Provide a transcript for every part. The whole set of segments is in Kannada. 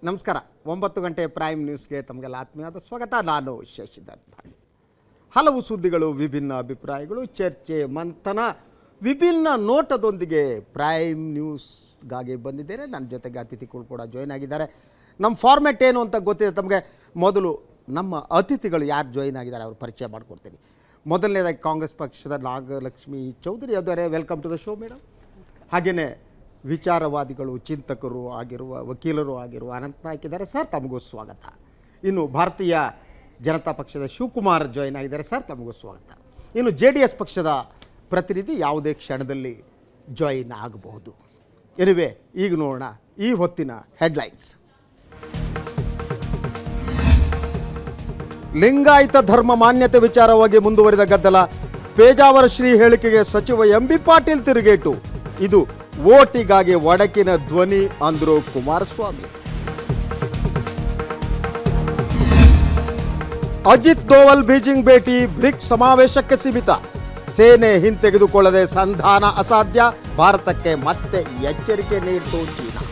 ನಮಸ್ಕಾರ. 9 ಗಂಟೆ ಪ್ರೈಮ್ ನ್ಯೂಸ್ಗೆ ತಮಗೆಲ್ಲ ಆತ್ಮೀಯವಾದ ಸ್ವಾಗತ. ನಾನು ಶಶಿಧರ್ ಭಾಳಿ. ಹಲವು ಸುದ್ದಿಗಳು, ವಿಭಿನ್ನ ಅಭಿಪ್ರಾಯಗಳು, ಚರ್ಚೆ, ಮಂಥನ, ವಿಭಿನ್ನ ನೋಟದೊಂದಿಗೆ ಪ್ರೈಮ್ ನ್ಯೂಸ್ಗಾಗಿ ಬಂದಿದ್ದೇನೆ. ನನ್ನ ಜೊತೆಗೆ ಅತಿಥಿಗಳು ಕೂಡ ಜಾಯ್ನ್ ಆಗಿದ್ದಾರೆ. ನಮ್ಮ ಫಾರ್ಮ್ಯಾಟ್ ಏನು ಅಂತ ಗೊತ್ತಿದೆ ತಮಗೆ. ಮೊದಲು ನಮ್ಮ ಅತಿಥಿಗಳು ಯಾರು ಜಾಯ್ನ್ ಆಗಿದ್ದಾರೆ ಅವ್ರ ಪರಿಚಯ ಮಾಡಿಕೊಡ್ತೀನಿ. ಮೊದಲನೇದಾಗಿ ಕಾಂಗ್ರೆಸ್ ಪಕ್ಷದ ನಾಗಲಕ್ಷ್ಮಿ ಚೌಧರಿ ಅವರೇ, welcome to the show madam. ಹಾಗೆಯೇ ವಿಚಾರವಾದಿಗಳು, ಚಿಂತಕರು ಆಗಿರುವ, ವಕೀಲರು ಆಗಿರುವ ಅನಂತ್ ನಾಯ್ಕ್ ಇದ್ದಾರೆ ಸರ್, ತಮಗೂ ಸ್ವಾಗತ. ಇನ್ನು ಭಾರತೀಯ ಜನತಾ ಪಕ್ಷದ ಶಿವಕುಮಾರ್ ಜಾಯ್ನ್ ಆಗಿದ್ದಾರೆ ಸರ್, ತಮಗೂ ಸ್ವಾಗತ. ಇನ್ನು JDS ಪಕ್ಷದ ಪ್ರತಿನಿಧಿ ಯಾವುದೇ ಕ್ಷಣದಲ್ಲಿ ಜಾಯಿನ್ ಆಗಬಹುದು. ಎನಿವೆ, ಈಗ ನೋಡೋಣ ಈ ಹೊತ್ತಿನ ಹೆಡ್ಲೈನ್ಸ್. ಲಿಂಗಾಯತ ಧರ್ಮ ಮಾನ್ಯತೆ ವಿಚಾರವಾಗಿ ಮುಂದುವರಿದ ಗದ್ದಲ. ಪೇಜಾವರ ಶ್ರೀ ಹೇಳಿಕೆಗೆ ಸಚಿವ MB ಪಾಟೀಲ್ ತಿರುಗೇಟು. ಇದು ಓಟಿಗಾಗಿ ಒಡಕಿನ ಧ್ವನಿ ಅಂದ್ರು ಕುಮಾರಸ್ವಾಮಿ. ಅಜಿತ್ ದೋವಲ್ ಬೀಜಿಂಗ್ ಭೇಟಿ ಬ್ರಿಕ್ಸ್ ಸಮಾವೇಶಕ್ಕೆ ಸೀಮಿತ. ಸೇನೆ ಹಿಂತೆಗೆದುಕೊಳ್ಳದೆ ಸಂಧಾನ ಅಸಾಧ್ಯ. ಭಾರತಕ್ಕೆ ಮತ್ತೆ ಎಚ್ಚರಿಕೆ ನೀಡಿತು ಚೀನಾ.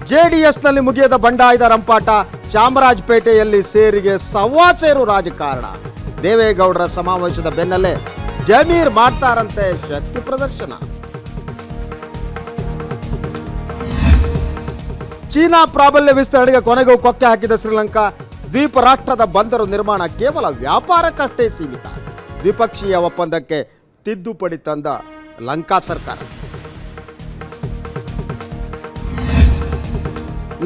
JDSನಲ್ಲಿ ಮುಗಿಯದ ಬಂಡಾಯದ ರಂಪಾಟ. ಚಾಮರಾಜಪೇಟೆಯಲ್ಲಿ ಸೇರಿಗೆ ಸವಾಸೇರು ರಾಜಕಾರಣ. ದೇವೇಗೌಡರ ಸಮಾವೇಶದ ಬೆನ್ನಲ್ಲೇ ಜಮೀರ್ ಮಾಡ್ತಾರಂತೆ ಶಕ್ತಿ ಪ್ರದರ್ಶನ. ಚೀನಾ ಪ್ರಾಬಲ್ಯ ವಿಸ್ತರಣೆಗೆ ಕೊನೆಗೂ ಕೊಕ್ಕೆ ಹಾಕಿದ ಶ್ರೀಲಂಕಾ. ದ್ವೀಪ ರಾಷ್ಟ್ರದ ಬಂದರು ನಿರ್ಮಾಣ ಕೇವಲ ವ್ಯಾಪಾರಕ್ಕಷ್ಟೇ ಸೀಮಿತ. ದ್ವಿಪಕ್ಷೀಯ ಒಪ್ಪಂದಕ್ಕೆ ತಿದ್ದುಪಡಿ ತಂದ ಲಂಕಾ ಸರ್ಕಾರ.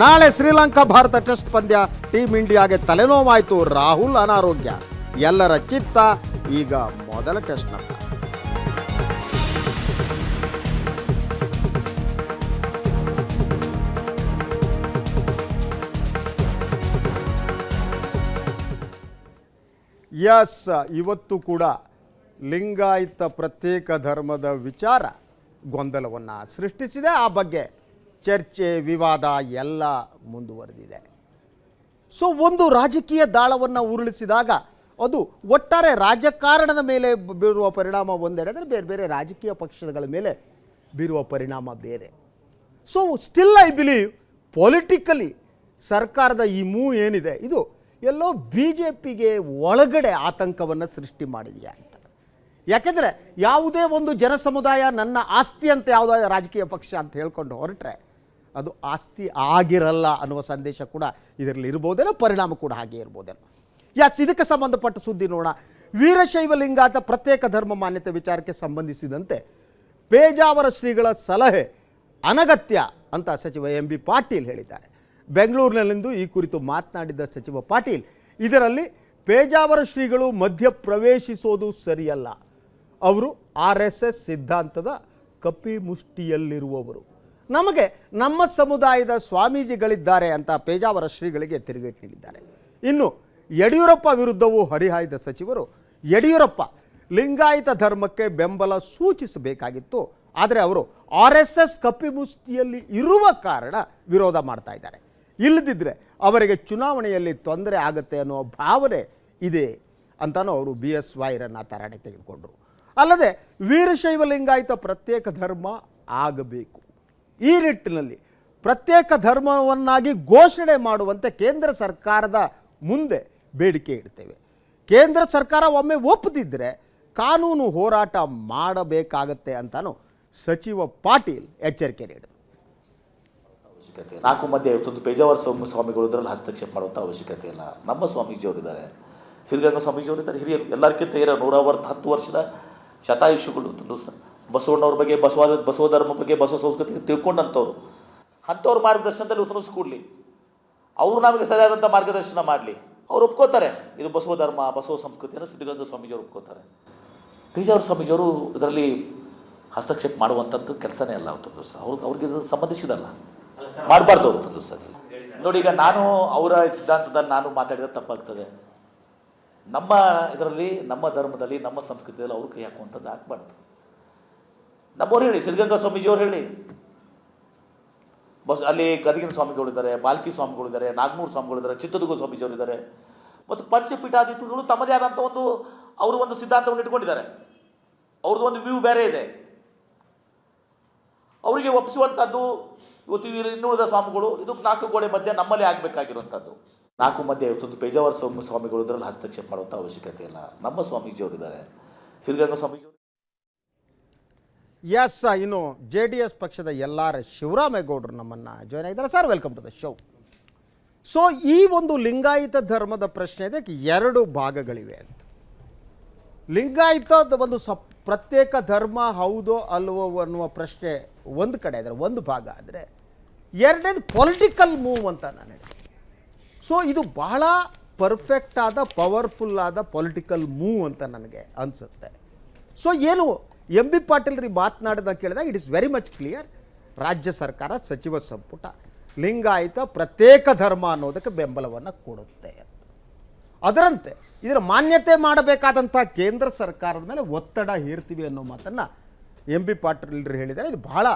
ನಾಳೆ ಶ್ರೀಲಂಕಾ ಭಾರತ ಟೆಸ್ಟ್ ಪಂದ್ಯ. ಟೀಂ ಇಂಡಿಯಾಗೆ ತಲೆನೋವಾಯಿತು. ರಾಹುಲ್ ಅನಾರೋಗ್ಯ. ಎಲ್ಲರ ಚಿತ್ತ ಈಗ ಮೊದಲ ಟೆಸ್ಟ್ನತ್ತ. ಇವತ್ತು ಕೂಡ ಲಿಂಗಾಯತ ಪ್ರತ್ಯೇಕ ಧರ್ಮದ ವಿಚಾರ ಗೊಂದಲವನ್ನು ಸೃಷ್ಟಿಸಿದೆ. ಆ ಬಗ್ಗೆ ಚರ್ಚೆ, ವಿವಾದ ಎಲ್ಲ ಮುಂದುವರೆದಿದೆ. ಸೊ ಒಂದು ರಾಜಕೀಯ ದಾಳವನ್ನು ಉರುಳಿಸಿದಾಗ ಅದು ಒಟ್ಟಾರೆ ರಾಜಕಾರಣದ ಮೇಲೆ ಬೀರುವ ಪರಿಣಾಮ ಒಂದೆಡೆ, ಅಂದರೆ ಬೇರೆ ಬೇರೆ ರಾಜಕೀಯ ಪಕ್ಷಗಳ ಮೇಲೆ ಬೀರುವ ಪರಿಣಾಮ ಬೇರೆ. So still I believe politically ಸರ್ಕಾರದ ಈ ಮೂವ್ ಏನಿದೆ ಇದು ಎಲ್ಲೋ BJPಗೆ ಒಳಗಡೆ ಆತಂಕವನ್ನು ಸೃಷ್ಟಿ ಮಾಡಿದೆಯಾ ಅಂತ. ಯಾಕೆಂದರೆ ಯಾವುದೇ ಒಂದು ಜನ ಸಮುದಾಯ ನನ್ನ ಆಸ್ತಿ ಅಂತ ಯಾವುದಾದ ರಾಜಕೀಯ ಪಕ್ಷ ಅಂತ ಹೇಳ್ಕೊಂಡು ಹೊರಟ್ರೆ ಅದು ಆಸ್ತಿ ಆಗಿರಲ್ಲ ಅನ್ನುವ ಸಂದೇಶ ಕೂಡ ಇದರಲ್ಲಿ ಇರ್ಬೋದೇನೋ, ಪರಿಣಾಮ ಕೂಡ ಹಾಗೆ ಇರ್ಬೋದೇನೋ. ಇದಕ್ಕೆ ಸಂಬಂಧಪಟ್ಟ ಸುದ್ದಿ ನೋಡೋಣ. ವೀರಶೈವ ಲಿಂಗಾಯತ ಪ್ರತ್ಯೇಕ ಧರ್ಮ ಮಾನ್ಯತೆ ವಿಚಾರಕ್ಕೆ ಸಂಬಂಧಿಸಿದಂತೆ ಪೇಜಾವರ ಶ್ರೀಗಳ ಸಲಹೆ ಅನಗತ್ಯ ಅಂತ ಸಚಿವ MB ಪಾಟೀಲ್ ಹೇಳಿದ್ದಾರೆ. ಬೆಂಗಳೂರಿನಲ್ಲಿಂದು ಈ ಕುರಿತು ಮಾತನಾಡಿದ ಸಚಿವ ಪಾಟೀಲ್, ಇದರಲ್ಲಿ ಪೇಜಾವರ ಶ್ರೀಗಳು ಮಧ್ಯ ಪ್ರವೇಶಿಸೋದು ಸರಿಯಲ್ಲ. ಅವರು RSS ಸಿದ್ಧಾಂತದ ಕಪಿಮುಷ್ಟಿಯಲ್ಲಿರುವವರು. ನಮಗೆ ನಮ್ಮ ಸಮುದಾಯದ ಸ್ವಾಮೀಜಿಗಳಿದ್ದಾರೆ ಅಂತ ಪೇಜಾವರ ಶ್ರೀಗಳಿಗೆ ತಿರುಗೇಟು ನೀಡಿದ್ದಾರೆ. ಇನ್ನು ಯಡಿಯೂರಪ್ಪ ವಿರುದ್ಧವೂ ಹರಿಹಾಯ್ದ ಸಚಿವರು, ಯಡಿಯೂರಪ್ಪ ಲಿಂಗಾಯತ ಧರ್ಮಕ್ಕೆ ಬೆಂಬಲ ಸೂಚಿಸಬೇಕಾಗಿತ್ತು, ಆದರೆ ಅವರು RSS ಕಪಿಮುಷ್ಟಿಯಲ್ಲಿ ಇರುವ ಕಾರಣ ವಿರೋಧ ಮಾಡ್ತಾ ಇದ್ದಾರೆ. ಇಲ್ಲದಿದ್ದರೆ ಅವರಿಗೆ ಚುನಾವಣೆಯಲ್ಲಿ ತೊಂದರೆ ಆಗುತ್ತೆ ಅನ್ನೋ ಭಾವನೆ ಇದೆ ಅಂತಲೂ ಅವರು BSYರನ್ನು ತರಾಣೆ ತೆಗೆದುಕೊಂಡರು. ಅಲ್ಲದೆ ವೀರಶೈವ ಲಿಂಗಾಯತ ಪ್ರತ್ಯೇಕ ಧರ್ಮ ಆಗಬೇಕು. ಈ ನಿಟ್ಟಿನಲ್ಲಿ ಪ್ರತ್ಯೇಕ ಧರ್ಮವನ್ನಾಗಿ ಘೋಷಣೆ ಮಾಡುವಂತೆ ಕೇಂದ್ರ ಸರ್ಕಾರದ ಮುಂದೆ ಬೇಡಿಕೆ ಇಡ್ತೇವೆ. ಕೇಂದ್ರ ಸರ್ಕಾರ ಒಮ್ಮೆ ಒಪ್ಪದಿದ್ದರೆ ಕಾನೂನು ಹೋರಾಟ ಮಾಡಬೇಕಾಗತ್ತೆ ಅಂತಲೂ ಸಚಿವ ಪಾಟೀಲ್ ಎಚ್ಚರಿಕೆ ನೀಡಿದರು. ಅವಶ್ಯಕತೆ ನಾಲ್ಕು ಮಧ್ಯೆ ಇವತ್ತೊಂದು ಪೇಜಾವರ ಸ್ವಾಮಿಗಳು ಇದರಲ್ಲಿ ಹಸ್ತಕ್ಷೇಪ ಮಾಡುವಂಥ ಅವಶ್ಯಕತೆ ಇಲ್ಲ. ನಮ್ಮ ಸ್ವಾಮೀಜಿಯವರಿದ್ದಾರೆ, ಸಿದ್ಧಗಂಗಾ ಸ್ವಾಮೀಜಿಯವರಿದ್ದಾರೆ, ಹಿರಿಯರು, ಎಲ್ಲರಿಗಿಂತ 110 ವರ್ಷದ ಶತಾಯುಷುಗಳು. ಬಸವಣ್ಣವ್ರ ಬಗ್ಗೆ, ಬಸವ ಧರ್ಮ ಬಗ್ಗೆ, ಬಸವ ಸಂಸ್ಕೃತಿ ತಿಳ್ಕೊಂಡಂಥವ್ರು, ಅಂಥವ್ರ ಮಾರ್ಗದರ್ಶನದಲ್ಲಿ ಉತ್ತರಿಸ್ಕೊಡ್ಲಿ. ಅವರು ನಮಗೆ ಸರಿಯಾದಂಥ ಮಾರ್ಗದರ್ಶನ ಮಾಡಲಿ. ಅವ್ರು ಒಪ್ಕೋತಾರೆ ಇದು ಬಸವ ಧರ್ಮ, ಬಸವ ಸಂಸ್ಕೃತಿಯನ್ನು ಸಿದ್ಧಗಂಗಾ ಸ್ವಾಮೀಜಿಯವರು ಒಪ್ಕೋತಾರೆ. ಪೇಜಾವರ ಸ್ವಾಮೀಜಿಯವರು ಇದರಲ್ಲಿ ಹಸ್ತಕ್ಷೇಪ ಮಾಡುವಂಥದ್ದು ಕೆಲಸನೇ ಅಲ್ಲ. ಅವತ್ತು ದಿವಸ ಅವ್ರಿಗೆ ಇದು ಸಂಬಂಧಿಸಿದಲ್ಲ, ಮಾಡಬಾರ್ದು ಅವತ್ತು ದಿವಸ. ನೋಡಿ, ಈಗ ನಾನು ಅವರ ಸಿದ್ಧಾಂತದಲ್ಲಿ ನಾನು ಮಾತಾಡಿದ್ರೆ ತಪ್ಪಾಗ್ತದೆ. ನಮ್ಮ ಇದರಲ್ಲಿ, ನಮ್ಮ ಧರ್ಮದಲ್ಲಿ, ನಮ್ಮ ಸಂಸ್ಕೃತಿಯಲ್ಲಿ ಅವ್ರು ಕೈ ಹಾಕುವಂಥದ್ದು ಹಾಕ್ಬಾರ್ದು. ನಮ್ಮವ್ರು ಹೇಳಿ, ಸಿದ್ಧಗಂಗಾ ಸ್ವಾಮೀಜಿಯವ್ರು ಹೇಳಿ, ಅಲ್ಲಿ ಗದಗಿನ ಸ್ವಾಮಿಗಳಿದ್ದಾರೆ, ಬಾಲ್ಕಿ ಸ್ವಾಮಿಗಳಿದ್ದಾರೆ, ನಾಗಮೂರು ಸ್ವಾಮಿಗಳಿದ್ದಾರೆ, ಚಿತ್ರದುರ್ಗ ಸ್ವಾಮೀಜಿಯವರಿದ್ದಾರೆ, ಮತ್ತು ಪಂಚಪೀಠಾಧಿಪತಿಗಳು ತಮ್ಮದೇ ಆದಂಥ ಒಂದು ಸಿದ್ಧಾಂತವನ್ನು ಇಟ್ಕೊಂಡಿದ್ದಾರೆ. ಅವ್ರದ್ದು ಒಂದು ವ್ಯೂ ಬೇರೆ ಇದೆ. ಅವ್ರು ಅವರಿಗೆ ಒಪ್ಪಿಸುವಂಥದ್ದು ಇವತ್ತು ಇನ್ನುಳಿದ ಸ್ವಾಮಿಗಳು ಇದು 4 ಗೋಡೆ ಮಧ್ಯೆ ನಮ್ಮಲ್ಲಿ ಆಗಬೇಕಾಗಿರುವಂಥದ್ದು. 4 ಮಧ್ಯೆ ಇವತ್ತು ಪೇಜಾವರ ಸ್ವಾಮಿಗಳು ಇದರಲ್ಲಿ ಹಸ್ತಕ್ಷೇಪ ಮಾಡುವಂಥ ಅವಶ್ಯಕತೆ ಇಲ್ಲ. ನಮ್ಮ ಸ್ವಾಮೀಜಿಯವರಿದ್ದಾರೆ, ಸಿದ್ಧಗಂಗಾ ಸ್ವಾಮೀಜಿಯವರು. ಎಸ್, ಇನ್ನು JDS ಪಕ್ಷದ LR ಶಿವರಾಮೇಗೌಡರು ನಮ್ಮನ್ನು ಜಾಯ್ನ್ ಆಗಿದ್ದಾರೆ. Sir, welcome to the show. So ಈ ಒಂದು ಲಿಂಗಾಯತ ಧರ್ಮದ ಪ್ರಶ್ನೆ ಇದಕ್ಕೆ 2 ಭಾಗಗಳಿವೆ ಅಂತ. ಲಿಂಗಾಯತದ ಒಂದು ಪ್ರತ್ಯೇಕ ಧರ್ಮ ಹೌದೋ ಅಲ್ವೋ ಅನ್ನುವ ಪ್ರಶ್ನೆ ಒಂದು ಕಡೆ ಆದರೆ ಒಂದು ಭಾಗ ಆದರೆ, ಎರಡನೇದು ಪೊಲಿಟಿಕಲ್ ಮೂವ್ ಅಂತ ನಾನು ಹೇಳ್ತೀನಿ. ಸೊ ಇದು ಬಹಳ ಪರ್ಫೆಕ್ಟ್ ಆದ ಪವರ್ಫುಲ್ ಆದ ಪೊಲಿಟಿಕಲ್ ಮೂವ್ ಅಂತ ನನಗೆ ಅನಿಸುತ್ತೆ. ಸೊ ಏನು MB ಪಾಟೀಲ್ ರೀ ಮಾತನಾಡಿದ ಕೇಳಿದಾಗ it is very much clear. ರಾಜ್ಯ ಸರ್ಕಾರ ಸಚಿವ ಸಂಪುಟ ಲಿಂಗಾಯತ ಪ್ರತ್ಯೇಕ ಧರ್ಮ ಅನ್ನೋದಕ್ಕೆ ಬೆಂಬಲವನ್ನು ಕೊಡುತ್ತೆ. ಅದರಂತೆ ಇದರ ಮಾನ್ಯತೆ ಮಾಡಬೇಕಾದಂಥ ಕೇಂದ್ರ ಸರ್ಕಾರದ ಮೇಲೆ ಒತ್ತಡ ಹೇರ್ತೀವಿ ಅನ್ನೋ ಮಾತನ್ನು MB ಪಾಟೀಲ್ ಹೇಳಿದ್ದಾರೆ. ಇದು ಬಹಳ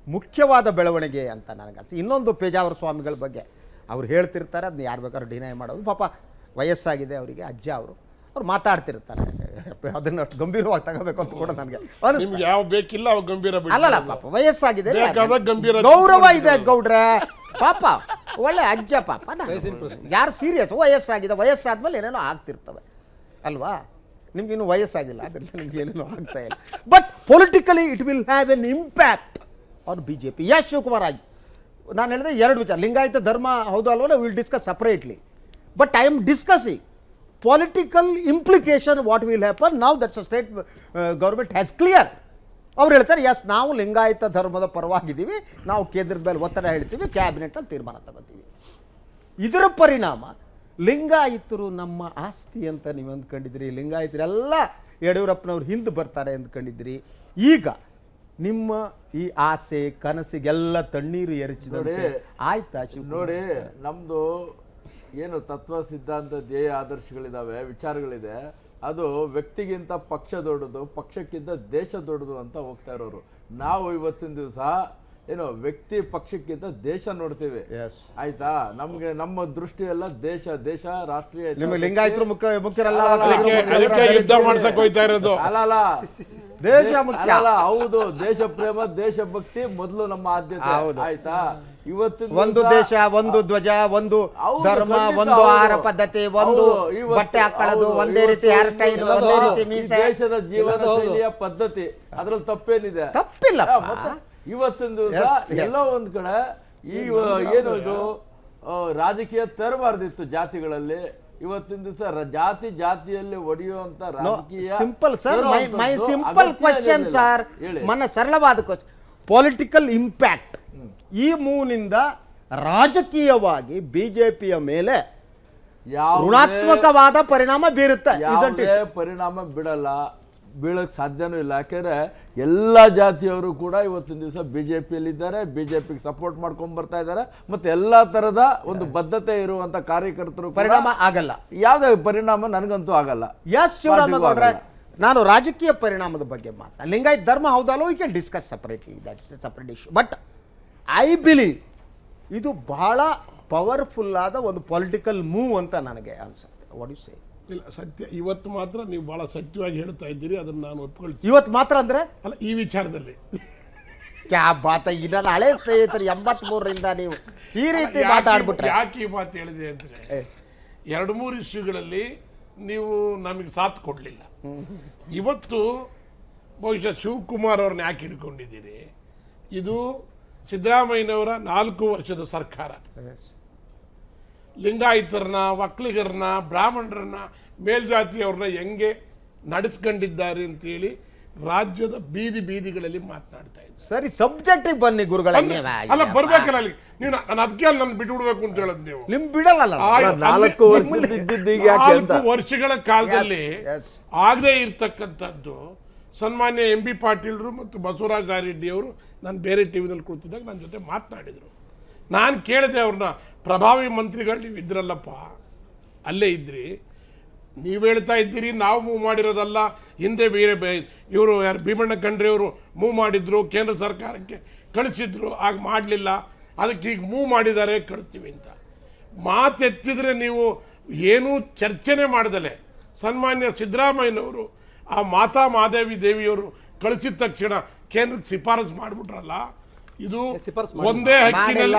ಮುಖ್ಯವಾದ ಬೆಳವಣಿಗೆ ಅಂತ ನನಗೆ ಅನಿಸ್ತು. ಇನ್ನೊಂದು ಪೇಜಾವರ ಸ್ವಾಮಿಗಳ ಬಗ್ಗೆ ಅವ್ರು ಹೇಳ್ತಿರ್ತಾರೆ, ಅದನ್ನ ಯಾರು ಬೇಕಾದ್ರೂ ಡಿನೈ ಮಾಡೋದು. ಪಾಪ ವಯಸ್ಸಾಗಿದೆ ಅವರಿಗೆ, ಅಜ್ಜ ಅವ್ರು ಮಾತಾಡ್ತಿರ್ತಾರೆ. ಅದನ್ನು ಗಂಭೀರವಾಗಿ ತಗೋಬೇಕು ಅಂತ ಕೂಡ ನನಗೆ ನಿಮ್ಗೆ ಯಾವ ಬೇಕಿಲ್ಲ ಅವ್ ಗಂಭೀರ ಅಲ್ಲಲ್ಲ, ಪಾಪ ವಯಸ್ಸಾಗಿದೆ, ಗಂಭೀರ ಗೌರವ ಇದೆ ಗೌಡ್ರೆ. ಪಾಪ ಒಳ್ಳೆ ಅಜ್ಜ, ಪಾಪ ಯಾರು ಸೀರಿಯಸ್, ವಯಸ್ಸಾಗಿದೆ, ವಯಸ್ಸಾದ್ಮೇಲೆ ಏನೇನೋ ಆಗ್ತಿರ್ತವೆ ಅಲ್ವಾ. ನಿಮ್ಗೆ ಇನ್ನೂ ವಯಸ್ಸಾಗಿಲ್ಲ, ಅದರಿಂದ ನಿಮ್ಗೆ ಏನೇನೋ ಆಗ್ತಾ ಇಲ್ಲ. But politically it will have an impact on BJP. Yes Shivakumar ಆಗಿ ನಾನು ಹೇಳಿದೆ 2 ವಿಚಾರ. ಲಿಂಗಾಯತ ಧರ್ಮ ಹೌದು ಅಲ್ವಲ್ಲ, will discuss separately. But I am discussing political implication what will happen now that the state government has clear. ಅವ್ರು ಹೇಳ್ತಾರೆ ಎಸ್ ನಾವು ಲಿಂಗಾಯತ ಧರ್ಮದ ಪರವಾಗಿದ್ದೀವಿ, ನಾವು ಕೇಂದ್ರದ ಮೇಲೆ ಒತ್ತಡ ಹೇಳ್ತೀವಿ, ಕ್ಯಾಬಿನೆಟಲ್ಲಿ ತೀರ್ಮಾನ ತಗೋತೀವಿ. ಇದರ ಪರಿಣಾಮ ಲಿಂಗಾಯತರು ನಮ್ಮ ಆಸ್ತಿ ಅಂತ ನೀವು ಅಂದ್ಕೊಂಡಿದ್ರಿ, ಲಿಂಗಾಯತರೆಲ್ಲ ಯಡಿಯೂರಪ್ಪನವ್ರು ಹಿಂದೆ ಬರ್ತಾರೆ ಅಂದ್ಕೊಂಡಿದ್ರಿ. ಈಗ ನಿಮ್ಮ ಈ ಆಸೆ ಕನಸಿಗೆಲ್ಲ ತಣ್ಣೀರು ಎರಚಿದಂತೆ ಆಯ್ತಾ? ನೋಡಿ, ನಮ್ಮದು ಏನು ತತ್ವ ಸಿದ್ಧಾಂತ ಧ್ಯೇಯ ಆದರ್ಶಗಳಿದ್ದಾವೆ, ವಿಚಾರಗಳಿದೆ. ಅದು ವ್ಯಕ್ತಿಗಿಂತ ಪಕ್ಷ ದೊಡ್ಡದು, ಪಕ್ಷಕ್ಕಿಂತ ದೇಶ ದೊಡ್ಡದು ಅಂತ ಹೋಗ್ತಾ ಇರೋರು. ನಾವು ಇವತ್ತಿನ ದಿವಸ ಏನು ವ್ಯಕ್ತಿ ಪಕ್ಷಕ್ಕಿಂತ ದೇಶ ನೋಡ್ತೀವಿ. ಆಯ್ತಾ? ನಮ್ಗೆ ನಮ್ಮ ದೃಷ್ಟಿ ಎಲ್ಲ ದೇಶ ದೇಶ ರಾಷ್ಟ್ರೀಯ ಲಿಂಗಾಯತರು ಮುಖ್ಯರಲ್ಲ, ಯುದ್ಧ ಮಾಡ್ಸಕ್ ಹೋಯ್ತಾ ಇರೋದು ಅಲ್ಲ, ದೇಶ ಮುಖ್ಯ. ಹೌದು, ದೇಶ ಪ್ರೇಮ ದೇಶ ಭಕ್ತಿ ಮೊದಲು ನಮ್ಮ ಆದ್ಯತೆ. ಆಯ್ತಾ? ಇವತ್ತಿನ ಒಂದು ದೇಶ, ಒಂದು ಧ್ವಜ, ಒಂದು ಧರ್ಮ, ಒಂದು ಆಹಾರ ಪದ್ಧತಿ, ಒಂದು ಬಟ್ಟೆ ಹಾಕೊಳ್ಳೋದು, ಒಂದೇ ರೀತಿ ಹೇರ್ ಸ್ಟೈಲ್, ಒಂದೇ ರೀತಿ ಮೀಸೆ, ದೇಶದ ಜೀವನ ಶೈಲಿಯ ಪದ್ಧತಿ, ಅದ್ರಲ್ಲಿ ತಪ್ಪೇನಿದೆ? ತಪ್ಪಿಲ್ಲ. ಇವತ್ತಿನ ದಿವಸ ಎಲ್ಲೋ ಒಂದ್ ಕಡೆ ಈ ಏನು ಇದು ರಾಜಕೀಯ ತರಬಾರ್ದಿತ್ತು ಜಾತಿಗಳಲ್ಲಿ. ಇವತ್ತಿನ ದಿವಸ ಜಾತಿಯಲ್ಲಿ ಒಡೆಯುವಂತ ರಾಜಕೀಯ. ಸಿಂಪಲ್ ಸರ್, ಮೈ ಸಿಂಪಲ್ ಕ್ವಶನ್ ಸರ್, ನನ್ನ ಸರಳವಾದ ಕ್ವಶನ್. ಪೊಲಿಟಿಕಲ್ ಇಂಪ್ಯಾಕ್ಟ್ ಈ ಮೂವ್ನಿಂದ ರಾಜಕೀಯವಾಗಿ BJPಯ ಮೇಲೆ ಋಣಾತ್ಮಕವಾದ ಪರಿಣಾಮ ಬೀರುತ್ತೆ. ಪರಿಣಾಮ ಬೀಳಕ್ ಸಾಧ್ಯನೂ ಇಲ್ಲ. ಯಾಕೆಂದ್ರೆ ಎಲ್ಲಾ ಜಾತಿಯವರು ಕೂಡ ಇವತ್ತಿನ ದಿವಸ BJPಯಲ್ಲಿ ಇದ್ದಾರೆ, BJPಗೆ ಸಪೋರ್ಟ್ ಮಾಡ್ಕೊಂಡ್ ಬರ್ತಾ ಇದ್ದಾರೆ. ಮತ್ತೆ ಎಲ್ಲಾ ತರದ ಒಂದು ಬದ್ಧತೆ ಇರುವಂತ ಕಾರ್ಯಕರ್ತರು ಪರಿಣಾಮ ಆಗಲ್ಲ. ಯಾವ್ದೇ ಪರಿಣಾಮ ನನಗಂತೂ ಆಗಲ್ಲ. ಎಸ್ ಶಿವರಾಮೇಗೌಡ್ರೆ, ನಾನು ರಾಜಕೀಯ ಪರಿಣಾಮದ ಬಗ್ಗೆ ಮಾತಾಡ, ಲಿಂಗಾಯತ ಧರ್ಮ ಹೌದಲ್ಲೋ we can discuss separately, that's a separate issue. But I believe ಇದು ಬಹಳ ಪವರ್ಫುಲ್ ಆದ ಒಂದು ಪೊಲಿಟಿಕಲ್ ಮೂವ್ ಅಂತ ನನಗೆ ಅನ್ಸುತ್ತೆ. What you say? ಇಲ್ಲ, ಸತ್ಯ. ಇವತ್ತು ಮಾತ್ರ ನೀವು ಬಹಳ ಸತ್ಯವಾಗಿ ಹೇಳ್ತಾ ಇದ್ದೀರಿ, ಅದನ್ನ ನಾನು ಒಪ್ಕೊಳ್ತೀನಿ. ಇವತ್ತು ಮಾತ್ರ ಅಂದ್ರೆ ಅಲ್ಲ, ಈ ವಿಚಾರದಲ್ಲಿ ಕ್ಯಾ ಬಾತ. ಇಲ್ಲ, ಹಳೆ ಸ್ನೇಹಿತರು 83ರಿಂದ ನೀವು ಈ ರೀತಿ ಮಾತಾಡ್ಬಿಟ್ರೆ ಯಾಕೆ ಈ ಮಾತು ಹೇಳಿದೆ ಅಂದ್ರೆ 2-3 ಇಶ್ಯೂಗಳಲ್ಲಿ ನೀವು ನಮಗೆ ಸಾಥ್ ಕೊಡಲಿಲ್ಲ. ಇವತ್ತು ಬಹುಶಃ ಶಿವಕುಮಾರ್ ಅವ್ರನ್ನ ಯಾಕೆ ಹಿಡ್ಕೊಂಡಿದ್ದೀರಿ? ಇದು ಸಿದ್ದರಾಮಯ್ಯನವರ 4 ವರ್ಷದ ಸರ್ಕಾರ. ಲಿಂಗಾಯತರನ್ನ, ಒಕ್ಕಲಿಗರನ್ನ, ಬ್ರಾಹ್ಮಣರನ್ನ, ಮೇಲ್ಜಾತಿಯವ್ರನ್ನ ಹೆಂಗೆ ನಡೆಸ್ಕೊಂಡಿದ್ದಾರೆ ಅಂತೇಳಿ ರಾಜ್ಯದ ಬೀದಿಗಳಲ್ಲಿ ಮಾತನಾಡ್ತಾ ಇದ್ದಾರೆ. ಸರಿ, ಸಬ್ಜೆಕ್ಟಿಗೆ ಬನ್ನಿ ಗುರುಗಳ. ಅಲ್ಲ, ಬರ್ಬೇಕಲ್ಲ ಅಲ್ಲಿ. ನೀವು ನಾನು ಅದಕ್ಕೆ ಅಲ್ಲಿ ನಾನು ಬಿಟ್ಬಿಡ್ಬೇಕು ಅಂತ ಹೇಳದ್ ನೀವು. ನಿಮ್ ಬಿಡಲ್ಲ. 4 ವರ್ಷಗಳ ಕಾಲದಲ್ಲಿ ಆಗದೆ ಇರ್ತಕ್ಕಂಥದ್ದು ಸನ್ಮಾನ್ಯ MB ಪಾಟೀಲ್ರು ಮತ್ತು ಬಸವರಾಜ ರೆಡ್ಡಿ ಅವರು ನಾನು ಬೇರೆ ಟಿವಿನಲ್ಲಿ ಕೂತಿದ್ದಾಗ ನನ್ನ ಜೊತೆ ಮಾತನಾಡಿದರು. ನಾನು ಕೇಳಿದೆ ಅವ್ರನ್ನ, ಪ್ರಭಾವಿ ಮಂತ್ರಿಗಳು ನೀವು ಇದ್ರಲ್ಲಪ್ಪ, ಅಲ್ಲೇ ಇದ್ರಿ, ನೀವು ಹೇಳ್ತಾ ಇದ್ದೀರಿ ನಾವು ಮೂವ್ ಮಾಡಿರೋದಲ್ಲ, ಹಿಂದೆ ಇವರು ಯಾರು ಭೀಮಣ್ಣ ಖಂಡ್ರೆ ಅವರು ಮೂವ್ ಮಾಡಿದ್ರು, ಕೇಂದ್ರ ಸರ್ಕಾರಕ್ಕೆ ಕಳಿಸಿದ್ರು, ಆಗ ಮಾಡಲಿಲ್ಲ, ಅದಕ್ಕೆ ಈಗ ಮೂವ್ ಮಾಡಿದ್ದಾರೆ, ಕಳಿಸ್ತೀವಿ ಅಂತ ಮಾತೆತ್ತಿದ್ರೆ ನೀವು ಏನೂ ಚರ್ಚೆನೇ ಮಾಡ್ದಲೆ ಸನ್ಮಾನ್ಯ ಸಿದ್ದರಾಮಯ್ಯನವರು ಆ ಮಾತಾ ಮಾದೇವಿ ದೇವಿಯವರು ಕಳಿಸಿದ ತಕ್ಷಣ ಕೇಂದ್ರಕ್ಕೆ ಶಿಫಾರಸು ಮಾಡಿಬಿಟ್ರಲ್ಲ, ಇದು ಶಿಫಾರಸು ಮಾಡಿಲ್ಲ. ಒಂದೇ ಹಕ್ಕಿನಲ್ಲಿ ಮಾಡಿಲ್ಲ.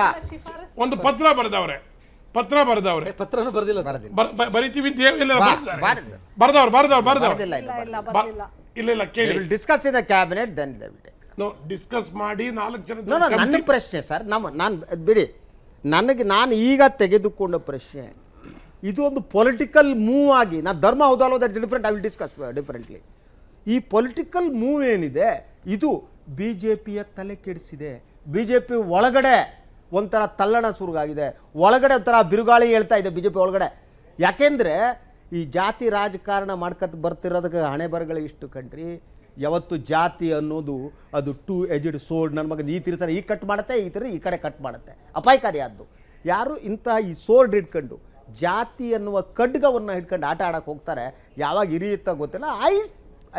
ಒಂದು ಪತ್ರನೂ ಬರ್ದವ್ರೆ ಪತ್ರನೂ ಬರ್ದಿಲ್ಲ ಸರ್. ಬರಿತೀವಿ ಅಂತ ಹೇಳಿಲ್ಲ, ಬಾರಿಲ್ಲ. ಬರ್ದವ್ರು ಇಲ್ಲ, ಇಲ್ಲ. ಇಲ್ಲ ಕೇಳಿ, discuss in the cabinet then discuss ಮಾಡಿ 4 ಜನ ನನ್ನ ಪ್ರಶ್ನೆ ಸರ್, ನಾನು ಬಿಡಿ, ನಾನು ಈಗ ತೆಗೆದುಕೊಂಡ ಪ್ರಶ್ನೆ ಇದು ಒಂದು ಪೊಲಿಟಿಕಲ್ ಮೂವ್ ಆಗಿ, ನಾನು ಧರ್ಮ ಹೌದಲ್ವ that different, I will discuss differently. ಈ ಪೊಲಿಟಿಕಲ್ ಮೂವ್ ಏನಿದೆ ಇದು ಬಿ ಜೆ ಪಿಯ ತಲೆ ಕೆಡಿಸಿದೆ. ಬಿ ಜೆ ಪಿ ಒಳಗಡೆ ಒಂಥರ ತಲ್ಲಣ ಸುರುಗಾಗಿದೆ, ಒಳಗಡೆ ಒಂಥರ ಬಿರುಗಾಳಿ ಹೇಳ್ತಾ ಇದೆ ಬಿ ಜೆ ಪಿ ಒಳಗಡೆ. ಯಾಕೆಂದರೆ ಈ ಜಾತಿ ರಾಜಕಾರಣ ಮಾಡ್ಕೊತ ಬರ್ತಿರೋದಕ್ಕೆ ಹಣೆ ಬರಗಳು ಇಷ್ಟು ಕಣ್ರಿ. ಯಾವತ್ತು ಜಾತಿ ಅನ್ನೋದು ಅದು 2 edged sword, ನನ್ನ ಮಗನ ಈ ತಿರ್ತಾರೆ ಈ ಕಟ್ ಮಾಡುತ್ತೆ, ಈ ತಿರು ಈ ಕಡೆ ಕಟ್ ಮಾಡುತ್ತೆ, ಅಪಾಯಕಾರಿ ಆದ್ದು. ಯಾರು ಇಂತಹ ಈ ಸೋರ್ಡ್ ಹಿಡ್ಕೊಂಡು ಜಾತಿ ಅನ್ನುವ ಖಡ್ಗವನ್ನು ಹಿಡ್ಕೊಂಡು ಆಟ ಆಡಕ್ಕೆ ಹೋಗ್ತಾರೆ, ಯಾವಾಗ ಇರಿಯುತ್ತಾ ಗೊತ್ತಿಲ್ಲ.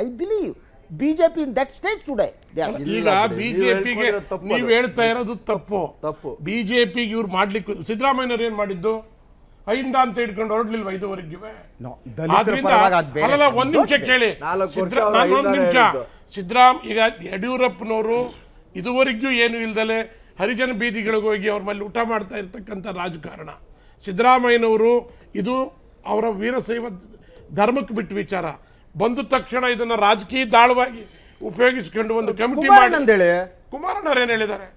I believe BJP in that stage today. ಈಗ ಬಿಜೆಪಿಗೆ ನೀವು ಹೇಳ್ತಾ ಇರೋದು ತಪ್ಪು. ಬಿಜೆಪಿಗೆ ಇವ್ರು ಮಾಡ್ಲಿಕ್ಕೆ ಸಿದ್ದರಾಮಯ್ಯನವ್ರು ಏನ್ ಮಾಡಿದ್ದು, ಐಂದ ಅಂತ ಹಿಡ್ಕೊಂಡು ಹೊರಡ್ಲಿಲ್ವ ಇದುವರೆಗೂ? ಅಲ್ಲ, ಒಂದ್ ನಿಮಿಷ ಕೇಳಿ, ಒಂದ್ ನಿಮಿಷ. ಈಗ ಯಡಿಯೂರಪ್ಪನವರು ಇದುವರೆಗೂ ಏನು ಇಲ್ದಲೆ ಹರಿಜನ ಬೀದಿಗಳಿಗೆ ಹೋಗಿ ಅವ್ರ ಮೇಲೆ ಊಟ ಮಾಡ್ತಾ ಇರ್ತಕ್ಕಂಥ ರಾಜಕಾರಣ. ಸಿದ್ದರಾಮಯ್ಯನವರು ಇದು ಅವರ ವೀರಶೈವ ಧರ್ಮಕ್ಕೆ ಬಿಟ್ಟು ವಿಚಾರ. ಬಂದ ತಕ್ಷಣ ಇದನ್ನ ರಾಜಕೀಯ ದಾಳವಾಗಿ ಉಪಯೋಗಿಸಿಕೊಂಡು ಒಂದು ಕಮಿಟಿ ಮಾಡಿ ಕುಮಾರಣ್ಣವ್ರು ಏನ್ ಹೇಳಿದ್ದಾರೆ,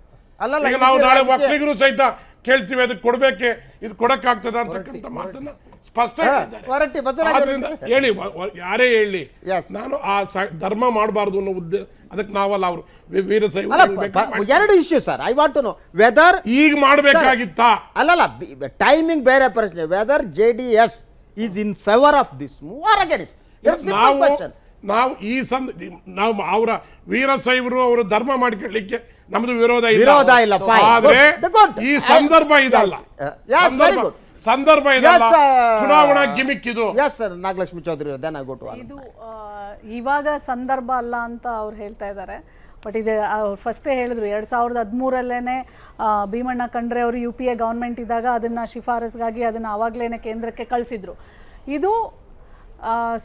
ಈಗ ನಾವು ನಾಳೆ ಒಕ್ಕಲಿಗರು ಸಹಿತ ಕೇಳ್ತೀವಿ ಅದಕ್ಕೆ ಕೊಡ್ಬೇಕೆ, ಇದು ಕೊಡಕ್ಕಾಗ್ತದ ಅಂತಕ್ಕಂಥ ಮಾತನ್ನ ಸ್ಪಷ್ಟ ಆದ್ರಿಂದ ಹೇಳಿ, ಯಾರೇ ಹೇಳಿ, ನಾನು ಆ ಧರ್ಮ ಮಾಡಬಾರ್ದು ಅನ್ನೋ ಉದ್ದೇಶ, ಅದಕ್ಕೆ ನಾವಲ್ಲ ಅವರು ವೀರಶೈವ. ಎರಡು issue sir, I want to know whether ಈಗ ಮಾಡಬೇಕಾಗಿತ್ತ ಅಲ್ಲಲ್ಲ, ಟೈಮಿಂಗ್ ಬೇರೆ ಪ್ರಶ್ನೆ. Whether JDS is in favour of this move or against. ನಾವು ಈ ನಾವು ಅವರ ವೀರಶೈವರು ಅವರು ಧರ್ಮ ಮಾಡ್ಕೊಳ್ಳಿಕ್ಕೆ ನಮ್ದು ವಿರೋಧ ಇಲ್ಲ, ಆದ್ರೆ ಈ ಸಂದರ್ಭ ಇದಲ್ಲ, ಸಂದರ್ಭ ಇದಲ್ಲ, ಚುನಾವಣಾ ಗಿಮಿಕ್ ಇದು. ಎಸ್ ಸರ್, ನಾಗಲಕ್ಷ್ಮಿ ಚೌಧರಿ ಇದು ಇವಾಗ ಸಂದರ್ಭ ಅಲ್ಲ ಅಂತ ಅವ್ರು ಹೇಳ್ತಾ ಇದ್ದಾರೆ. ಬಟ್ ಇದು ಫಸ್ಟೇ ಹೇಳಿದ್ರು 2013 ಭೀಮಣ್ಣ ಖಂಡ್ರೆ ಅವರು UPA ಗೌರ್ಮೆಂಟ್ ಇದ್ದಾಗ ಅದನ್ನು ಶಿಫಾರಸ್ಗಾಗಿ ಅದನ್ನು ಆವಾಗಲೇ ಕೇಂದ್ರಕ್ಕೆ ಕಳಿಸಿದ್ರು. ಇದು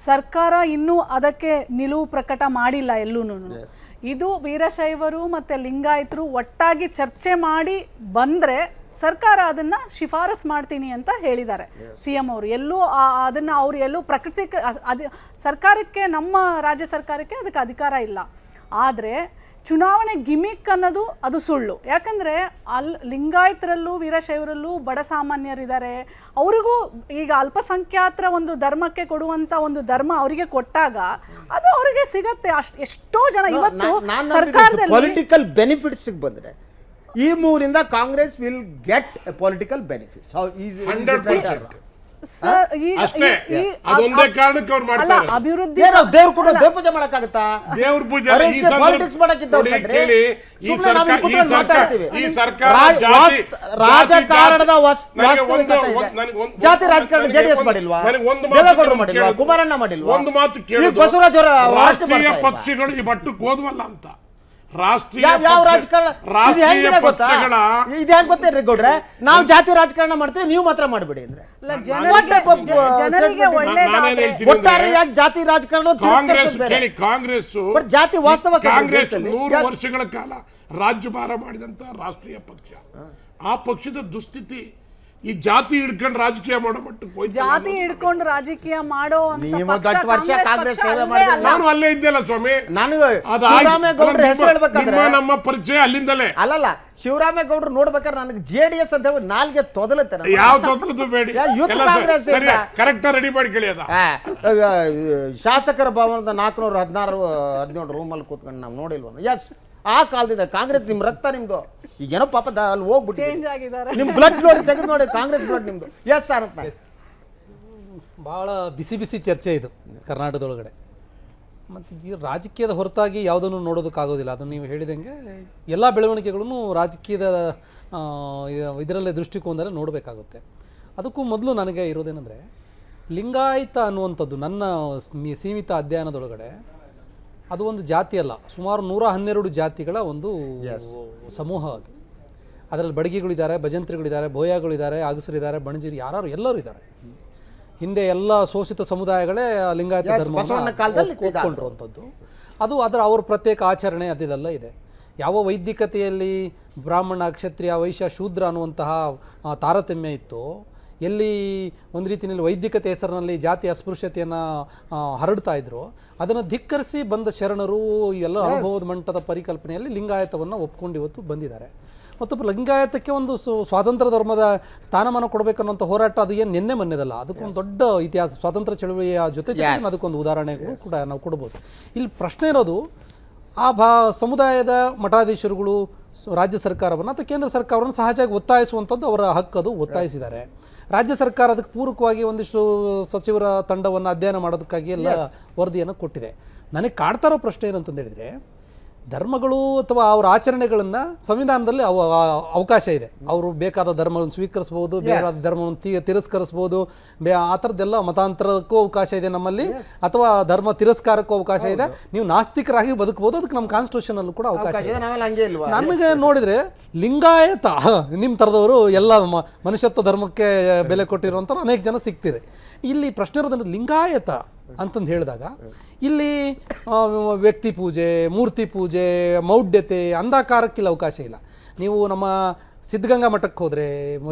ಸರ್ಕಾರ ಇನ್ನೂ ಅದಕ್ಕೆ ನಿಲುವು ಪ್ರಕಟ ಮಾಡಿಲ್ಲ ಎಲ್ಲೂ. ಇದು ವೀರಶೈವರು ಮತ್ತು ಲಿಂಗಾಯತರು ಒಟ್ಟಾಗಿ ಚರ್ಚೆ ಮಾಡಿ ಬಂದರೆ ಸರ್ಕಾರ ಅದನ್ನು ಶಿಫಾರಸ್ ಮಾಡ್ತೀನಿ ಅಂತ ಹೇಳಿದ್ದಾರೆ CM ಅವರು. ಎಲ್ಲೂ ಅದನ್ನು ಅವ್ರು ಎಲ್ಲೂ ಪ್ರಕಟಿಸಕ್ಕೆ ಅದು ಸರ್ಕಾರಕ್ಕೆ, ನಮ್ಮ ರಾಜ್ಯ ಸರ್ಕಾರಕ್ಕೆ ಅದಕ್ಕೆ ಅಧಿಕಾರ ಇಲ್ಲ. ಆದರೆ ಚುನಾವಣೆ ಗಿಮಿಕ್ ಅನ್ನೋದು ಅದು ಸುಳ್ಳು. ಯಾಕಂದರೆ ಲಿಂಗಾಯತರಲ್ಲೂ ವೀರಶೈವರಲ್ಲೂ ಬಡ ಸಾಮಾನ್ಯರಿದ್ದಾರೆ, ಅವರಿಗೂ ಈಗ ಅಲ್ಪಸಂಖ್ಯಾತರ ಒಂದು ಧರ್ಮಕ್ಕೆ ಕೊಡುವಂಥ ಒಂದು ಧರ್ಮ ಅವರಿಗೆ ಕೊಟ್ಟಾಗ ಅದು ಅವರಿಗೆ ಸಿಗತ್ತೆ. ಎಷ್ಟೋ ಜನ ಇವತ್ತು ಸರ್ಕಾರದಲ್ಲಿ ಪೊಲಿಟಿಕಲ್ ಬೆನಿಫಿಟ್ಸ್ ಬಂದರೆ ಈ ಮೂರಿಂದ Congress will get political benefits. ಅದೊಂದೇ ಕಾರಣಕ್ಕೆ ಅವ್ರು ಮಾಡ್ತಾರೆ. ಅಭಿವೃದ್ಧಿ ದೇವ್ರ ಪೂಜೆ ಮಾಡಕ್ಕಾಗತ್ತಾ? ದೇವ್ರ ಪೂಜೆ ರಾಜಕಾರಣದ ಜಾತಿ ರಾಜಕಾರಣ JDS ಮಾಡಿಲ್ವಾ? ದೇವೇಗೌಡರು ಮಾಡಿಲ್ವಾ? ಕುಮಾರಣ್ಣ ಮಾಡಿಲ್ವಾ? ಒಂದು ಮಾತು ಕೇಳಿ, ಬಸವರಾಜ್ ಅವರ ರಾಷ್ಟ್ರೀಯ ಪಕ್ಷಗಳು ಈ ಮಟ್ಟಕ್ಕೆ ಹೋದ್ವಲ್ಲ ಅಂತ. ಯಾವ ರಾಜಕಾರಣ ಇದೇ ಗೊತ್ತೇನ್ರಿ ಗೌಡ್ರೆ? ನಾವು ಜಾತಿ ರಾಜಕಾರಣ ಮಾಡ್ತೀವಿ, ನೀವು ಮಾತ್ರ ಮಾಡಬೇಡಿ ಅಂದ್ರೆ ಒಟ್ಟಾರೆಯಾಗಿ ಜಾತಿ ರಾಜಕಾರಣ ಕಾಂಗ್ರೆಸ್ ಜಾತಿ ವಾಸ್ತವ. ಕಾಂಗ್ರೆಸ್ 100 ವರ್ಷಗಳ ಕಾಲ ರಾಜ್ಯಭಾರ ಮಾಡಿದಂತ ರಾಷ್ಟ್ರೀಯ ಪಕ್ಷ. ಆ ಪಕ್ಷದ ದುಸ್ಥಿತಿ ಈ ಜಾತಿ ಹಿಡ್ಕೊಂಡು ರಾಜಕೀಯ ಮಾಡೋ ಮಟ್ಟಕ್ಕೆ, ಜಾತಿ ಹಿಡ್ಕೊಂಡು ರಾಜಕೀಯ ಮಾಡೋ ನಾನು ಅಲ್ಲೇ ಇದ್ದೆಲ್ಲ ಸ್ವಾಮಿ. ನಮ್ಮ ಪರಿಚಯ ಅಲ್ಲಿಂದಲೇ. ಅಲ್ಲಲ್ಲ, ಶಿವರಾಮೇಗೌಡರು ನೋಡ್ಬೇಕಾದ್ರೆ ನನಗೆ JDS ಅಂತ ಹೇಳಿ ನಾಲ್ಗೆ ತೊದಲುತ್ತೆ. ಯಾವ ತೊದಲದು ಬೇಡಿ, ಕರೆಕ್ಟ್ ರೆಡಿ ಮಾಡಿ ಕೇಳಿ. ಅದ ಶಾಸಕರ ಭವನದ 416 ರೂಮಲ್ಲಿ ಕೂತ್ಕೊಂಡು ನಾವು ನೋಡಿಲ್ವ? ಎಸ್, ಆ ಕಾಲದಿಂದ ಕಾಂಗ್ರೆಸ್ ನಿಮ್ ರಕ್ತ ನಿಮ್ದು. ಈಗೇನೋ ಪಾಪ ಅಲ್ಲಿ ಹೋಗ್ಬಿಟ್ಟು ನಿಮ್ ಬ್ಲಡ್ ನೋಡಿ ತೆಗೆದು ನೋಡಿ, ಕಾಂಗ್ರೆಸ್ ಬ್ಲಡ್ ನಿಮ್ದು. ಎಸ್ ಸರ್, ಭಾಳ ಬಿಸಿ ಚರ್ಚೆ ಇದು ಕರ್ನಾಟಕದೊಳಗಡೆ. ಮತ್ತು ಈ ರಾಜಕೀಯದ ಹೊರತಾಗಿ ಯಾವುದನ್ನು ನೋಡೋದಕ್ಕಾಗೋದಿಲ್ಲ. ಅದನ್ನು ನೀವು ಹೇಳಿದಂಗೆ ಎಲ್ಲ ಬೆಳವಣಿಗೆಗಳನ್ನು ರಾಜಕೀಯದ ಇದರಲ್ಲೇ ದೃಷ್ಟಿಕೋನದಲ್ಲೇ ನೋಡಬೇಕಾಗುತ್ತೆ. ಅದಕ್ಕೂ ಮೊದಲು ನನಗೆ ಇರೋದೇನೆಂದರೆ, ಲಿಂಗಾಯತ ಅನ್ನುವಂಥದ್ದು ನನ್ನ ಸೀಮಿತ ಅಧ್ಯಯನದೊಳಗಡೆ ಅದು ಒಂದು ಜಾತಿ ಅಲ್ಲ, ಸುಮಾರು 112 ಜಾತಿಗಳ ಒಂದು ಸಮೂಹ. ಅದು ಅದರಲ್ಲಿ ಬಡಗಿಗಳಿದ್ದಾರೆ, ಭಜಂತ್ರಿಗಳಿದ್ದಾರೆ, ಬೋಯಾಗಳಿದ್ದಾರೆ, ಆಗಸರಿದ್ದಾರೆ, ಬಣಜಿರಿ, ಯಾರು ಎಲ್ಲರೂ ಇದ್ದಾರೆ. ಹಿಂದೆ ಎಲ್ಲ ಶೋಷಿತ ಸಮುದಾಯಗಳೇ ಲಿಂಗಾಯತ ಧರ್ಮವನ್ನು ಒಪ್ಕೊಂಡಿರುವಂಥದ್ದು. ಅದು ಅವ್ರ ಪ್ರತ್ಯೇಕ ಆಚರಣೆ ಅದೆಲ್ಲ ಇದೆ. ಯಾವ ವೈದಿಕತೆಯಲ್ಲಿ ಬ್ರಾಹ್ಮಣ ಕ್ಷತ್ರಿಯ ವೈಶ್ಯ ಶೂದ್ರ ಅನ್ನುವಂತಹ ತಾರತಮ್ಯ ಇತ್ತು, ಎಲ್ಲಿ ಒಂದು ರೀತಿಯಲ್ಲಿ ವೈದಿಕತೆ ಹೆಸರಿನಲ್ಲಿ ಜಾತಿ ಅಸ್ಪೃಶ್ಯತೆಯನ್ನು ಹರಡ್ತಾ ಇದ್ರು, ಅದನ್ನು ಧಿಕ್ಕರಿಸಿ ಬಂದ ಶರಣರು ಎಲ್ಲ ಅನುಭವದ ಮಟ್ಟದ ಪರಿಕಲ್ಪನೆಯಲ್ಲಿ ಲಿಂಗಾಯತವನ್ನು ಒಪ್ಕೊಂಡು ಇವತ್ತು ಬಂದಿದ್ದಾರೆ. ಮತ್ತು ಲಿಂಗಾಯತಕ್ಕೆ ಒಂದು ಸ್ವಾತಂತ್ರ್ಯ ಧರ್ಮದ ಸ್ಥಾನಮಾನ ಕೊಡಬೇಕನ್ನುವಂಥ ಹೋರಾಟ ಅದು ಏನು ನಿನ್ನೆ ಮೊನ್ನೆದಲ್ಲ, ಅದಕ್ಕೊಂದು ದೊಡ್ಡ ಇತಿಹಾಸ, ಸ್ವಾತಂತ್ರ್ಯ ಚಳುವಳಿಯ ಜೊತೆ ಅದಕ್ಕೊಂದು ಉದಾಹರಣೆಗಳು ಕೂಡ ನಾವು ಕೊಡ್ಬೋದು. ಇಲ್ಲಿ ಪ್ರಶ್ನೆ ಇರೋದು ಆ ಸಮುದಾಯದ ಮಠಾಧೀಶರುಗಳು ರಾಜ್ಯ ಸರ್ಕಾರವನ್ನು ಅಥವಾ ಕೇಂದ್ರ ಸರ್ಕಾರವನ್ನು ಸಹಜವಾಗಿ ಒತ್ತಾಯಿಸುವಂಥದ್ದು ಅವರ ಹಕ್ಕದು, ಒತ್ತಾಯಿಸಿದ್ದಾರೆ. ರಾಜ್ಯ ಸರ್ಕಾರ ಅದಕ್ಕೆ ಪೂರಕವಾಗಿ ಒಂದಿಷ್ಟು ಸಚಿವರ ತಂಡವನ್ನು ಅಧ್ಯಯನ ಮಾಡೋದಕ್ಕಾಗಿ ಎಲ್ಲ ವರದಿಯನ್ನು ಕೊಟ್ಟಿದೆ. ನನಗೆ ಕಾಡ್ತಾ ಇರೋ ಪ್ರಶ್ನೆ ಏನಂತಂದು ಹೇಳಿದರೆ, ಧರ್ಮಗಳು ಅಥವಾ ಅವರ ಆಚರಣೆಗಳನ್ನು ಸಂವಿಧಾನದಲ್ಲಿ ಅವಕಾಶ ಇದೆ. ಅವರು ಬೇಕಾದ ಧರ್ಮವನ್ನು ಸ್ವೀಕರಿಸ್ಬೋದು, ಬೇಕಾದ ಧರ್ಮವನ್ನು ತಿರಸ್ಕರಿಸ್ಬೋದು, ಆ ಥರದ್ದೆಲ್ಲ ಮತಾಂತರಕ್ಕೂ ಅವಕಾಶ ಇದೆ ನಮ್ಮಲ್ಲಿ, ಅಥವಾ ಧರ್ಮ ತಿರಸ್ಕಾರಕ್ಕೂ ಅವಕಾಶ ಇದೆ. ನೀವು ನಾಸ್ತಿಕರಾಗಿ ಬದುಕಬಹುದು, ಅದಕ್ಕೆ ನಮ್ಮ ಕಾನ್ಸ್ಟಿಟ್ಯೂಷನಲ್ಲೂ ಕೂಡ ಅವಕಾಶ ಇದೆ. ನನಗೆ ನೋಡಿದರೆ ಲಿಂಗಾಯತ ನಿಮ್ಮ ಥರದವರು ಎಲ್ಲ ಮನುಷ್ಯತ್ವ ಧರ್ಮಕ್ಕೆ ಬೆಲೆ ಕೊಟ್ಟಿರುವಂಥ ಅನೇಕ ಜನ ಸಿಗ್ತೀರಿ. ಇಲ್ಲಿ ಪ್ರಶ್ನೆ ಇರೋದಂದ್ರೆ ಲಿಂಗಾಯತ ಅಂತಂದು ಹೇಳಿದಾಗ ಇಲ್ಲಿ ವ್ಯಕ್ತಿ ಪೂಜೆ, ಮೂರ್ತಿ ಪೂಜೆ, ಮೌಢ್ಯತೆ, ಅಂಧಾಕಾರಕ್ಕಿಲ್ಲ ಅವಕಾಶ ಇಲ್ಲ. ನೀವು ನಮ್ಮ ಸಿದ್ಧಗಂಗಾ ಮಠಕ್ಕೆ ಹೋದರೆ,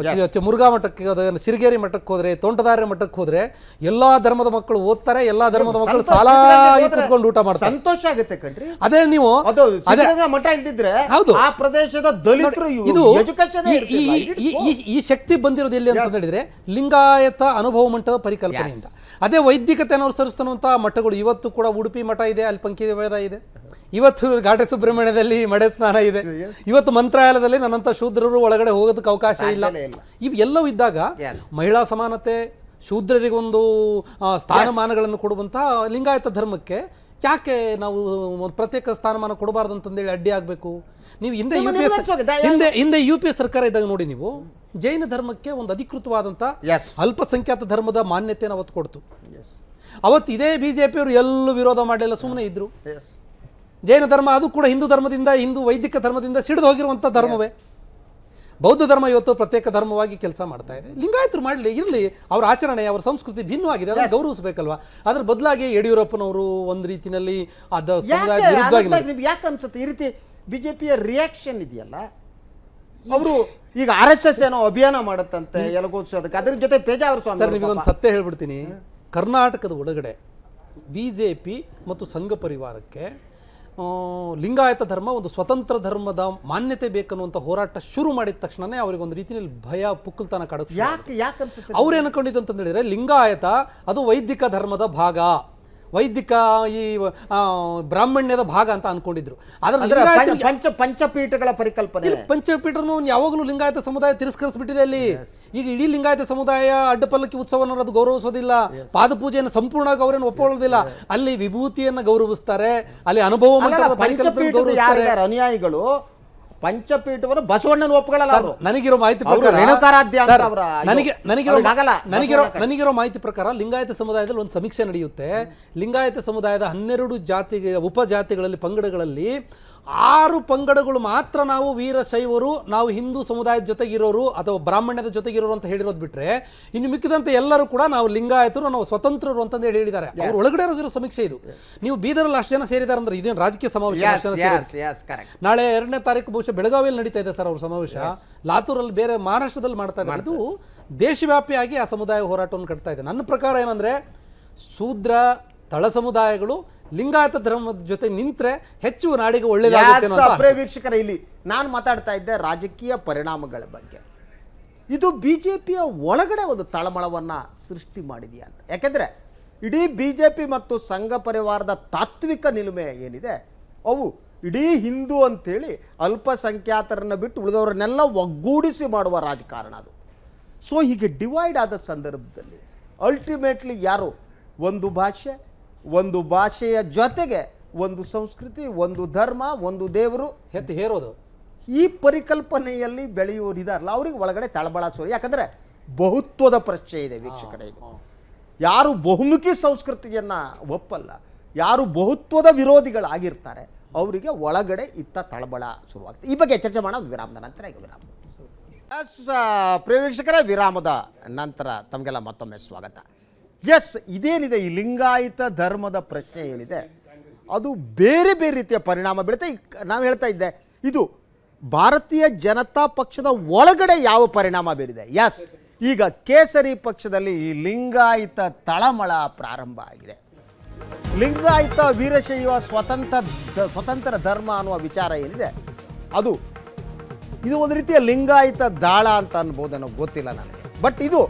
ಮುರುಘಾ ಮಠಕ್ಕೆ ಹೋದರೆ, ಸಿರಿಗೇರಿ ಮಠಕ್ಕೆ ಹೋದರೆ, ತೋಂಟದಾರ್ಯ ಮಠಕ್ಕೆ ಹೋದರೆ ಎಲ್ಲ ಧರ್ಮದ ಮಕ್ಕಳು ಓದ್ತಾರೆ, ಎಲ್ಲ ಧರ್ಮದ ಮಕ್ಕಳು ಸಾಲಾಗಿ ಕೂತ್ಕೊಂಡು ಊಟ ಮಾಡ್ತಾರೆ. ಸಂತೋಷ ಆಗುತ್ತೆ ಕಣ್ರಿ. ಅದೇ ನೀವು ಮಠ ಇಲ್ದಿದ್ರೆ ಹೌದು ಆ ಪ್ರದೇಶದ ದಲಿತರು ಇದು ಈ ಶಕ್ತಿ ಬಂದಿರೋದು ಎಲ್ಲಿ ಅಂತ ಹೇಳಿದ್ರೆ ಲಿಂಗಾಯತ ಅನುಭವ ಮಟ್ಟದ ಪರಿಕಲ್ಪನೆಯಿಂದ. ಅದೇ ವೈದಿಕತೆಯನ್ನು ಅನುಸರಿಸ್ತನ್ನುವಂಥ ಮಠಗಳು ಇವತ್ತು ಕೂಡ ಉಡುಪಿ ಮಠ ಇದೆ, ಅಲ್ಲಿ ಪಂಕಿವೇದ ಇದೆ, ಇವತ್ತು ಘಾಟೆ ಸುಬ್ರಹ್ಮಣ್ಯದಲ್ಲಿ ಮಡೆ ಸ್ನಾನ ಇದೆ, ಇವತ್ತು ಮಂತ್ರಾಲಯದಲ್ಲಿ ನನ್ನಂಥ ಶೂದ್ರರು ಒಳಗಡೆ ಹೋಗೋದಕ್ಕೆ ಅವಕಾಶ ಇಲ್ಲ. ಇವೆಲ್ಲವೂ ಇದ್ದಾಗ ಮಹಿಳಾ ಸಮಾನತೆ, ಶೂದ್ರರಿಗೊಂದು ಸ್ಥಾನಮಾನಗಳನ್ನು ಕೊಡುವಂಥ ಲಿಂಗಾಯತ ಧರ್ಮಕ್ಕೆ ಯಾಕೆ ನಾವು ಪ್ರತ್ಯೇಕ ಸ್ಥಾನಮಾನ ಕೊಡಬಾರ್ದು ಅಂತಂದೇಳಿ ಅಡ್ಡಿ ಆಗಬೇಕು? ನೀವು ಹಿಂದೆ ಯು ಪಿ ಎ ಸರ್ಕಾರ ಇದ್ದಾಗ ನೋಡಿ, ನೀವು ಜೈನ ಧರ್ಮಕ್ಕೆ ಒಂದು ಅಧಿಕೃತವಾದಂಥ ಅಲ್ಪಸಂಖ್ಯಾತ ಧರ್ಮದ ಮಾನ್ಯತೆಯನ್ನು ಅವತ್ತು ಕೊಡ್ತು. ಅವತ್ತು ಇದೇ ಬಿಜೆಪಿಯವರು ಎಲ್ಲೂ ವಿರೋಧ ಮಾಡಲಿಲ್ಲ, ಸುಮ್ಮನೆ ಇದ್ರು. ಜೈನ ಧರ್ಮ ಅದು ಕೂಡ ಹಿಂದೂ ವೈದಿಕ ಧರ್ಮದಿಂದ ಸಿಡಿದು ಹೋಗಿರುವಂಥ ಧರ್ಮವೇ. ಬೌದ್ಧ ಧರ್ಮ ಇವತ್ತು ಪ್ರತ್ಯೇಕ ಧರ್ಮವಾಗಿ ಕೆಲಸ ಮಾಡ್ತಾ ಇದೆ. ಲಿಂಗಾಯತರು ಮಾಡಲಿ, ಇರಲಿ, ಅವರ ಆಚರಣೆ, ಅವರ ಸಂಸ್ಕೃತಿ ಭಿನ್ನವಾಗಿದೆ, ಅದನ್ನು ಗೌರವಿಸಬೇಕಲ್ವಾ? ಅದ್ರ ಬದಲಾಗಿ ಯಡಿಯೂರಪ್ಪನವರು ಒಂದು ರೀತಿಯಲ್ಲಿ ಅದ ಸಮುದಾಯದ ವಿರುದ್ಧವಾಗಿ ಯಾಕೆ ಅನ್ಸುತ್ತೆ ಈ ರೀತಿ ಬಿಜೆಪಿಯ ರಿಯಾಕ್ಷನ್ ಇದೆಯಲ್ಲ? ಅವರು ಈಗ RSS ಏನೋ ಅಭಿಯಾನ ಮಾಡುತ್ತಂತೆ ಎಲಗೋತ್ಸೋದಕ್ಕೆ, ಅದ್ರ ಜೊತೆ ಪೇಜಾವರ ಸ್ವಾಮಿ. ಸರ್, ನಿಮಗೊಂದು ಸತ್ಯ ಹೇಳ್ಬಿಡ್ತೀನಿ. ಕರ್ನಾಟಕದ ಒಳಗಡೆ BJP ಮತ್ತು ಸಂಘ ಪರಿವಾರಕ್ಕೆ ಲಿಂಗಾಯತ ಧರ್ಮ ಒಂದು ಸ್ವತಂತ್ರ ಧರ್ಮದ ಮಾನ್ಯತೆ ಬೇಕನ್ನುವಂಥ ಹೋರಾಟ ಶುರು ಮಾಡಿದ ತಕ್ಷಣನೇ ಅವರಿಗೊಂದು ರೀತಿಯಲ್ಲಿ ಭಯ, ಪುಕ್ಕಲ್ತನ ಕಾಡೋಕೆ ಅವ್ರು ಏನ್ಕೊಂಡಿದ್ದು ಅಂತ ಹೇಳಿದ್ರೆ, ಲಿಂಗಾಯತ ಅದು ವೈದಿಕ ಧರ್ಮದ ಭಾಗ, ವೈದಿಕ ಈ ಬ್ರಾಹ್ಮಣ್ಯದ ಭಾಗ ಅಂತ ಅನ್ಕೊಂಡಿದ್ರು. ಪಂಚಪೀಠಗಳ ಪರಿಕಲ್ಪನೆ, ಪಂಚಪೀಠನು ಯಾವಾಗಲೂ ಲಿಂಗಾಯತ ಸಮುದಾಯ ತಿರಸ್ಕರಿಸ್ಬಿಟ್ಟಿದೆ. ಅಲ್ಲಿ ಈಗ ಇಡೀ ಲಿಂಗಾಯತ ಸಮುದಾಯ ಅಡ್ಡಪಲ್ಲಕ್ಕಿ ಉತ್ಸವವನ್ನು ಅದು ಗೌರವಿಸೋದಿಲ್ಲ, ಪಾದಪೂಜೆಯನ್ನು ಸಂಪೂರ್ಣವಾಗಿ ಅವರನ್ನು ಒಪ್ಪಿಕೊಳ್ಳೋದಿಲ್ಲ. ಅಲ್ಲಿ ವಿಭೂತಿಯನ್ನು ಗೌರವಿಸ್ತಾರೆ, ಅಲ್ಲಿ ಅನುಭವ ಮಟ್ಟದ ಪರಿಕಲ್ಪನೆ ಗೌರವಿಸ್ತಾರೆ. ಅನುಯಾಯಿಗಳು ಪಂಚಪೀಠವನ್ನು ಬಸವಣ್ಣನ ಒಪ್ಪುಗಳಲ್ಲ. ನನಗಿರೋ ಮಾಹಿತಿ ಪ್ರಕಾರ ನನಗಿರೋ ಮಾಹಿತಿ ಪ್ರಕಾರ ಲಿಂಗಾಯತ ಸಮುದಾಯದಲ್ಲಿ ಒಂದು ಸಮೀಕ್ಷೆ ನಡೆಯುತ್ತೆ. ಲಿಂಗಾಯತ ಸಮುದಾಯದ 12 ಉಪಜಾತಿಗಳಲ್ಲಿ ಪಂಗಡಗಳಲ್ಲಿ 6 ಪಂಗಡಗಳು ಮಾತ್ರ ನಾವು ವೀರಶೈವರು, ನಾವು ಹಿಂದೂ ಸಮುದಾಯದ ಜೊತೆಗಿರೋರು ಅಥವಾ ಬ್ರಾಹ್ಮಣ್ಯದ ಜೊತೆಗಿರೋರು ಅಂತ ಹೇಳಿರೋದು ಬಿಟ್ರೆ, ಇನ್ನು ಮಿಕ್ಕಿದಂತೆ ಎಲ್ಲರೂ ಕೂಡ ನಾವು ಲಿಂಗಾಯತರು, ನಾವು ಸ್ವತಂತ್ರರು ಅಂತಂದು ಹೇಳಿದ್ದಾರೆ. ಅವ್ರ ಒಳಗಡೆ ಹೋಗಿರೋ ಸಮೀಕ್ಷೆ ಇದು. ನೀವು ಬೀದರಲ್ಲಿ ಅಷ್ಟು ಜನ ಸೇರಿದ್ದಾರೆ ಅಂದ್ರೆ ಇದೇನು ರಾಜಕೀಯ ಸಮಾವೇಶ? ನಾಳೆ 2ನೇ ತಾರೀಕು ಬಹುಶಃ ಬೆಳಗಾವಿಯಲ್ಲಿ ನಡೀತಾ ಇದೆ ಸರ್ ಅವ್ರ ಸಮಾವೇಶ. ಲಾತೂರಲ್ಲಿ, ಬೇರೆ ಮಹಾರಾಷ್ಟ್ರದಲ್ಲಿ ಮಾಡ್ತಾ ಇದ್ದಾರೆ. ಇದು ದೇಶವ್ಯಾಪಿಯಾಗಿ ಆ ಸಮುದಾಯ ಹೋರಾಟವನ್ನು ಕಟ್ತಾ ಇದೆ. ನನ್ನ ಪ್ರಕಾರ ಏನಂದ್ರೆ, ಶೂದ್ರ ತಳ ಸಮುದಾಯಗಳು ಲಿಂಗಾಯತ ಧರ್ಮದ ಜೊತೆ ನಿಂತ್ರೆ ಹೆಚ್ಚು ನಾಡಿಗೆ ಒಳ್ಳೆಯದಾಗುತ್ತೆ. ವೀಕ್ಷಕರ, ಇಲ್ಲಿ ನಾನು ಮಾತಾಡ್ತಾ ಇದ್ದೆ ರಾಜಕೀಯ ಪರಿಣಾಮಗಳ ಬಗ್ಗೆ. ಇದು ಬಿಜೆಪಿಯ ಒಳಗಡೆ ಒಂದು ತಳಮಳವನ್ನು ಸೃಷ್ಟಿ ಮಾಡಿದೆಯಾ ಅಂತ. ಯಾಕೆಂದರೆ ಇಡೀ ಬಿಜೆಪಿ ಮತ್ತು ಸಂಘ ಪರಿವಾರದ ತಾತ್ವಿಕ ನಿಲುಮೆ ಏನಿದೆ, ಅವು ಇಡೀ ಹಿಂದೂ ಅಂತೇಳಿ ಅಲ್ಪಸಂಖ್ಯಾತರನ್ನು ಬಿಟ್ಟು ಉಳಿದವರನ್ನೆಲ್ಲ ಒಗ್ಗೂಡಿಸಿ ಮಾಡುವ ರಾಜಕಾರಣ ಅದು. ಸೊ ಹೀಗೆ ಡಿವೈಡ್ ಆದ ಸಂದರ್ಭದಲ್ಲಿ ಅಲ್ಟಿಮೇಟ್ಲಿ ಯಾರು ಒಂದು ಭಾಷೆಯ ಜೊತೆಗೆ ಒಂದು ಸಂಸ್ಕೃತಿ, ಒಂದು ಧರ್ಮ, ಒಂದು ದೇವರು ಹೇರೋದು, ಈ ಪರಿಕಲ್ಪನೆಯಲ್ಲಿ ಬೆಳೆಯುವರಿದಾರಲ್ಲ, ಅವ್ರಿಗೆ ಒಳಗಡೆ ತಳಬಳ ಶುರು. ಯಾಕಂದರೆ ಬಹುತ್ವದ ಪ್ರಶ್ನೆ ಇದೆ ವೀಕ್ಷಕರೇ. ಇದು ಯಾರು ಬಹುಮುಖಿ ಸಂಸ್ಕೃತಿಯನ್ನು ಒಪ್ಪಲ್ಲ, ಯಾರು ಬಹುತ್ವದ ವಿರೋಧಿಗಳಾಗಿರ್ತಾರೆ, ಅವರಿಗೆ ಒಳಗಡೆ ಇತ್ತ ತಳಬಳ ಶುರುವಾಗ್ತದೆ. ಈ ಬಗ್ಗೆ ಚರ್ಚೆ ಮಾಡೋದು ವಿರಾಮದ ನಂತರ. ಈಗ ವಿರಾಮ. ಪ್ರಿಯ ವೀಕ್ಷಕರೇ, ವಿರಾಮದ ನಂತರ ತಮಗೆಲ್ಲ ಮತ್ತೊಮ್ಮೆ ಸ್ವಾಗತ. ಇದೇನಿದೆ ಈ ಲಿಂಗಾಯತ ಧರ್ಮದ ಪ್ರಶ್ನೆ ಏನಿದೆ, ಅದು ಬೇರೆ ಬೇರೆ ರೀತಿಯ ಪರಿಣಾಮ ಬೀಳುತ್ತೆ. ನಾವು ಹೇಳ್ತಾ ಇದ್ದೆ, ಇದು ಭಾರತೀಯ ಜನತಾ ಪಕ್ಷದ ಒಳಗಡೆ ಯಾವ ಪರಿಣಾಮ ಬೀರಿದೆ? ಎಸ್, ಈಗ ಕೇಸರಿ ಪಕ್ಷದಲ್ಲಿ ಈ ಲಿಂಗಾಯತ ತಳಮಳ ಪ್ರಾರಂಭ ಆಗಿದೆ. ಲಿಂಗಾಯತ ವೀರಶೈವ ಸ್ವತಂತ್ರ ಧರ್ಮ ಅನ್ನುವ ವಿಚಾರ ಏನಿದೆ ಇದು ಒಂದು ರೀತಿಯ ಲಿಂಗಾಯತ ದಾಳ ಅಂತ ಅನ್ಬೋದೇನೋ, ಗೊತ್ತಿಲ್ಲ ನನಗೆ. ಬಟ್ ಇದು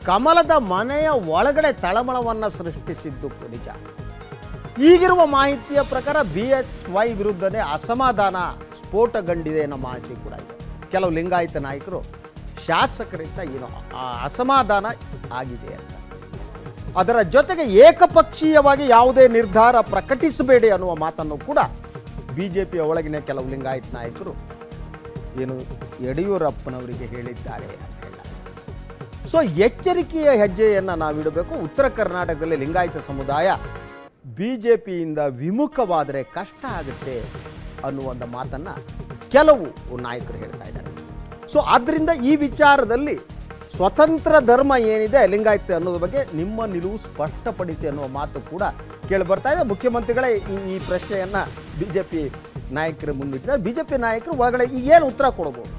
ಕಮಲದ ಮನೆಯ ಒಳಗಡೆ ತಳಮಳವನ್ನು ಸೃಷ್ಟಿಸಿದ್ದು ನಿಜ. ಈಗಿರುವ ಮಾಹಿತಿಯ ಪ್ರಕಾರ BSY ವಿರುದ್ಧನೇ ಅಸಮಾಧಾನ ಸ್ಫೋಟಗೊಂಡಿದೆ ಅನ್ನೋ ಮಾಹಿತಿ ಕೂಡ ಇದೆ. ಕೆಲವು ಲಿಂಗಾಯತ ನಾಯಕರು ಶಾಸಕರಿಂದ ಏನೋ ಅಸಮಾಧಾನ ಆಗಿದೆ ಅಂತ. ಅದರ ಜೊತೆಗೆ ಏಕಪಕ್ಷೀಯವಾಗಿ ಯಾವುದೇ ನಿರ್ಧಾರ ಪ್ರಕಟಿಸಬೇಡಿ ಅನ್ನುವ ಮಾತನ್ನು ಕೂಡ BJPಯ ಒಳಗಿನ ಕೆಲವು ಲಿಂಗಾಯತ ನಾಯಕರು ಏನು ಯಡಿಯೂರಪ್ಪನವರಿಗೆ ಹೇಳಿದ್ದಾರೆ ಅಂತ ಹೇಳಲಾಗಿದೆ. ಸೊ ಎಚ್ಚರಿಕೆಯ ಹೆಜ್ಜೆಯನ್ನು ನಾವಿಡಬೇಕು. ಉತ್ತರ ಕರ್ನಾಟಕದಲ್ಲಿ ಲಿಂಗಾಯತ ಸಮುದಾಯ BJPಯಿಂದ ವಿಮುಖವಾದರೆ ಕಷ್ಟ ಆಗುತ್ತೆ ಅನ್ನುವಂಥ ಮಾತನ್ನು ಕೆಲವು ನಾಯಕರು ಹೇಳ್ತಾ ಇದ್ದಾರೆ. ಸೊ ಆದ್ದರಿಂದ ಈ ವಿಚಾರದಲ್ಲಿ ಸ್ವತಂತ್ರ ಧರ್ಮ ಏನಿದೆ ಲಿಂಗಾಯತ ಅನ್ನೋದ್ರ ಬಗ್ಗೆ ನಿಮ್ಮ ನಿಲುವು ಸ್ಪಷ್ಟಪಡಿಸಿ ಅನ್ನುವ ಮಾತು ಕೂಡ ಕೇಳಿ ಬರ್ತಾ ಇದೆ. ಮುಖ್ಯಮಂತ್ರಿಗಳೇ ಈ ಪ್ರಶ್ನೆಯನ್ನು BJP ನಾಯಕರು ಮುಂದಿಟ್ಟಿದ್ದಾರೆ. BJP ನಾಯಕರು ಒಳಗಡೆ ಏನು ಉತ್ತರ ಕೊಡ್ಬೋದು?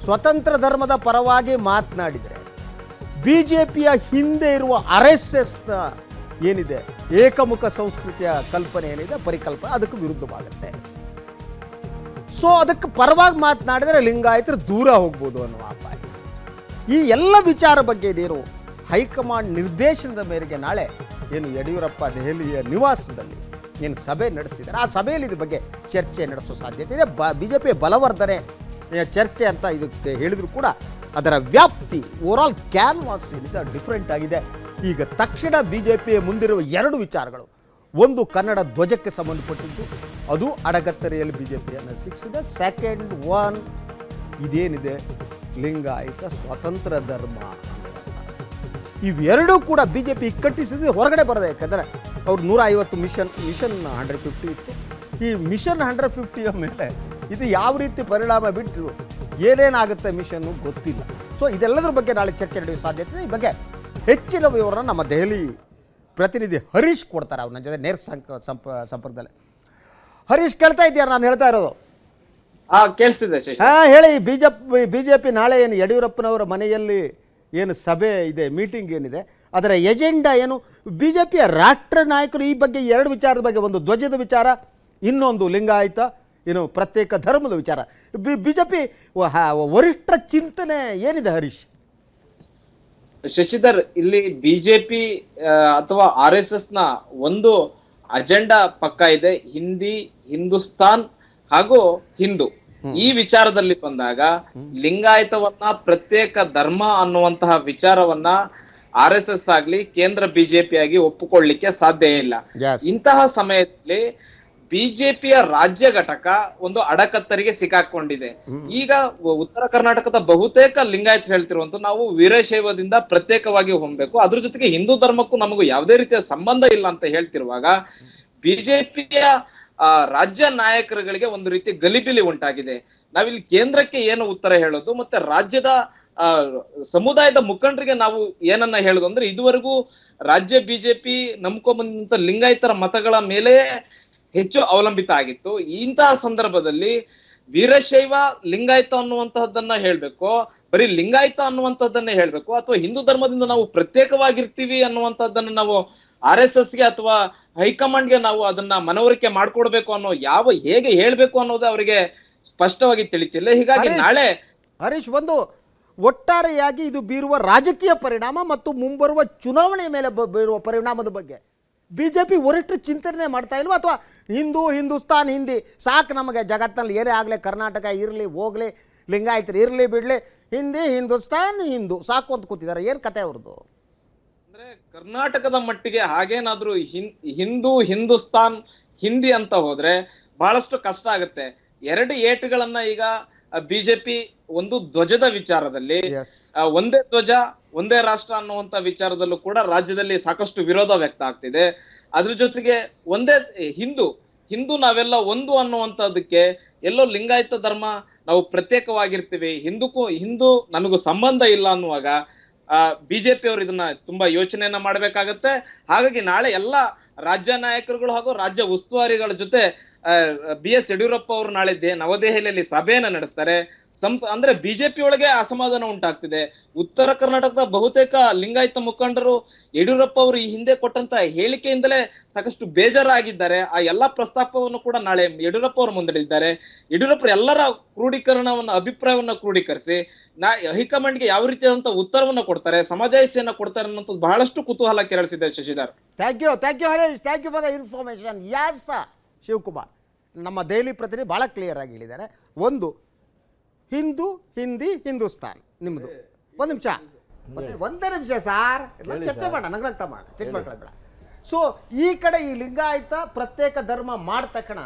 ಸ್ವತಂತ್ರ ಧರ್ಮದ ಪರವಾಗಿ ಮಾತನಾಡಿದರೆ BJPಯ ಹಿಂದೆ ಇರುವ RSSನ ಏನಿದೆ ಏಕಮುಖ ಸಂಸ್ಕೃತಿಯ ಕಲ್ಪನೆ ಏನಿದೆ, ಪರಿಕಲ್ಪನೆ, ಅದಕ್ಕೆ ವಿರುದ್ಧವಾಗುತ್ತೆ. ಸೊ ಅದಕ್ಕೆ ಪರವಾಗಿ ಮಾತನಾಡಿದರೆ ಲಿಂಗಾಯತರು ದೂರ ಹೋಗ್ಬೋದು ಅನ್ನುವ ಅಪಾಯ. ಈ ಎಲ್ಲ ವಿಚಾರ ಬಗ್ಗೆ ಇದೇನು ಹೈಕಮಾಂಡ್ ನಿರ್ದೇಶನದ ಮೇರೆಗೆ ನಾಳೆ ಏನು ಯಡಿಯೂರಪ್ಪ ದೆಹಲಿಯ ನಿವಾಸದಲ್ಲಿ ಏನು ಸಭೆ ನಡೆಸಿದ್ದಾರೆ, ಆ ಸಭೆಯಲ್ಲಿ ಇದ್ರ ಬಗ್ಗೆ ಚರ್ಚೆ ನಡೆಸೋ ಸಾಧ್ಯತೆ ಇದೆ. BJP ಬಲವರ್ಧನೆ ಚರ್ಚೆ ಅಂತ ಇದಕ್ಕೆ ಹೇಳಿದ್ರು ಕೂಡ ಅದರ ವ್ಯಾಪ್ತಿ ಓವರಾಲ್ ಕ್ಯಾನ್ವಾಸ್ ಏನಿದೆ ಡಿಫ್ರೆಂಟ್ ಆಗಿದೆ. ಈಗ ತಕ್ಷಣ BJP ಮುಂದಿರುವ ಎರಡು ವಿಚಾರಗಳು, ಒಂದು ಕನ್ನಡ ಧ್ವಜಕ್ಕೆ ಸಂಬಂಧಪಟ್ಟಿದ್ದು, ಅದು ಅಡಗತ್ತರೆಯಲ್ಲಿ BJPಯನ್ನು ಸಿಕ್ಕಿಸಿದೆ. ಸೆಕೆಂಡ್ ಒನ್ ಇದೇನಿದೆ ಲಿಂಗಾಯತ ಸ್ವತಂತ್ರ ಧರ್ಮ, ಇವೆರಡೂ ಕೂಡ BJP ಇಕ್ಕಟ್ಟಿಸಿದ್ರೆ ಹೊರಗಡೆ ಬರದೆ. ಯಾಕಂದರೆ ಅವ್ರು 150 ಮಿಷನ್ 150 ಇತ್ತು. ಈ ಮಿಷನ್ 150ಯ ಮೇಲೆ ಇದು ಯಾವ ರೀತಿ ಪರಿಣಾಮ ಬಿಟ್ಟು ಏನೇನಾಗುತ್ತೆ ಮಿಷನ್ನು ಗೊತ್ತಿಲ್ಲ. ಸೊ ಇದೆಲ್ಲದರ ಬಗ್ಗೆ ನಾಳೆ ಚರ್ಚೆ ನಡೆಯುವ ಸಾಧ್ಯತೆ ಇದೆ. ಈ ಬಗ್ಗೆ ಹೆಚ್ಚಿನ ವಿವರ ನಮ್ಮ ದೆಹಲಿ ಪ್ರತಿನಿಧಿ ಹರೀಶ್ ಕೊಡ್ತಾರೆ. ಅವ್ರ ನನ್ನ ಜೊತೆ ನೇರ ಸಂಪರ್ಕದಲ್ಲಿ. ಹರೀಶ್, ಕೇಳ್ತಾ ಇದೆಯಾ ನಾನು ಹೇಳ್ತಾ ಇರೋದು? ಕೇಳಿಸ್ತಿದೆ. ಹೇಳಿ. BJP ನಾಳೆ ಏನು ಯಡಿಯೂರಪ್ಪನವರ ಮನೆಯಲ್ಲಿ ಏನು ಸಭೆ ಇದೆ, ಮೀಟಿಂಗ್ ಏನಿದೆ, ಅದರ ಎಜೆಂಡಾ ಏನು? BJPಯ ರಾಷ್ಟ್ರ ನಾಯಕರು ಈ ಬಗ್ಗೆ ಎರಡು ವಿಚಾರದ ಬಗ್ಗೆ, ಒಂದು ಧ್ವಜದ ವಿಚಾರ, ಇನ್ನೊಂದು ಲಿಂಗಾಯತ ಏನು ಪ್ರತ್ಯೇಕ ಧರ್ಮದ ವಿಚಾರ, BJP ವರಿಷ್ಠ ಚಿಂತನೆ ಏನಿದೆ ಹರೀಶ್? ಶಶಿಧರ್, ಇಲ್ಲಿ ಬಿಜೆಪಿ ಅಥವಾ RSS ನ ಒಂದು ಅಜೆಂಡಾ ಪಕ್ಕ ಇದೆ, ಹಿಂದಿ, ಹಿಂದೂಸ್ತಾನ್ ಹಾಗೂ ಹಿಂದೂ. ಈ ವಿಚಾರದಲ್ಲಿ ಬಂದಾಗ ಲಿಂಗಾಯತವನ್ನ ಪ್ರತ್ಯೇಕ ಧರ್ಮ ಅನ್ನುವಂತಹ ವಿಚಾರವನ್ನ RSS ಆಗ್ಲಿ ಕೇಂದ್ರ BJP ಆಗಿ ಒಪ್ಪಿಕೊಳ್ಳಿಕ್ಕೆ ಸಾಧ್ಯ ಇಲ್ಲ. ಇಂತಹ ಸಮಯದಲ್ಲಿ ಬಿಜೆಪಿಯ ರಾಜ್ಯ ಘಟಕ ಒಂದು ಅಡಕತ್ತರಿಗೆ ಸಿಕ್ಕಾಕೊಂಡಿದೆ. ಈಗ ಉತ್ತರ ಕರ್ನಾಟಕದ ಬಹುತೇಕ ಲಿಂಗಾಯತ್ ಹೇಳ್ತಿರುವಂತ ನಾವು ವೀರಶೈವದಿಂದ ಪ್ರತ್ಯೇಕವಾಗಿ ಹೊಂದಬೇಕು, ಅದ್ರ ಜೊತೆಗೆ ಹಿಂದೂ ಧರ್ಮಕ್ಕೂ ನಮಗೂ ಯಾವುದೇ ರೀತಿಯ ಸಂಬಂಧ ಇಲ್ಲ ಅಂತ ಹೇಳ್ತಿರುವಾಗ ಬಿಜೆಪಿಯ ರಾಜ್ಯ ನಾಯಕರುಗಳಿಗೆ ಒಂದು ರೀತಿ ಗಲಿಬಿಲಿ ಉಂಟಾಗಿದೆ. ನಾವಿಲ್ಲಿ ಕೇಂದ್ರಕ್ಕೆ ಏನು ಉತ್ತರ ಹೇಳೋದು ಮತ್ತೆ ರಾಜ್ಯದ ಸಮುದಾಯದ ಮುಖಂಡರಿಗೆ ನಾವು ಏನನ್ನ ಹೇಳೋದು ಅಂದ್ರೆ, ಇದುವರೆಗೂ ರಾಜ್ಯ ಬಿಜೆಪಿ ನಂಬ್ಕೊಂಡ್ಬಂದಂತ ಲಿಂಗಾಯತರ ಮತಗಳ ಮೇಲೆ ಹೆಚ್ಚು ಅವಲಂಬಿತ ಆಗಿತ್ತು. ಇಂತಹ ಸಂದರ್ಭದಲ್ಲಿ ವೀರಶೈವ ಲಿಂಗಾಯತ ಅನ್ನುವಂತಹದ್ದನ್ನ ಹೇಳ್ಬೇಕು, ಬರೀ ಲಿಂಗಾಯತ ಅನ್ನುವಂಥದ್ದನ್ನೇ ಹೇಳ್ಬೇಕು, ಅಥವಾ ಹಿಂದೂ ಧರ್ಮದಿಂದ ನಾವು ಪ್ರತ್ಯೇಕವಾಗಿರ್ತೀವಿ ಅನ್ನುವಂಥದ್ದನ್ನ ನಾವು RSSಗೆ ಅಥವಾ ಹೈಕಮಾಂಡ್ಗೆ ನಾವು ಅದನ್ನ ಮನವರಿಕೆ ಮಾಡ್ಕೊಡ್ಬೇಕು ಅನ್ನೋ ಹೇಗೆ ಹೇಳ್ಬೇಕು ಅನ್ನೋದು ಅವರಿಗೆ ಸ್ಪಷ್ಟವಾಗಿ ತಿಳಿತಿಲ್ಲ. ಹೀಗಾಗಿ ನಾಳೆ ಹರೀಶ್, ಒಂದು ಒಟ್ಟಾರೆಯಾಗಿ ಇದು ಬೀರುವ ರಾಜಕೀಯ ಪರಿಣಾಮ ಮತ್ತು ಮುಂಬರುವ ಚುನಾವಣೆ ಮೇಲೆ ಬೀರುವ ಪರಿಣಾಮದ ಬಗ್ಗೆ BJP ವರಿಷ್ಠ ಚಿಂತನೆ ಮಾಡ್ತಾ ಇಲ್ವಾ? ಅಥವಾ ಹಿಂದೂಸ್ತಾನ್ ಹಿಂದಿ ಸಾಕು, ನಮಗೆ ಜಗತ್ತಿನಲ್ಲಿ ಏನೇ ಆಗಲಿ, ಕರ್ನಾಟಕ ಇರಲಿ ಹೋಗಲಿ, ಲಿಂಗಾಯತರು ಇರಲಿ ಬಿಡಲಿ, ಹಿಂದಿ ಹಿಂದೂಸ್ತಾನ್ ಹಿಂದೂ ಸಾಕು ಅಂತ ಕೂತಿದ್ದಾರೆ, ಏನು ಕತೆ ಅವ್ರದ್ದು? ಅಂದ್ರೆ ಕರ್ನಾಟಕದ ಮಟ್ಟಿಗೆ ಹಾಗೇನಾದ್ರೂ ಹಿಂದೂ ಹಿಂದೂಸ್ತಾನ್ ಹಿಂದಿ ಅಂತ ಹೋದ್ರೆ ಬಹಳಷ್ಟು ಕಷ್ಟ ಆಗುತ್ತೆ. ಎರಡು ಏಟುಗಳನ್ನ ಈಗ ಬಿಜೆಪಿ ಒಂದು ಧ್ವಜದ ವಿಚಾರದಲ್ಲಿ, ಒಂದೇ ಧ್ವಜ ಒಂದೇ ರಾಷ್ಟ್ರ ಅನ್ನುವಂತ ವಿಚಾರದಲ್ಲೂ ಕೂಡ ರಾಜ್ಯದಲ್ಲಿ ಸಾಕಷ್ಟು ವಿರೋಧ ವ್ಯಕ್ತ ಆಗ್ತಿದೆ. ಅದ್ರ ಜೊತೆಗೆ ಒಂದೇ ಹಿಂದೂ ನಾವೆಲ್ಲ ಒಂದು ಅನ್ನುವಂಥದ್ದಕ್ಕೆ ಎಲ್ಲೋ ಲಿಂಗಾಯತ ಧರ್ಮ ನಾವು ಪ್ರತ್ಯೇಕವಾಗಿರ್ತೀವಿ, ಹಿಂದೂ ನಮಗೂ ಸಂಬಂಧ ಇಲ್ಲ ಅನ್ನುವಾಗ ಬಿಜೆಪಿ ಅವರು ಇದನ್ನ ತುಂಬಾ ಯೋಚನೆಯನ್ನ ಮಾಡ್ಬೇಕಾಗತ್ತೆ. ಹಾಗಾಗಿ ನಾಳೆ ಎಲ್ಲ ರಾಜ್ಯ ನಾಯಕರುಗಳು ಹಾಗೂ ರಾಜ್ಯ ಉಸ್ತುವಾರಿಗಳ ಜೊತೆ BS ಯಡಿಯೂರಪ್ಪ ಅವರು ನಾಳೆ ನವದೆಹಲಿಯಲ್ಲಿ ಸಭೆಯನ್ನ ನಡೆಸ್ತಾರೆ. ಅಂದ್ರೆ ಬಿಜೆಪಿ ಒಳಗೆ ಅಸಮಾಧಾನ ಉಂಟಾಗ್ತಿದೆ. ಉತ್ತರ ಕರ್ನಾಟಕದ ಬಹುತೇಕ ಲಿಂಗಾಯತ ಮುಖಂಡರು ಯಡಿಯೂರಪ್ಪ ಅವರು ಈ ಹಿಂದೆ ಕೊಟ್ಟಂತ ಹೇಳಿಕೆಯಿಂದಲೇ ಸಾಕಷ್ಟು ಬೇಜಾರಾಗಿದ್ದಾರೆ. ಆ ಎಲ್ಲಾ ಪ್ರಸ್ತಾಪವನ್ನು ಕೂಡ ನಾಳೆ ಯಡಿಯೂರಪ್ಪ ಅವರು ಮುಂದಿಡಿದ್ದಾರೆ. ಯಡಿಯೂರಪ್ಪ ಎಲ್ಲರ ಅಭಿಪ್ರಾಯವನ್ನ ಕ್ರೋಢೀಕರಿಸಿ ಹೈಕಮಾಂಡ್ಗೆ ಯಾವ ರೀತಿಯಾದಂತ ಉತ್ತರವನ್ನ ಕೊಡ್ತಾರೆ, ಸಮಜಾಯಿಷಿಯನ್ನ ಕೊಡ್ತಾರೆ ಅನ್ನೋದು ಬಹಳಷ್ಟು ಕುತೂಹಲ ಕೆರಳಿಸಿದೆ. Shashidhar, thank you Harish, thank you for the information. Yes Shivakumar, ನಮ್ಮ ದೆಹಲಿ ಪ್ರತಿನಿಧಿ ಬಹಳ ಕ್ಲಿಯರ್ ಆಗಿ ಹೇಳಿದ್ದಾರೆ. ಒಂದು ಹಿಂದೂ, ಹಿಂದಿ, ಹಿಂದೂಸ್ತಾನ್ ನಿಮ್ಮದು. ಒಂದು ನಿಮಿಷ, ಒಂದೇ ನಿಮಿಷ ಸಾರ್, ಚರ್ಚೆ ಮಾಡೋಣ, ನಗ್ನಗ್ತಾ ಮಾಡೋಣ, ಚರ್ಚೆ ಮಾಡ್ಕೊಳ್ಳೋಣ. ಸೊ ಈ ಕಡೆ ಈ ಲಿಂಗಾಯತ ಪ್ರತ್ಯೇಕ ಧರ್ಮ ಮಾಡಿದ ತಕ್ಷಣ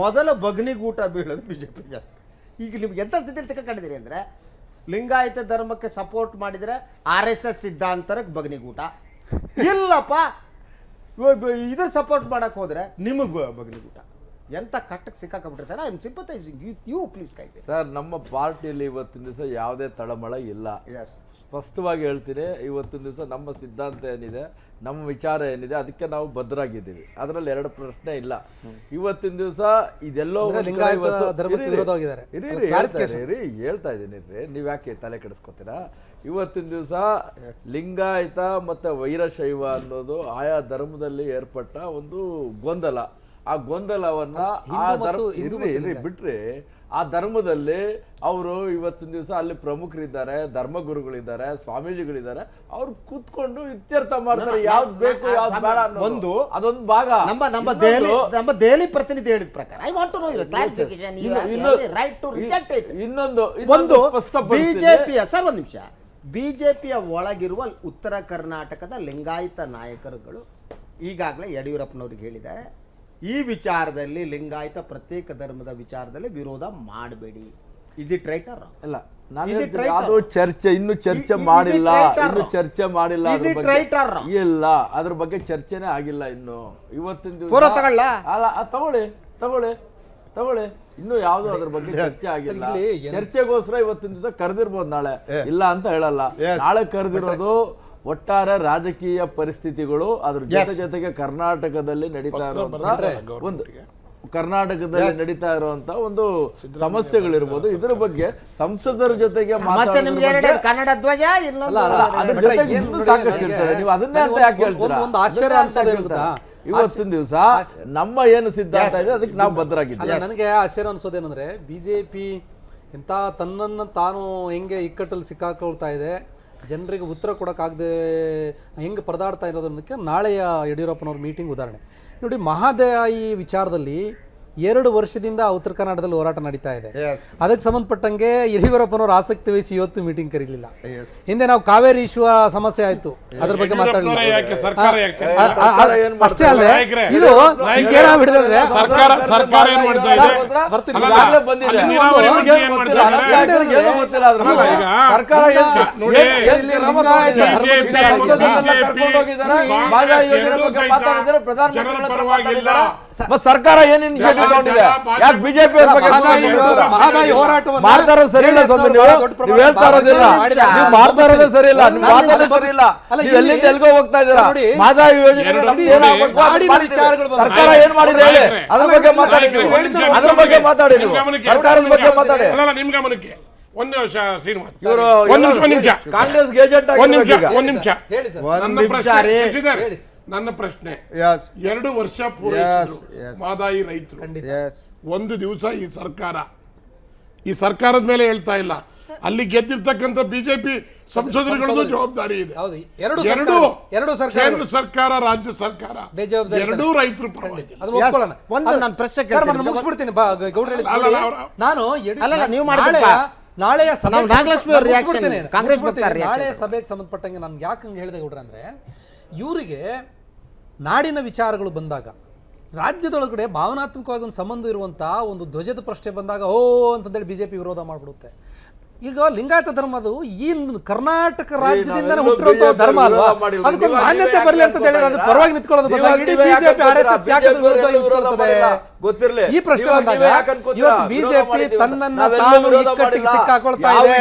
ಮೊದಲ ಬಗ್ನಿಗೂಟ ಬೀಳೋದು ಬಿಜೆಪಿಗೆ. ಈಗ ನಿಮ್ಗೆ ಎಂಥ ಸ್ಥಿತಿಯಲ್ಲಿ ಸಿಕ್ಕಾಕೊಂಡಿದ್ದೀರಿ ಅಂದರೆ, ಲಿಂಗಾಯತ ಧರ್ಮಕ್ಕೆ ಸಪೋರ್ಟ್ ಮಾಡಿದರೆ RSS ಸಿದ್ಧಾಂತಕ್ಕೆ ಬಗ್ನಿಗೂಟ, ಇಲ್ಲಪ್ಪ ಇದ್ರ ಸಪೋರ್ಟ್ ಮಾಡಕ್ಕೆ ಹೋದರೆ ನಿಮಗೆ ಬಗ್ನಿಗೂಟ. ಎಂತ ಕಟ್ಟಕ್ಕೆ ಸಿಕ್ಕಾಕೊಂಡ್ಬಿಟ್ರೆ sir. I am sympathising you please quite. Sir, ನಮ್ಮ ಪಾರ್ಟಿಯಲ್ಲಿ ಇವತ್ತಿನ ದಿವಸ ಯಾವುದೇ ತಳಮಳ ಇಲ್ಲ. ಸ್ಪಷ್ಟವಾಗಿ ಹೇಳ್ತೀನಿ, ಇವತ್ತಿನ ದಿವಸ ನಮ್ಮ ಸಿದ್ಧಾಂತ ಏನಿದೆ, ನಮ್ಮ ವಿಚಾರ ಏನಿದೆ, ಅದಕ್ಕೆ ನಾವು ಬದ್ಧರಾಗಿದ್ದೀವಿ. ಅದರಲ್ಲಿ ಎರಡು ಪ್ರಶ್ನೆ ಇಲ್ಲ. ಇವತ್ತಿನ ದಿವಸ ಇದೆಲ್ಲೋ ಹೇಳ್ತಾ ಇದ್ದೀನಿ, ನೀವು ಯಾಕೆ ತಲೆ ಕೆಡಿಸ್ಕೊತೀರಾ? ಇವತ್ತಿನ ದಿವಸ ಲಿಂಗಾಯತ ಮತ್ತೆ ವೈರಶೈವ ಅನ್ನೋದು ಆಯಾ ಧರ್ಮದಲ್ಲಿ ಏರ್ಪಟ್ಟ ಒಂದು ಗೊಂದಲ. ಆ ಗೊಂದಲವನ್ನ ಬಿಟ್ರೆ ಆ ಧರ್ಮದಲ್ಲಿ ಅವರು ಇವತ್ತಿನ ದಿವಸ ಅಲ್ಲಿ ಪ್ರಮುಖರಿದ್ದಾರೆ, ಧರ್ಮಗುರುಗಳಿದ್ದಾರೆ, ಸ್ವಾಮೀಜಿಗಳಿದ್ದಾರೆ, ಅವ್ರು ಕೂತ್ಕೊಂಡು ಇತ್ಯರ್ಥ ಮಾಡ್ತಾರೆ. ಯಾವ್ದು ಬೇಕು ಯಾವ್ದು ಬೇಡ ಒಂದು ಅದೊಂದು ಭಾಗ. ನಮ್ಮ ದೆಹಲಿ ಪ್ರತಿನಿಧಿ ಹೇಳಿದ ಪ್ರಕಾರ I want to know your clarification, right to reject it. ಒಂದು ಬಿಜೆಪಿಯ ಸರ್, ಒಂದು ನಿಮಿಷ, ಬಿಜೆಪಿಯ ಒಳಗಿರುವ ಉತ್ತರ ಕರ್ನಾಟಕದ ಲಿಂಗಾಯತ ನಾಯಕರುಗಳು ಈಗಾಗಲೇ ಯಡಿಯೂರಪ್ಪನವ್ರಿಗೆ ಹೇಳಿದ್ದಾರೆ, ಈ ವಿಚಾರದಲ್ಲಿ ಲಿಂಗಾಯತ ಪ್ರತ್ಯೇಕ ಧರ್ಮದ ವಿಚಾರದಲ್ಲಿ ವಿರೋಧ ಮಾಡಬೇಡಿ. Is it right or wrong? ಇಲ್ಲ, ಅದು ಚರ್ಚೆ ಇನ್ನು ಚರ್ಚೆ ಮಾಡಿಲ್ಲ, ಇಲ್ಲ, ಅದ್ರ ಬಗ್ಗೆ ಚರ್ಚೆನೇ ಆಗಿಲ್ಲ ಇನ್ನು. ಇವತ್ತಿನ ದಿವಸ ತಗೊಳ್ಳಿ, ಇನ್ನು ಯಾವ್ದು ಅದ್ರ ಬಗ್ಗೆ ಚರ್ಚೆ ಆಗಿಲ್ಲ. ಚರ್ಚೆಗೋಸ್ಕರ ಇವತ್ತಿನ ದಿವಸ ಕರೆದಿರ್ಬೋದು, ನಾಳೆ ಇಲ್ಲ ಅಂತ ಹೇಳಲ್ಲ. ನಾಳೆ ಕರೆದಿರೋದು ಒಟ್ಟಾರೆ ರಾಜಕೀಯ ಪರಿಸ್ಥಿತಿಗಳು, ಅದ್ರ ಜೊತೆಗೆ ಕರ್ನಾಟಕದಲ್ಲಿ ನಡೀತಾ ಇರುವಂತ ಒಂದು ಸಮಸ್ಯೆಗಳಿರ್ಬೋದು. ಇದ್ರ ಬಗ್ಗೆ ಸಂಸದರ ಜೊತೆಗೆ ಕನ್ನಡ ಧ್ವಜ ಸಾಕಷ್ಟು ಇರ್ತಾರೆ. ನೀವು ಅದನ್ನೇ ಅಂತ ಯಾಕೆ ಹೇಳ್ತೀರಾ? ಇವತ್ತಿನ ದಿವಸ ನಮ್ಮ ಏನು ಸಿದ್ಧಾಂತ ಇದೆ ಅದಕ್ಕೆ ನಾವು ಬದ್ಧರಾಗಿದ್ದೀವಿ. ನನಗೆ ಆಶ್ಚರ್ಯ ಅನ್ಸೋದೇನಂದ್ರೆ, ಬಿಜೆಪಿ ಇಂಥ ತನ್ನನ್ನು ತಾನು ಹೆಂಗೆ ಇಕ್ಕಟ್ಟಲ್ಲಿ ಸಿಕ್ಕಾಕೊಳ್ತಾ ಇದೆ, ಜನರಿಗೆ ಉತ್ತರ ಕೊಡೋಕ್ಕಾಗದೆ ಹೆಂಗೆ ಪರದಾಡ್ತಾ ಇರೋದಕ್ಕೆ ನಾಳೆಯ ಯಡಿಯೂರಪ್ಪನವ್ರ ಮೀಟಿಂಗ್ ಉದಾಹರಣೆ ನೋಡಿ. ಮಹಾದಾಯಿ ವಿಚಾರದಲ್ಲಿ 2 ವರ್ಷದಿಂದ ಉತ್ತರ ಕರ್ನಾಟಕದಲ್ಲಿ ಹೋರಾಟ ನಡೀತಾ ಇದೆ. ಅದಕ್ಕೆ ಸಂಬಂಧಪಟ್ಟಂಗೆ ಯಡಿಯೂರಪ್ಪನವ್ರು ಆಸಕ್ತಿ ವಹಿಸಿ ಇವತ್ತು ಮೀಟಿಂಗ್ ಕರೀಲಿಲ್ಲ. ಹಿಂದೆ ನಾವು ಕಾವೇರಿ ಇಶ್ಯೂ ಸಮಸ್ಯೆ ಆಯ್ತು, ಅದ್ರ ಬಗ್ಗೆ ಮಾತಾಡಲಿಲ್ಲ. ಅಷ್ಟೇ ಅಲ್ಲದೆ ಇದು ಸರ್ಕಾರ ಏನು ಯಾಕೆ ಬಿಜೆಪಿ ಮಾಡ್ತಾರೋ ಸರಿ ಇಲ್ಲ, ನೀವು ಹೇಳ್ತಾ ಇರೋದಿಲ್ಲ, ನೀವು ಮಾಡ್ತಾ ಇರೋದೇ ಸರಿ ಇಲ್ಲ, ನೀವು ಮಾತಾಡೋದೇ ಸರಿ ಇಲ್ಲ, ನೀವು ಎಲ್ಲಿಂದ ಎಲ್ಗೋ ಹೋಗ್ತಾ ಇದ್ದೀರಾ? ಮಹದಾಯಿ ಯೋಜನೆ ಸರ್ಕಾರ ಏನ್ ಮಾಡಿದೆ ಹೇಳಿ, ಅದ್ರ ಬಗ್ಗೆ ಮಾತಾಡಿ, ಅದ್ರ ಬಗ್ಗೆ ಮಾತಾಡಿ, ಸರ್ಕಾರದ ಬಗ್ಗೆ ಮಾತಾಡಿ. ನಿಮ್ ಗಮನಕ್ಕೆ ಒಂದು ನಿಮಿಷ ಶ್ರೀನಿವಾಸ್, ಇವರು ಕಾಂಗ್ರೆಸ್ ಏಜೆಂಟ್ ನನ್ನ ಪ್ರಶ್ನೆ, 2 ವರ್ಷ ಪೂರೈಸಿದ್ರು ಮಹದಾಯಿ ರೈತರು. ಒಂದು ದಿವಸ ಈ ಸರ್ಕಾರದ ಮೇಲೆ ಹೇಳ್ತಾ ಇಲ್ಲ, ಅಲ್ಲಿ ಗೆದ್ದಿರ್ತಕ್ಕಂಥ ಬಿಜೆಪಿ ಸಂಸದರುಗಳದ್ದು ಜವಾಬ್ದಾರಿ ಇದೆ. ಎರಡು ಸರ್ಕಾರ, ರಾಜ್ಯ ಸರ್ಕಾರ ಎರಡೂ ರೈತರು ಪರವಾಗಿಲ್ಲ. ನಾಳೆಯ ಸಭೆಗೆ ಸಂಬಂಧಪಟ್ಟಂಗೆ ನಾನು ಯಾಕೆ ಹಂಗೆ ಹೇಳಿದೆ ಗೌಡ್ರೆ ಅಂದ್ರೆ, ಇವರಿಗೆ ನಾಡಿನ ವಿಚಾರಗಳು ಬಂದಾಗ, ರಾಜ್ಯದೊಳಗಡೆ ಭಾವನಾತ್ಮಕವಾಗಿ ಒಂದು ಸಂಬಂಧ ಇರುವಂಥ ಒಂದು ಧ್ವಜದ ಪ್ರಶ್ನೆ ಬಂದಾಗ ಓ ಅಂತಂದೇಳಿ ಬಿಜೆಪಿ ವಿರೋಧ ಮಾಡಿಬಿಡುತ್ತೆ. ಈಗ ಲಿಂಗಾಯತ ಧರ್ಮದು ಈ ಕರ್ನಾಟಕ ರಾಜ್ಯದಿಂದನೇ ಹುಟ್ಟಿರುವಂತ ಧರ್ಮ ಅಲ್ವಾ, ಅದಕ್ಕೊಂದು ಮಾನ್ಯತೆ ಬರಲಿ ಅಂತ ಹೇಳಿ ಅದು ಪರವಾಗಿ ನಿಂತ್ಕೊಳ್ಳೋದು ಬದಲಾಗಿ ಇಡೀ ಬಿಜೆಪಿ RSS ಯಾಕೆ ವಿರೋಧ ನಿಂತ್ಕೊಳ್ತದೆ? ಈ ಪ್ರಶ್ನೆ ಬಂದಾಗ ಇವತ್ತು ಬಿಜೆಪಿ ತನ್ನನ್ನ ತಾನು ಇಕ್ಕಟ್ಟಿಗೆ ಸಿಕ್ಕಾಕೊಳ್ತಾ ಇದೆ.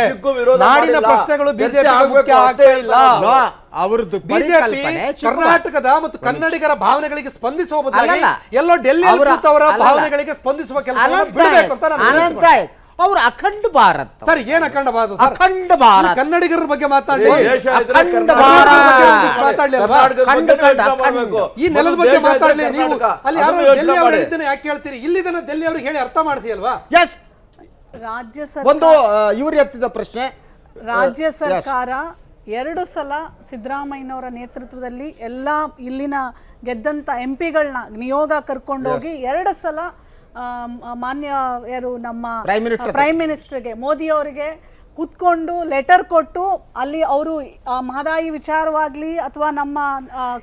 ನಾಡಿನ ಪ್ರಶ್ನೆಗಳು ಬಿಜೆಪಿ ಮುಖ್ಯ ಆಗ್ತಾ ಇಲ್ಲ. ಅವ್ರದ್ದು ಬಿಜೆಪಿ ಪರಿಕಲ್ಪನೆ ಕರ್ನಾಟಕದ ಮತ್ತು ಕನ್ನಡಿಗರ ಭಾವನೆಗಳಿಗೆ ಸ್ಪಂದಿಸುವ ಬದಲಾಗಿ ಅಲ್ಲಲ್ಲ. ಎಲ್ಲೋ ಡೆಲ್ಲಿ ಅವರ ಭಾವನೆಗಳಿಗೆ ಸ್ಪಂದಿಸುವ ಕೆಲಸ ಬಿಡಬೇಕು ಅಂತ ನಾನು ಅನಂತ ಹೇಳ್ತೀನಿ. ಅವ್ರು ಅಖಂಡ ಭಾರತ ಸರ್ ಏನ್ ಅಖಂಡ ಭಾರತ ಸರ್? ಅಖಂಡ ಭಾರತ ನೀವು ಕನ್ನಡಿಗರ ಬಗ್ಗೆ ಮಾತಾಡಿ, ಅಖಂಡ ಮಾತಾಡ್ಲಿ ಅಲ್ವಾ? ಈ ನೆಲದ ಬಗ್ಗೆ ಮಾತಾಡ್ಲಿ. ನೀವು ಅಲ್ಲಿ ಯಾರು ಡೆಲ್ಲಿ ಅವರು ಹೇಳಿದ್ದನ್ನ ಯಾಕೆ ಹೇಳ್ತೀರಿ? ಇಲ್ಲಿದನ್ನ ಡೆಲ್ಲಿ ಅವ್ರಿಗೆ ಹೇಳಿ ಅರ್ಥ ಮಾಡಿಸಿ ಅಲ್ವಾ? ಎಸ್ ರಾಜ್ಯ ಒಂದು ಇವರು ಎತ್ತಿದ ಪ್ರಶ್ನೆ, ರಾಜ್ಯ ಸರ್ಕಾರ 2 ಸಲ ಸಿದ್ದರಾಮಯ್ಯನವರ ನೇತೃತ್ವದಲ್ಲಿ ಎಲ್ಲ ಇಲ್ಲಿನ ಗೆದ್ದಂತ ಎಂಪಿಗಳನ್ನ ನಿಯೋಗ ಕರ್ಕೊಂಡೋಗಿ 2 ಸಲ ಮಾನ್ಯ ಯಾರು ನಮ್ಮ ಪ್ರೈಮ್ ಮಿನಿಸ್ಟರ್ಗೆ ಮೋದಿ ಅವರಿಗೆ ಕೂತ್ಕೊಂಡು ಲೆಟರ್ ಕೊಟ್ಟು ಅಲ್ಲಿ ಅವರು ಮಹದಾಯಿ ವಿಚಾರವಾಗ್ಲಿ ಅಥವಾ ನಮ್ಮ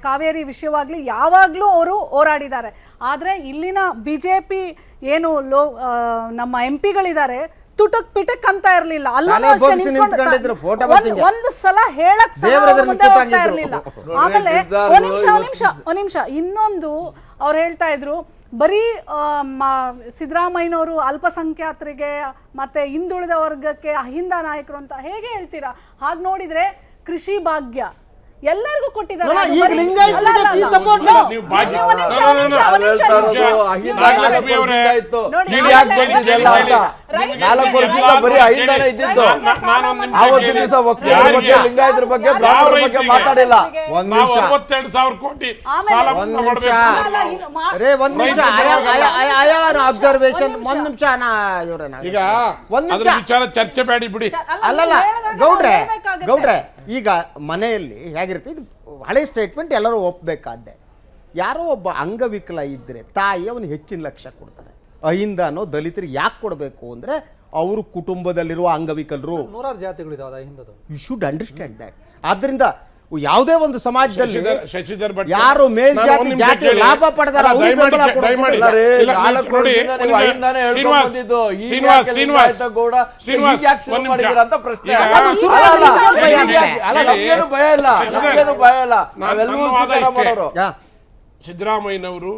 ಕಾವೇರಿ ವಿಷಯವಾಗ್ಲಿ ಯಾವಾಗ್ಲೂ ಅವರು ಹೋರಾಡಿದ್ದಾರೆ. ಆದ್ರೆ ಇಲ್ಲಿನ ಬಿಜೆಪಿ ಏನು ನಮ್ಮ ಎಂಪಿಗಳಿದ್ದಾರೆ ತುಟಕ್ ಪಿಟಕ್ ಅಂತ ಇರ್ಲಿಲ್ಲ. ಒಂದು ಸಲ ಹೇಳಕ್ ಹೋಗ್ತಾ ಇರ್ಲಿಲ್ಲ. ಆಮೇಲೆ ಒಂದ್ ನಿಮಿಷ ಇನ್ನೊಂದು ಅವ್ರು ಹೇಳ್ತಾ ಇದ್ರು, ಬರೀ ಸಿದ್ದರಾಮಯ್ಯನವರು ಅಲ್ಪಸಂಖ್ಯಾತರಿಗೆ ಮತ್ತೆ ಹಿಂದುಳಿದ ವರ್ಗಕ್ಕೆ ಅಹಿಂದ ನಾಯಕರು ಅಂತ ಹೇಗೆ ಹೇಳ್ತೀರಾ? ಹಾಗೆ ನೋಡಿದ್ರೆ ಕೃಷಿ ಭಾಗ್ಯ ಎಲ್ಲರಿಗೂ ಕೊಟ್ಟಿದ್ದಾರೆ. ಲಿಂಗಾಯತರ ಬಗ್ಗೆ ಮಾತಾಡಿಲ್ಲ. 62,000 ಕೋಟಿ ಅಬ್ಸರ್ವೇಷನ್ ಒಂದ್ ನಿಮಿಷ ಈಗ ವಿಚಾರ ಚರ್ಚೆ ಬೇಡಿ ಬಿಡಿ. ಅಲ್ಲಲ್ಲ ಗೌಡ್ರೆ ಈಗ ಮನೆಯಲ್ಲಿ ಹೇಗಿರುತ್ತೆ, ಇದು ಹಳೆ ಸ್ಟೇಟ್ಮೆಂಟ್ ಎಲ್ಲರೂ ಒಪ್ಪಬೇಕಾದ್ದೆ. ಯಾರೋ ಒಬ್ಬ ಅಂಗವಿಕಲ ಇದ್ದರೆ ತಾಯಿ ಅವನು ಹೆಚ್ಚಿನ ಲಕ್ಷ್ಯ ಕೊಡ್ತಾರೆ. ಅಹಿಂದನೋ ದಲಿತರಿಗೆ ಯಾಕೆ ಕೊಡಬೇಕು ಅಂದರೆ ಅವರು ಕುಟುಂಬದಲ್ಲಿರುವ ಅಂಗವಿಕಲರು, 100 ಜಾತಿಗಳಿದಾವೆ ಅಹಿಂದದ. You should understand that. ಆದ್ದರಿಂದ ಯಾವುದೇ ಒಂದು ಸಮಾಜದಲ್ಲಿ ಶಶಿಧರ್ ಭಟ್ ಯಾರು ಮೇಲ್ಜಾತಿ ಜಾತಿ ಲಾಭ ಪಡೆದಾರ ಸಿದ್ದರಾಮಯ್ಯನವರು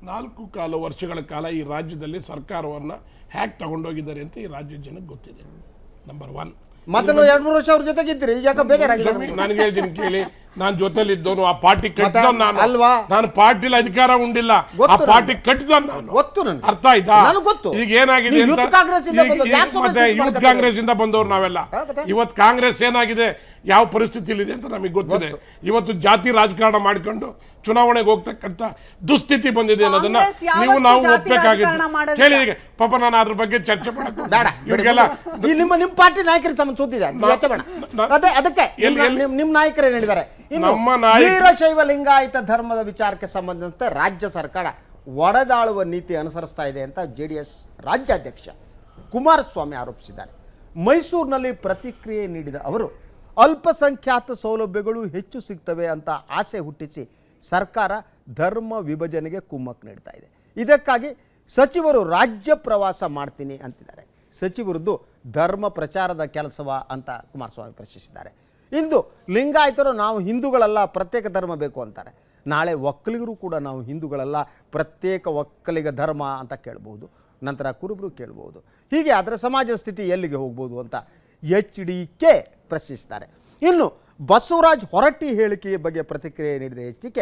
4 ವರ್ಷಗಳ ಕಾಲ ಈ ರಾಜ್ಯದಲ್ಲಿ ಸರ್ಕಾರವನ್ನ ಹ್ಯಾಕ್ ತಗೊಂಡೋಗಿದ್ದಾರೆ ಅಂತ ಈ ರಾಜ್ಯದ ಜನಕ್ಕೆ ಗೊತ್ತಿದೆ. ನಂಬರ್ 1. ಮೊದಲು 2-3 ವರ್ಷ ಅವ್ರ ಜೊತೆಗಿದ್ರಿ, ಈಗ ಬೇಜಾರಾಗಿದೆ. ನಾನು ಹೇಳ್ತೀನಿ ಕೇಳಿ, ನಾನು ಜೊತೆಲಿ ಇದ್ದವನು, ಆ ಪಾರ್ಟಿ ಕಟ್ಟಿದ ನಾನು ಅಲ್ವಾ? ನಾನು ಪಾರ್ಟಿಲಿ ಅಧಿಕಾರ ಉಂಡಿಲ್ಲ, ಆ ಪಾರ್ಟಿ ಕಟ್ಟಿದ ನಾನು. ಗೊತ್ತು ನನಗೆ, ಅರ್ಥ ಆಯ್ತಾ? ಈಗ ಏನಾಗಿದೆ ಅಂತ ಮತ್ತೆ ಯೂತ್ ಕಾಂಗ್ರೆಸ್ ಇಂದ ಬಂದವರು ನಾವೆಲ್ಲ. ಇವತ್ತು ಕಾಂಗ್ರೆಸ್ ಏನಾಗಿದೆ, ಯಾವ ಪರಿಸ್ಥಿತಿಲಿದೆ ಅಂತ ನಮಗೆ ಗೊತ್ತಿದೆ. ಇವತ್ತು ಜಾತಿ ರಾಜಕಾರಣ ಮಾಡಿಕೊಂಡು ಚುನಾವಣೆಗೆ ಹೋಗ್ತಕ್ಕಂಥ ದುಸ್ಥಿತಿ ಬಂದಿದೆ ಅನ್ನೋದನ್ನ ನೀವು ನಾವು ಒಪ್ಪಬೇಕಾಗಿತ್ತು. ಕೇಳಿದೀಗ ಪಾಪ ನಾನು ಅದ್ರ ಬಗ್ಗೆ ಚರ್ಚೆ ಮಾಡಕ್ಕೆ ಇವರಿಗೆಲ್ಲ ನಿಮ್ಮ ಪಾರ್ಟಿ ನಾಯಕರ ಸಂಬಂಧ ಸುದ್ದಿದೆ. ಅದಕ್ಕೆ ನಿಮ್ಮ ನಾಯಕರು ಏನ್ ಹೇಳಿದ್ದಾರೆ? ವೀರಶೈವ ಲಿಂಗಾಯತ ಧರ್ಮದ ವಿಚಾರಕ್ಕೆ ಸಂಬಂಧಿಸಿದಂತೆ ರಾಜ್ಯ ಸರ್ಕಾರ ಒಡೆದಾಳುವ ನೀತಿ ಅನುಸರಿಸ್ತಾ ಇದೆ ಅಂತ JDS ರಾಜ್ಯಾಧ್ಯಕ್ಷ ಕುಮಾರಸ್ವಾಮಿ ಆರೋಪಿಸಿದ್ದಾರೆ. ಮೈಸೂರಿನಲ್ಲಿ ಪ್ರತಿಕ್ರಿಯೆ ನೀಡಿದ ಅವರು ಅಲ್ಪಸಂಖ್ಯಾತ ಸೌಲಭ್ಯಗಳು ಹೆಚ್ಚು ಸಿಗ್ತವೆ ಅಂತ ಆಸೆ ಹುಟ್ಟಿಸಿ ಸರ್ಕಾರ ಧರ್ಮ ವಿಭಜನೆಗೆ ಕುಮ್ಮಕ್ಕು ನೀಡ್ತಾ ಇದೆ. ಇದಕ್ಕಾಗಿ ಸಚಿವರು ರಾಜ್ಯ ಪ್ರವಾಸ ಮಾಡ್ತೀನಿ ಅಂತಿದ್ದಾರೆ. ಸಚಿವರದ್ದು ಧರ್ಮ ಪ್ರಚಾರದ ಕೆಲಸವ ಅಂತ ಕುಮಾರಸ್ವಾಮಿ ಪ್ರಶ್ನಿಸಿದ್ದಾರೆ. ಇಂದು ಲಿಂಗಾಯತರು ನಾವು ಹಿಂದೂಗಳಲ್ಲ, ಪ್ರತ್ಯೇಕ ಧರ್ಮ ಬೇಕು ಅಂತಾರೆ. ನಾಳೆ ಒಕ್ಕಲಿಗರು ಕೂಡ ನಾವು ಹಿಂದೂಗಳಲ್ಲ, ಪ್ರತ್ಯೇಕ ಒಕ್ಕಲಿಗ ಧರ್ಮ ಅಂತ ಕೇಳ್ಬೋದು. ನಂತರ ಕುರುಬರು ಕೇಳ್ಬೋದು. ಹೀಗೆ ಅದರ ಸಮಾಜ ಸ್ಥಿತಿ ಎಲ್ಲಿಗೆ ಹೋಗ್ಬೋದು ಅಂತ HDK ಪ್ರಶ್ನಿಸಿದ್ದಾರೆ. ಇನ್ನು ಬಸವರಾಜ್ ಹೊರಟ್ಟಿ ಹೇಳಿಕೆಯ ಬಗ್ಗೆ ಪ್ರತಿಕ್ರಿಯೆ ನೀಡಿದ HDK,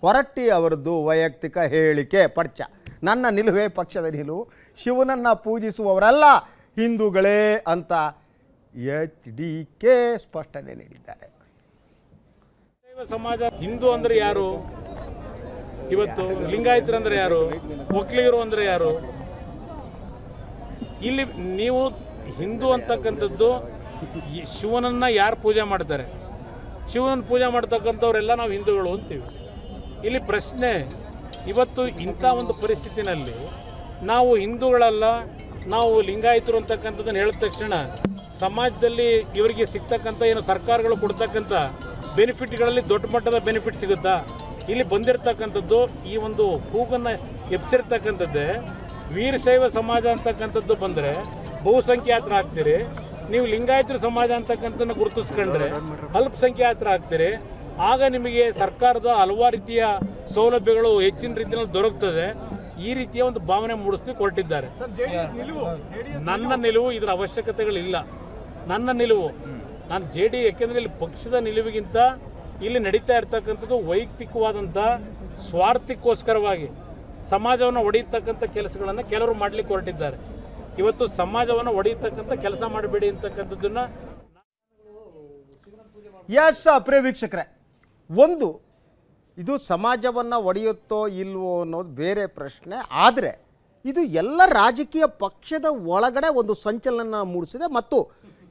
ಹೊರಟ್ಟಿ ಅವರದ್ದು ವೈಯಕ್ತಿಕ ಹೇಳಿಕೆ ಪಡ್ಚ. ನನ್ನ ನಿಲುವೇ ಪಕ್ಷದ ನಿಲುವು, ಶಿವನನ್ನು ಪೂಜಿಸುವವರಲ್ಲ ಹಿಂದೂಗಳೇ ಅಂತ HDK ಸ್ಪಷ್ಟನೆ ನೀಡಿದ್ದಾರೆ. ಸಮಾಜ ಹಿಂದೂ ಅಂದ್ರೆ ಯಾರು? ಇವತ್ತು ಲಿಂಗಾಯತರು ಅಂದ್ರೆ ಯಾರು? ಒಕ್ಕಲಿಗರು ಅಂದ್ರೆ ಯಾರು? ಇಲ್ಲಿ ನೀವು ಹಿಂದೂ ಅಂತಕ್ಕಂಥದ್ದು ಶಿವನನ್ನ ಯಾರು ಪೂಜೆ ಮಾಡ್ತಾರೆ, ಶಿವನನ್ನು ಪೂಜೆ ಮಾಡ್ತಕ್ಕಂಥವ್ರೆಲ್ಲ ನಾವು ಹಿಂದೂಗಳು ಅಂತೀವಿ. ಇಲ್ಲಿ ಪ್ರಶ್ನೆ, ಇವತ್ತು ಇಂಥ ಒಂದು ಪರಿಸ್ಥಿತಿನಲ್ಲಿ ನಾವು ಹಿಂದೂಗಳಲ್ಲ, ನಾವು ಲಿಂಗಾಯತರು ಅಂತಕ್ಕಂಥದ್ದನ್ನು ಹೇಳಿದ ತಕ್ಷಣ ಸಮಾಜದಲ್ಲಿ ಇವರಿಗೆ ಸಿಗ್ತಕ್ಕಂಥ ಏನು ಸರ್ಕಾರಗಳು ಕೊಡ್ತಕ್ಕಂಥ ಬೆನಿಫಿಟ್ಗಳಲ್ಲಿ ದೊಡ್ಡ ಮಟ್ಟದ ಬೆನಿಫಿಟ್ ಸಿಗುತ್ತಾ? ಇಲ್ಲಿ ಬಂದಿರತಕ್ಕಂಥದ್ದು ಈ ಒಂದು ಕೂಗನ್ನು ಎಬ್ಸಿರ್ತಕ್ಕಂಥದ್ದೇ ವೀರಶೈವ ಸಮಾಜ ಅಂತಕ್ಕಂಥದ್ದು ಬಂದರೆ ಬಹುಸಂಖ್ಯಾತರ ಆಗ್ತೀರಿ, ನೀವು ಲಿಂಗಾಯತರ ಸಮಾಜ ಅಂತಕ್ಕಂಥದ್ದನ್ನು ಗುರುತಿಸ್ಕೊಂಡ್ರೆ ಅಲ್ಪಸಂಖ್ಯಾತರ ಆಗ್ತೀರಿ. ಆಗ ನಿಮಗೆ ಸರ್ಕಾರದ ಹಲವಾರು ರೀತಿಯ ಸೌಲಭ್ಯಗಳು ಹೆಚ್ಚಿನ ರೀತಿಯಲ್ಲಿ ದೊರಕುತ್ತದೆ. ಈ ರೀತಿಯ ಒಂದು ಭಾವನೆ ಮೂಡಿಸ್ಲಿಕ್ಕೆ ಹೊರಟಿದ್ದಾರೆ. ನನ್ನ ನಿಲುವು ಇದರ ಅವಶ್ಯಕತೆಗಳಿಲ್ಲ. ನನ್ನ ನಿಲುವು ನಾನು ಯಾಕೆಂದರೆ ಇಲ್ಲಿ ಪಕ್ಷದ ನಿಲುವಿಗಿಂತ ಇಲ್ಲಿ ನಡೀತಾ ಇರ್ತಕ್ಕಂಥದ್ದು ವೈಯಕ್ತಿಕವಾದಂಥ ಸ್ವಾರ್ಥಕ್ಕೋಸ್ಕರವಾಗಿ ಸಮಾಜವನ್ನು ಒಡೆಯತಕ್ಕಂಥ ಕೆಲಸಗಳನ್ನು ಕೆಲವರು ಮಾಡಲಿಕ್ಕೆ ಹೊರಟಿದ್ದಾರೆ. ಇವತ್ತು ಸಮಾಜವನ್ನು ಒಡೆಯತಕ್ಕಂಥ ಕೆಲಸ ಮಾಡಬೇಡಿ ಅಂತಕ್ಕಂಥದ್ದನ್ನು ಪ್ರಿಯ ವೀಕ್ಷಕರೇ, ಒಂದು ಇದು ಸಮಾಜವನ್ನು ಒಡೆಯುತ್ತೋ ಇಲ್ವೋ ಅನ್ನೋದು ಬೇರೆ ಪ್ರಶ್ನೆ. ಆದರೆ ಇದು ಎಲ್ಲ ರಾಜಕೀಯ ಪಕ್ಷದ ಒಳಗಡೆ ಒಂದು ಸಂಚಲನ ಮೂಡಿಸಿದೆ. ಮತ್ತು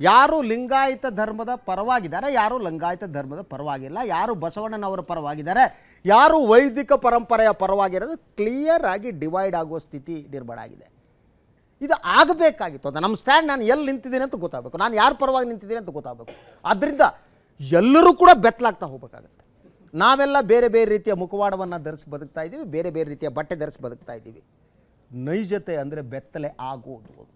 ಯಾರು ಲಿಂಗಾಯತ ಧರ್ಮದ ಪರವಾಗಿದ್ದಾರೆ, ಯಾರು ಲಿಂಗಾಯತ ಧರ್ಮದ ಪರವಾಗಿಲ್ಲ, ಯಾರು ಬಸವಣ್ಣನವರ ಪರವಾಗಿದ್ದಾರೆ, ಯಾರು ವೈದಿಕ ಪರಂಪರೆಯ ಪರವಾಗಿರೋದು ಕ್ಲಿಯರ್ ಆಗಿ ಡಿವೈಡ್ ಆಗುವ ಸ್ಥಿತಿ ನಿರ್ಮಾಣ ಆಗಿದೆ. ಇದು ಆಗಬೇಕಾಗಿತ್ತು. ಅದು ನಮ್ಮ ಸ್ಟ್ಯಾಂಡ್, ನಾನು ಎಲ್ಲಿ ನಿಂತಿದ್ದೀನಿ ಅಂತ ಗೊತ್ತಾಗಬೇಕು, ನಾನು ಯಾರ ಪರವಾಗಿ ನಿಂತಿದ್ದೀನಿ ಅಂತ ಗೊತ್ತಾಗಬೇಕು. ಆದ್ದರಿಂದ ಎಲ್ಲರೂ ಕೂಡ ಬೆತ್ತಲಾಗ್ತಾ ಹೋಗಬೇಕಾಗತ್ತೆ. ನಾವೆಲ್ಲ ಬೇರೆ ಬೇರೆ ರೀತಿಯ ಮುಖವಾಡವನ್ನು ಧರಿಸಿ ಬದುಕ್ತಾ ಇದ್ದೀವಿ, ಬೇರೆ ಬೇರೆ ರೀತಿಯ ಬಟ್ಟೆ ಧರಿಸಿ ಬದುಕ್ತಾ ಇದ್ದೀವಿ. ನೈಜತೆ ಅಂದರೆ ಬೆತ್ತಲೆ ಆಗೋದು ಅಂತ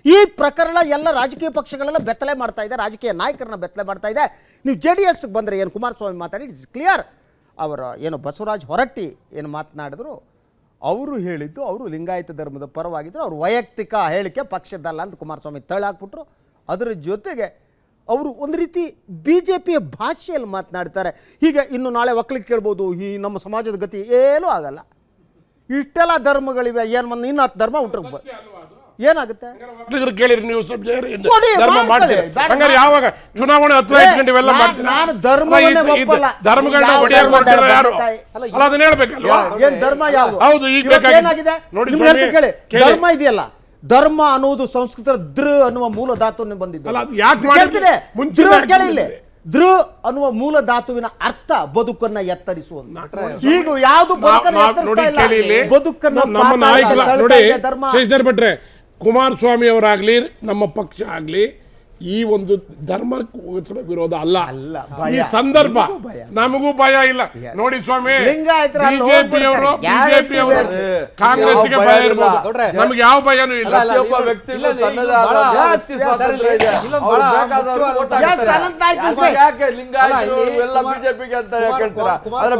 ಈ ಪ್ರಕರಣ ಎಲ್ಲ ರಾಜಕೀಯ ಪಕ್ಷಗಳೆಲ್ಲ ಬೆತ್ತಲೆ ಮಾಡ್ತಾ ಇದೆ, ರಾಜಕೀಯ ನಾಯಕರನ್ನ ಬೆತ್ತಲೆ ಮಾಡ್ತಾ ಇದೆ. ನೀವು JDSಗೆ ಬಂದರೆ ಏನು ಕುಮಾರಸ್ವಾಮಿ ಮಾತಾಡಿ ಇಟ್ಸ್ ಕ್ಲಿಯರ್. ಅವರ ಏನು ಬಸವರಾಜ್ ಹೊರಟ್ಟಿ ಏನು ಮಾತನಾಡಿದ್ರು, ಅವರು ಹೇಳಿದ್ದು ಅವರು ಲಿಂಗಾಯತ ಧರ್ಮದ ಪರವಾಗಿದ್ದರು, ಅವರು ವೈಯಕ್ತಿಕ ಹೇಳಿಕೆ ಪಕ್ಷದಲ್ಲ ಅಂತ ಕುಮಾರಸ್ವಾಮಿ ತಳ್ಳಾಕ್ಬಿಟ್ರು. ಅದರ ಜೊತೆಗೆ ಅವರು ಒಂದು ರೀತಿ BJPಯ ಭಾಷೆಯಲ್ಲಿ ಮಾತನಾಡ್ತಾರೆ. ಹೀಗೆ ಇನ್ನು ನಾಳೆ ಒಕ್ಕಲಿಗೆ ಕೇಳ್ಬೋದು, ಈ ನಮ್ಮ ಸಮಾಜದ ಗತಿ ಏನೂ ಆಗಲ್ಲ. ಇಷ್ಟೆಲ್ಲ ಧರ್ಮಗಳಿವೆ, ಏನು ಇನ್ನು 10 ಧರ್ಮ ಹುಟ್ಟರು ಏನಾಗುತ್ತೆ ಕೇಳಿರಿ ನೀವು. ಧರ್ಮ ಮಾಡ್ತೀರಿ ಹಂಗಾರೆ ಯಾವಾಗ ಚುನಾವಣೆ ಹತ್ರ ಇಟ್ಕೊಂಡಿವೆಲ್ಲ ಮಾಡ್ತೀರಾ? ಧರ್ಮಗಳನ್ನ ಒಡೆಯಕ್ಕೆ ಮಾಡ್ತೀರಾ ಯಾರು? ಅಲ್ಲ ಅದನ್ನ ಹೇಳ್ಬೇಕಲ್ವಾ? ಏನ್ ಧರ್ಮ ಯಾವುದು? ಹೌದು, ಈಗ ಏನಾಗಿದೆ ಧರ್ಮ ಇದೆಯಲ್ಲ, ಧರ್ಮ ಅನ್ನೋದು ಸಂಸ್ಕೃತ ದೃ ಅನ್ನುವ ಮೂಲ ಧಾತು ಬಂದಿದೆ. ದೃ ಅನ್ನುವ ಮೂಲ ಧಾತುವಿನ ಅರ್ಥ ಬದುಕನ್ನ ಎತ್ತರಿಸುವುದು. ಈಗ ಯಾವುದು ಬದುಕನ್ನ ನಮ್ಮ ನಾಯಕರ ನೋಡಿ ಶಶಿಧರ್ ಭಟ್ರೆ, ಕುಮಾರಸ್ವಾಮಿ ಅವರಾಗ್ಲಿ ನಮ್ಮ ಪಕ್ಷ ಆಗ್ಲಿ ಈ ಒಂದು ಧರ್ಮಕ್ಕೋಸ್ಕರ ವಿರೋಧ ಅಲ್ಲ. ಈ ಸಂದರ್ಭ ನಮಗೂ ಭಯ ಇಲ್ಲ. ನೋಡಿ ಸ್ವಾಮಿ, ಬಿಜೆಪಿಯವರು ಕಾಂಗ್ರೆಸ್ಗೆ ಭಯ ಇರ್ಬೋದು, ನಮ್ಗೆ ಯಾವ ಭಯನೂ ಇಲ್ಲ.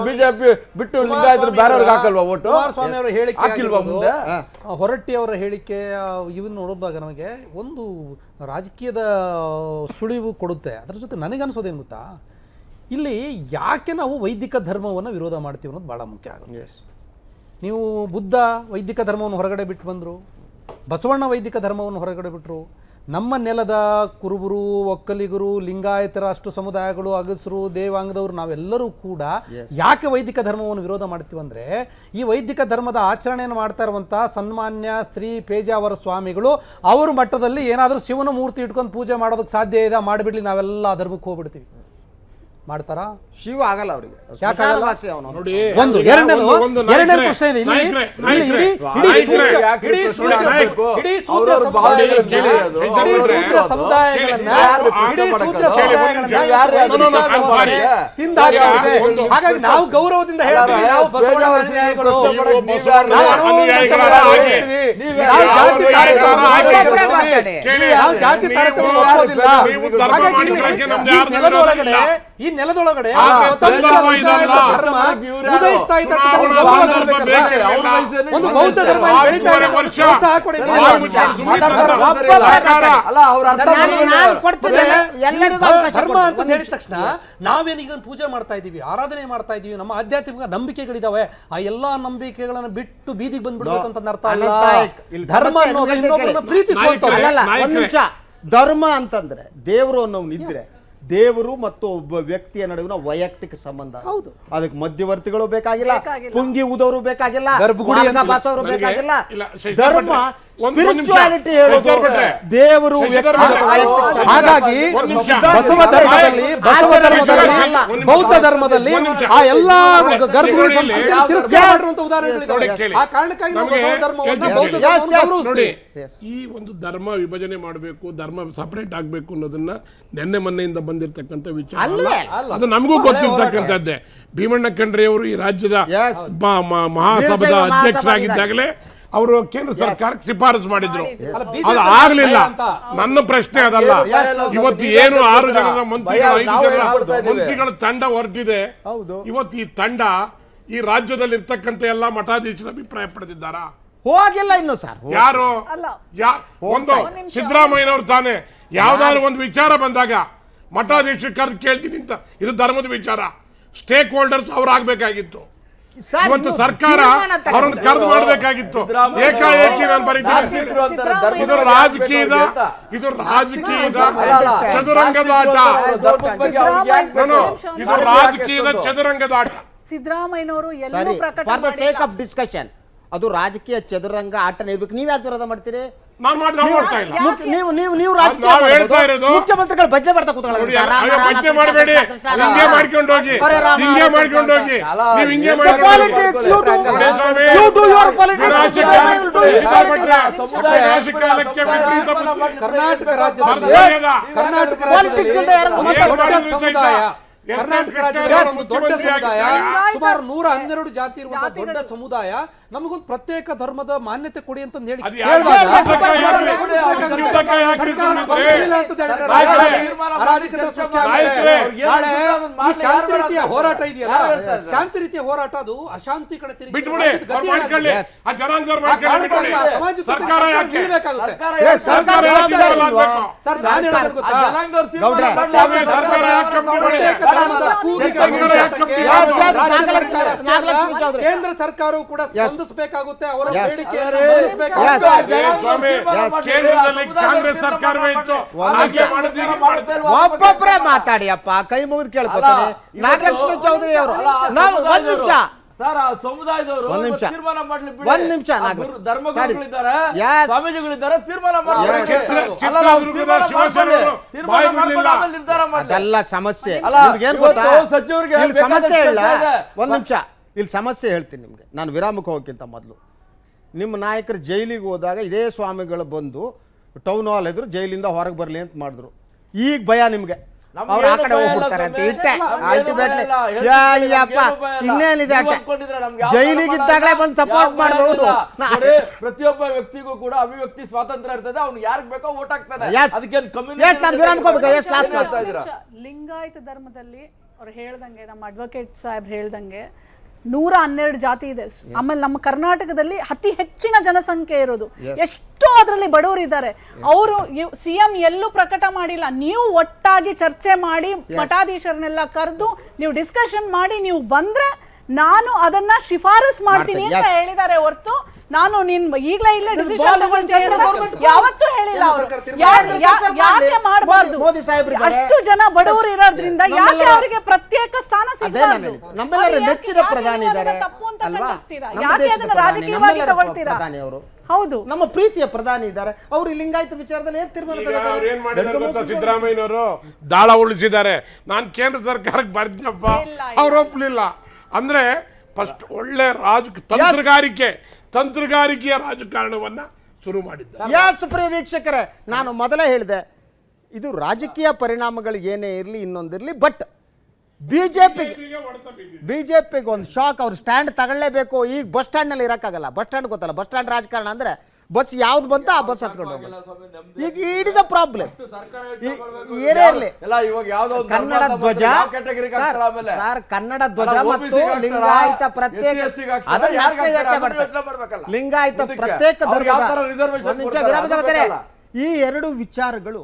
ಬಿಜೆಪಿ ಬಿಟ್ಟು ಲಿಂಗಾಯತರು ಬೇರೆಯವ್ರಿಗೆ ಹಾಕಲ್ವಾ ಓಟು? ಕುಮಾರಸ್ವಾಮಿ ಅವರ ಹೇಳಿಕೆ, ಹೊರಟ್ಟಿ ಅವರ ಹೇಳಿಕೆ ಇವನ್ನ ನೋಡಿದಾಗ ನಮಗೆ ಒಂದು ರಾಜಕೀಯದ ಸುಳಿವು ಕೊಡುತ್ತೆ. ಅದರ ಜೊತೆ ನನಗನ್ಸೋದೇನು ಗೊತ್ತಾ, ಇಲ್ಲಿ ಯಾಕೆ ನಾವು ವೈದಿಕ ಧರ್ಮವನ್ನು ವಿರೋಧ ಮಾಡ್ತೀವಿ ಅನ್ನೋದು ಭಾಳ ಮುಖ್ಯ ಆಗುತ್ತೆ. ನೀವು ಬುದ್ಧ ವೈದಿಕ ಧರ್ಮವನ್ನು ಹೊರಗಡೆ ಬಿಟ್ಟು ಬಂದರು, ಬಸವಣ್ಣ ವೈದಿಕ ಧರ್ಮವನ್ನು ಹೊರಗಡೆ ಬಿಟ್ಟರು. ನಮ್ಮ ನೆಲದ ಕುರುಬರು, ಒಕ್ಕಲಿಗರು, ಲಿಂಗಾಯತರ ಅಷ್ಟು ಸಮುದಾಯಗಳು, ಅಗಸರು, ದೇವಾಂಗದವರು ನಾವೆಲ್ಲರೂ ಕೂಡ ಯಾಕೆ ವೈದಿಕ ಧರ್ಮವನ್ನು ವಿರೋಧ ಮಾಡ್ತೀವಂದರೆ, ಈ ವೈದಿಕ ಧರ್ಮದ ಆಚರಣೆಯನ್ನು ಮಾಡ್ತಾ ಇರುವಂಥ ಸನ್ಮಾನ್ಯ ಶ್ರೀ ಪೇಜಾವರ ಸ್ವಾಮಿಗಳು ಅವ್ರ ಮಟ್ಟದಲ್ಲಿ ಏನಾದರೂ ಶಿವನ ಮೂರ್ತಿ ಇಟ್ಕೊಂಡು ಪೂಜೆ ಮಾಡೋದಕ್ಕೆ ಸಾಧ್ಯ ಇದೆ, ಮಾಡಿಬಿಡ್ಲಿ ನಾವೆಲ್ಲ ಆ ಧರ್ಮಕ್ಕೆ ಹೋಗ್ಬಿಡ್ತೀವಿ. ಮಾಡ್ತಾರಾ? ಶಿವ ಆಗಲ್ಲ ಅವರಿಗೆ. ಒಂದು ಎರಡನೇ ಪ್ರಶ್ನೆ ಇದೆ. ಹಾಗಾಗಿ ನಾವು ಗೌರವದಿಂದ ಹೇಳ್ತೀವಿ, ನಾವು ಬಸವಣ್ಣ ಶ್ರೀಗಳು, ಜಾತಿ ತಾರತಮ್ಯ ಒಪ್ಪೋದಿಲ್ಲ. ಈ ನೆಲದೊಳಗಡೆ ಒಂದು ಬೌದ್ಧ ಧರ್ಮ ಧರ್ಮ ಅಂತ ಹೇಳಿದ ತಕ್ಷಣ ನಾವೇನೀಗ ಪೂಜೆ ಮಾಡ್ತಾ ಇದೀವಿ, ಆರಾಧನೆ ಮಾಡ್ತಾ ಇದೀವಿ, ನಮ್ಮ ಆಧ್ಯಾತ್ಮಿಕ ನಂಬಿಕೆಗಳಿದಾವೆ, ಆ ಎಲ್ಲಾ ನಂಬಿಕೆಗಳನ್ನ ಬಿಟ್ಟು ಬೀದಿಗೆ ಬಂದ್ಬಿಡ್ಬೇಕಂತ ಅರ್ಥ ಅಲ್ಲ. ಧರ್ಮ ಅನ್ನೋದು ಇನ್ನೊಬ್ಬರನ್ನ ಪ್ರೀತಿಸುವಂತ. ಧರ್ಮ ಅಂತಂದ್ರೆ ದೇವರು ಅನ್ನೋನು ಇದ್ರೆ ದೇವರು ಮತ್ತು ಒಬ್ಬ ವ್ಯಕ್ತಿಯ ನಡುವಿನ ವೈಯಕ್ತಿಕ ಸಂಬಂಧ. ಹೌದು, ಅದಕ್ಕೆ ಮಧ್ಯವರ್ತಿಗಳು ಬೇಕಾಗಿಲ್ಲ, ಪುಂಗಿ ಊದವರು ಬೇಕಾಗಿಲ್ಲ, ಬಾಚವರು ಬೇಕಾಗಿಲ್ಲ. ಧರ್ಮ ಸ್ಪಿರಿಚುಯಾಲಿಟಿ ಹೇಳೋದು ದೇವರು. ಹಾಗಾಗಿ ಬಸವ ಧರ್ಮದಲ್ಲಿ, ಬೌದ್ಧ ಧರ್ಮದಲ್ಲಿ ಆ ಎಲ್ಲಾ ಗರ್ಭಗುಡಿ ಸಂಸ್ಕೃತಿಯನ್ನು ತಿರಸ್ಕಾರ ಮಾಡಿರುವಂತ ಉದಾಹರಣೆಗಳಿವೆ. ಆ ಕಾರಣಕ್ಕಾಗಿ ನಾವು ಬಸವ ಧರ್ಮವನ್ನು, ಬೌದ್ಧ ಧರ್ಮವನ್ನು ಈ ಒಂದು ಧರ್ಮ ವಿಭಜನೆ ಮಾಡಬೇಕು, ಧರ್ಮ ಸಪರೇಟ್ ಆಗಬೇಕು ಅನ್ನೋದನ್ನ ನೆನ್ನೆ ಮೊನ್ನೆಯಿಂದ ಬಂದಿರತಕ್ಕಂಥ ವಿಚಾರ ಅಲ್ಲ. ಅದು ನಮಗೂ ಗೊತ್ತಿರ್ತಕ್ಕಂಥದ್ದೇ. ಭೀಮಣ್ಣ ಖಂಡ್ರೆ ಅವರು ಈ ರಾಜ್ಯದ ಮಹಾಸಭಾದ ಅಧ್ಯಕ್ಷರಾಗಿದ್ದಾಗಲೇ ಅವರು ಕೇಂದ್ರ ಸರ್ಕಾರಕ್ಕೆ ಶಿಫಾರಸು ಮಾಡಿದ್ರು, ಅದು ಆಗ್ಲಿಲ್ಲ. ನನ್ನ ಪ್ರಶ್ನೆ ಅದಲ್ಲ. ಇವತ್ತು ಏನು 6 ಜನರ ಮಂತ್ರಿಗಳ ತಂಡ ಹೊರಟಿದೆ. ಇವತ್ತು ಈ ತಂಡ ಈ ರಾಜ್ಯದಲ್ಲಿ ಇರ್ತಕ್ಕಂಥ ಎಲ್ಲಾ ಮಠಾಧೀಶರ ಅಭಿಪ್ರಾಯ ಪಡೆದಿದ್ದಾರಾ? ಹೋಗಿಲ್ಲ ಇನ್ನು ಸರ್. ಯಾರು? ಒಂದು ಸಿದ್ದರಾಮಯ್ಯನವ್ರು ತಾನೇ ಯಾವ್ದಾದ್ರು ಒಂದು ವಿಚಾರ ಬಂದಾಗ ಮಠಾಧೀಶರು ಕರೆದು ಕೇಳ್ತೀನಿ ಅಂತ, ಇದು ಧರ್ಮದ ವಿಚಾರ, ಸ್ಟೇಕ್ ಹೋಲ್ಡರ್ಸ್ ಅವ್ರಾಗಬೇಕಾಗಿತ್ತು. ಸರ್, ಇವತ್ತು ನೀವು ಸರ್ಕಾರ ತೀರ್ಮಾನ ತಗೊಳ್ಳಿ. ಅವರನ್ನು ಕರೆದು ಮಾಡಬೇಕಾಗಿತ್ತು. ಏಕಾಏಕಿ ನಾನು ಬರೀತೀನಿ. ಇದು ರಾಜಕೀಯದ ಚದುರಂಗದ ಆಟ. ಇದು ರಾಜಕೀಯದ ಚದುರಂಗದ ಆಟ. ಸಿದ್ದರಾಮಯ್ಯನವರು ಎಲ್ಲರೂ ಸರಿ, ಪ್ರಕಟ ಫಾರ್ ದ ಸೇಕ್ ಮಾಡಿಲ್ಲ. ಆಫ್ ಡಿಸ್ಕಷನ್ ಅದು ರಾಜಕೀಯ ಚದುರಂಗ ಆಟನೇ ಇರ್ಬೇಕು. ನೀವ್ ಯಾಕೆ ವಿರೋಧ ಮಾಡ್ತೀರಿ? ನಾವು ಮಾಡ್ತಾ ಇಲ್ಲ. ನೀವು ರಾಜಕೀಯ ನಾವು ಹೇಳ್ತಾ ಇರೋದು ಮುಖ್ಯಮಂತ್ರಿಗಳು ಬಜ್ಜೆ ಬರ್ತಾ ನೋಡಿ, ಅಯ್ಯೋ, ಬಜ್ಜೆ ಮಾಡಬೇಡಿ. ಹಿಂಗೆ ಮಾಡ್ಕೊಂಡು ಹೋಗಿ, ಹಿಂಗೆ ಮಾಡ್ಕೊಂಡು ಹೋಗಿ, ನೀವು ಹಿಂಗೆ ಕರ್ನಾಟಕ ರಾಜ್ಯದಲ್ಲಿ ಒಂದು ದೊಡ್ಡ ಸಮುದಾಯ, ಸುಮಾರು 112 ಜಾತಿ ಇರುವಂತಹ ದೊಡ್ಡ ಸಮುದಾಯ ನಮಗೊಂದು ಪ್ರತ್ಯೇಕ ಧರ್ಮದ ಮಾನ್ಯತೆ ಕೊಡಿ ಅಂತ ಹೇಳಿ ಶಾಂತಿ ರೀತಿಯ ಹೋರಾಟ ಇದೆಯಲ್ಲ, ಶಾಂತಿ ರೀತಿಯ ಹೋರಾಟ ಅದು ಅಶಾಂತಿ ಕಡೆ ತಿರುಗಿ ಕೇಂದ್ರ ಸರ್ಕಾರವು ಕೂಡ ಸ್ಪಂದಿಸಬೇಕಾಗುತ್ತೆ. ಅವರ ಬೇಡಿಕೆಯನ್ನು ಒಬ್ಬೊಬ್ಬರೇ ಮಾತಾಡಿ ಅಪ್ಪ, ಕೈ ಮುಗಿದು ಕೇಳ್ಕೊತೀನಿ. ನಾಗಲಕ್ಷ್ಮಿ ಚೌಧರಿ ಅವರು ನಾವು ಒಂದ್ ನಿಮಿಷ ಸರ್, ಆ ಸಮುದಾಯದವರು ತೀರ್ಮಾನ ಮಾಡ್ಲಿ ಬಿಡಿ. ಒಂದ್ ನಿಮಿಷ, ಧರ್ಮಗುರುಗಳಿದ್ದಾರೆ, ಸ್ವಾಮೀಜಿಗಳಿದ್ದಾರೆ, ತೀರ್ಮಾನ ಅದೆಲ್ಲ ಸಮಸ್ಯೆ. ಏನ್ ಗೊತ್ತಾ, ಇಲ್ಲಿ ಸಮಸ್ಯೆ ಇಲ್ಲ. ಒಂದ್ ನಿಮಿಷ, ಇಲ್ಲಿ ಸಮಸ್ಯೆ ಹೇಳ್ತೀನಿ ನಿಮ್ಗೆ. ನಾನು ವಿರಾಮಕ್ಕೆ ಹೋಗೋಕ್ಕಿಂತ ಮೊದಲು, ನಿಮ್ಮ ನಾಯಕರು ಜೈಲಿಗೆ ಹೋದಾಗ ಇದೇ ಸ್ವಾಮಿಗಳು ಬಂದು ಟೌನ್ ಹಾಲ್ ಎದುರು ಜೈಲಿಂದ ಹೊರಗೆ ಬರಲಿ ಅಂತ ಮಾಡಿದ್ರು. ಈಗ ಭಯ ನಿಮ್ಗೆ, ಅವ್ರು ಆ ಕಡೆ ಹೋಗ್ಬಿಡ್ತಾರೆ ಅಂತ ಇಟ್ಟೆ. ಅಯ್ಯಪ್ಪ, ಇನ್ನೇನಿದೆ ಅಷ್ಟೇ. ಜೈಲಿಗಿದ್ದಾಗಲೇ ಬಂದು ಸಪೋರ್ಟ್ ಮಾಡಬಹುದು. ಪ್ರತಿಯೊಬ್ಬ ವ್ಯಕ್ತಿಗೂ ಕೂಡ ಅಭಿವ್ಯಕ್ತಿ ಸ್ವಾತಂತ್ರ್ಯ ಇರ್ತದೆ. ಅವ್ನು ಯಾರಿಗೆ ಬೇಕೋ ವೋಟ್ ಹಾಕ್ತಾನೆ. ಲಿಂಗಾಯತ ಧರ್ಮದಲ್ಲಿ ಅವ್ರು ಹೇಳ್ದಂಗೆ, ನಮ್ಮ ಅಡ್ವೊಕೇಟ್ ಸಾಹೇಬ್ ಹೇಳ್ದಂಗೆ 112 ಜಾತಿ ಇದೆ. ಆಮೇಲೆ ನಮ್ಮ ಕರ್ನಾಟಕದಲ್ಲಿ ಅತಿ ಹೆಚ್ಚಿನ ಜನಸಂಖ್ಯೆ ಇರೋದು, ಎಷ್ಟೋ ಅದರಲ್ಲಿ ಬಡವರು ಇದ್ದಾರೆ. ಅವರು ಸಿಎಂ ಎಲ್ಲೂ ಪ್ರಕಟ ಮಾಡಿಲ್ಲ. ನೀವು ಒಟ್ಟಾಗಿ ಚರ್ಚೆ ಮಾಡಿ ಮಠಾಧೀಶರನ್ನೆಲ್ಲ ಕರೆದು ನೀವು ಡಿಸ್ಕಷನ್ ಮಾಡಿ ನೀವು ಬಂದ್ರೆ ನಾನು ಅದನ್ನ ಶಿಫಾರಸ್ ಮಾಡ್ತೀನಿ ಅಂತ ಹೇಳಿದ್ದಾರೆ ಹೊರತು ನಾನು ನೀನ್ ಈಗಲೇ ಇಲ್ಲ ಡಿಸಿಷನ್ ಯಾವತ್ತೂ ಹೇಳಿಲ್ಲ. ಯಾಕೆ ಮಾಡಬಾರ್ದು? ಅಷ್ಟು ಜನ ಬಡವರು ಇರೋದ್ರಿಂದ ಯಾಕೆ ಅವರಿಗೆ ಪ್ರತ್ಯೇಕ ಸ್ಥಾನ ಸಿಗಬಾರ್ದು? ನಮ್ಮೆಲ್ಲರ ನೆಚ್ಚಿನ ಪ್ರಧಾನಿ ಇದ್ದಾರೆ ತಪ್ಪು ಅಂತ ಖಂಡಿಸ್ತೀರಾ? ಯಾಕೆ ಅದನ್ನ ರಾಜಕೀಯವಾಗಿ ತಗೊಳ್ತೀರಾ? ಹೌದು, ನಮ್ಮ ಪ್ರೀತಿಯ ಪ್ರಧಾನಿ ಇದ್ದಾರೆ. ಅವರು ಲಿಂಗಾಯತ ವಿಚಾರದಲ್ಲಿ ಏನ್ ತೀರ್ಮಾನ ಸಿದ್ದರಾಮಯ್ಯನವರು ದಾಳ ಉಳಿಸಿದ್ದಾರೆ. ನಾನು ಕೇಂದ್ರ ಸರ್ಕಾರಕ್ಕೆ ಬರ್ತೀನಪ್ಪ, ಅವ್ರು ಒಪ್ಲಿಲ್ಲ ಅಂದ್ರೆ ಫಸ್ಟ್ ಒಳ್ಳೆ ತಂತ್ರಗಾರಿಕೆಯ ರಾಜಕಾರಣವನ್ನ ಶುರು ಮಾಡಿದ್ದಾರೆ. ಪ್ರಿಯ ವೀಕ್ಷಕರೇ, ನಾನು ಮೊದಲೇ ಹೇಳಿದೆ, ಇದು ರಾಜಕೀಯ ಪರಿಣಾಮಗಳು ಏನೇ ಇರಲಿ ಇನ್ನೊಂದಿರಲಿ, ಬಟ್ ಬಿಜೆಪಿಗೆ ಒಂದು ಶಾಕ್. ಅವ್ರು ಸ್ಟ್ಯಾಂಡ್ ತಗೊಳ್ಳೇಬೇಕು. ಈಗ ಬಸ್ ಸ್ಟ್ಯಾಂಡ್ನಲ್ಲಿ ಇರೋಕ್ಕಾಗಲ್ಲ. ಬಸ್ ಸ್ಟ್ಯಾಂಡ್ ಗೊತ್ತಲ್ಲ, ಬಸ್ ಸ್ಟ್ಯಾಂಡ್ ರಾಜಕಾರಣ ಅಂದ್ರೆ ಬಸ್ ಯಾವ್ದು ಬಂತ ಆ ಬಸ್ ಹತ್ಕೊಂಡು ಹೋಗೋದು. ಈಗ ಇಟ್ ಇಸ್ ಅ ಪ್ರಾಬ್ಲಮ್. ಏನೇ ಇರಲಿ, ಕನ್ನಡ ಧ್ವಜ ಸರ್, ಕನ್ನಡ ಧ್ವಜ ಮತ್ತು ಲಿಂಗಾಯತ ಪ್ರತ್ಯೇಕ, ಲಿಂಗಾಯತ ಪ್ರತ್ಯೇಕ ಈ ಎರಡು ವಿಚಾರಗಳು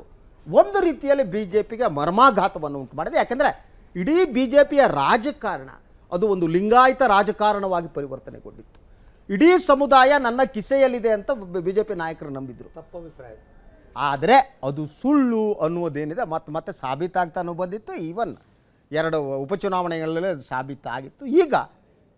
ಒಂದು ರೀತಿಯಲ್ಲಿ ಬಿಜೆಪಿಗೆ ಮರ್ಮಾಘಾತವನ್ನು ಉಂಟು ಮಾಡಿದೆ. ಯಾಕಂದ್ರೆ ಇಡೀ ಬಿಜೆಪಿಯ ರಾಜಕಾರಣ ಅದು ಒಂದು ಲಿಂಗಾಯತ ರಾಜಕಾರಣವಾಗಿ ಪರಿವರ್ತನೆಗೊಂಡಿತ್ತು. ಇಡೀ ಸಮುದಾಯ ನನ್ನ ಕಿಸೆಯಲ್ಲಿದೆ ಅಂತ ಬಿಜೆಪಿ ನಾಯಕರು ನಂಬಿದ್ರು. ತಪ್ಪಭಿಪ್ರಾಯ. ಆದರೆ ಅದು ಸುಳ್ಳು ಅನ್ನುವುದೇನಿದೆ ಮತ್ತೆ ಸಾಬೀತಾಗ್ತಾನೂ ಬಂದಿತ್ತು. ಈವನ್ 2 ಉಪಚುನಾವಣೆಗಳಲ್ಲಿ ಸಾಬೀತಾಗಿತ್ತು. ಈಗ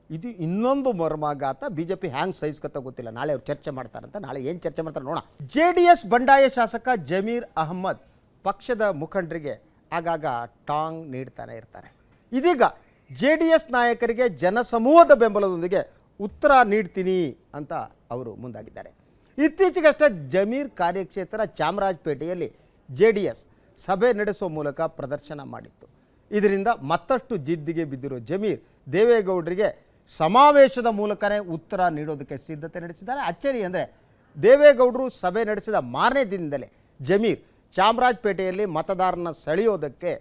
ಇದು ಇನ್ನೊಂದು ಮರ್ಮಾಘಾತ. ಬಿಜೆಪಿ ಹ್ಯಾಂಗ್ ಸಹಿಸ್ಕೊತ ಗೊತ್ತಿಲ್ಲ. ನಾಳೆ ಅವ್ರು ಚರ್ಚೆ ಮಾಡ್ತಾರಂತ. ನಾಳೆ ಏನು ಚರ್ಚೆ ಮಾಡ್ತಾರೆ ನೋಡೋಣ. JDS ಬಂಡಾಯ ಶಾಸಕ ಜಮೀರ್ ಅಹ್ಮದ್ ಪಕ್ಷದ ಮುಖಂಡರಿಗೆ ಆಗಾಗ ಟಾಂಗ್ ನೀಡ್ತಾನೆ ಇರ್ತಾರೆ. ಇದೀಗ JDS ನಾಯಕರಿಗೆ ಜನಸಮೂಹದ ಬೆಂಬಲದೊಂದಿಗೆ ಉತ್ತರ ನೀಡ್ತೀನಿ ಅಂತ ಅವರು ಮುಂದಾಗಿದ್ದಾರೆ. ಇತ್ತೀಚೆಗಷ್ಟೇ ಜಮೀರ್ ಕಾರ್ಯಕ್ಷೇತ್ರ ಚಾಮರಾಜಪೇಟೆಯಲ್ಲಿ JDS ಸಭೆ ನಡೆಸುವ ಮೂಲಕ ಪ್ರದರ್ಶನ ಮಾಡಿತ್ತು. ಇದರಿಂದ ಮತ್ತಷ್ಟು ಜಿದ್ದಿಗೆ ಬಿದ್ದಿರೋ ಜಮೀರ್ ದೇವೇಗೌಡರಿಗೆ ಸಮಾವೇಶದ ಮೂಲಕನೇ ಉತ್ತರ ನೀಡೋದಕ್ಕೆ ಸಿದ್ಧತೆ ನಡೆಸಿದ್ದಾರೆ. ಅಚ್ಚರಿ ಅಂದರೆ ದೇವೇಗೌಡರು ಸಭೆ ನಡೆಸಿದ ಮಾರನೇ ದಿನದಲ್ಲೇ ಜಮೀರ್ ಚಾಮರಾಜಪೇಟೆಯಲ್ಲಿ ಮತದಾರನ ಸೆಳೆಯೋದಕ್ಕೆ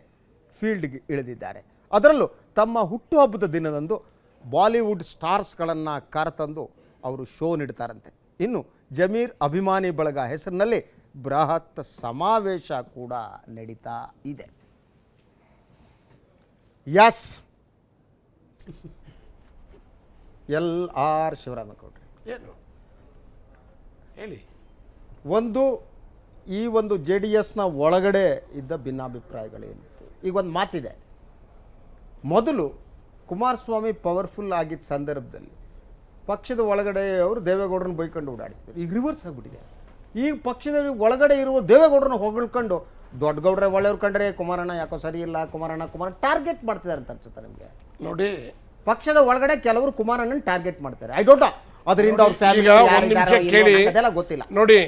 ಫೀಲ್ಡ್ಗೆ ಇಳಿದಿದ್ದಾರೆ. ಅದರಲ್ಲೂ ತಮ್ಮ ಹುಟ್ಟುಹಬ್ಬದ ದಿನದಂದು ಬಾಲಿವುಡ್ ಸ್ಟಾರ್ಸ್ಗಳನ್ನು ಕರೆತಂದು ಅವರು ಶೋ ನೀಡ್ತಾರಂತೆ. ಇನ್ನು ಜಮೀರ್ ಅಭಿಮಾನಿ ಬಳಗ ಹೆಸರಿನಲ್ಲಿ ಬೃಹತ್ ಸಮಾವೇಶ ಕೂಡ ನಡೀತಾ ಇದೆ. LR ಶಿವರಾಮೇಗೌಡರು ಏನು ಹೇಳಿ. ಈ ಒಂದು JDSನ ಒಳಗಡೆ ಇದ್ದ ಭಿನ್ನಾಭಿಪ್ರಾಯಗಳೇನಿತ್ತು. ಈಗ ಒಂದು ಮಾತಿದೆ, ಮೊದಲು ಕುಮಾರಸ್ವಾಮಿ ಪವರ್ಫುಲ್ ಆಗಿದ್ದ ಸಂದರ್ಭದಲ್ಲಿ ಪಕ್ಷದ ಒಳಗಡೆ ಅವರು ದೇವೇಗೌಡರನ್ನ ಬೈಕೊಂಡು ಓಡಾಡ್ತಿದ್ರು. ಈಗ ರಿವರ್ಸ್ ಆಗಿಬಿಟ್ಟಿದೆ. ಈಗ ಪಕ್ಷದ ಒಳಗಡೆ ಇರುವ ದೇವೇಗೌಡರನ್ನ ಹೊಗಳ್ಕೊಂಡು ದೊಡ್ಡಗೌಡ್ರೆ ಒಳ್ಳೆಯವ್ರು ಕಂಡ್ರೆ ಕುಮಾರಣ್ಣ ಯಾಕೋ ಸರಿ ಇಲ್ಲ, ಕುಮಾರಣ್ಣ ಟಾರ್ಗೆಟ್ ಮಾಡ್ತಿದ್ದಾರೆ ಅಂತ ಅನ್ಸುತ್ತೆ ನಿಮಗೆ? ನೋಡಿ, ಪಕ್ಷದ ಒಳಗಡೆ ಕೆಲವರು ಕುಮಾರಣ್ಣನ ಟಾರ್ಗೆಟ್ ಮಾಡ್ತಾರೆ. ಐ ಡೋಂಟ್ ನೋ ಅದರಿಂದ ಅವ್ರ ಫ್ಯಾಮಿಲಿ ಗೊತ್ತಿಲ್ಲ. ನೋಡಿ,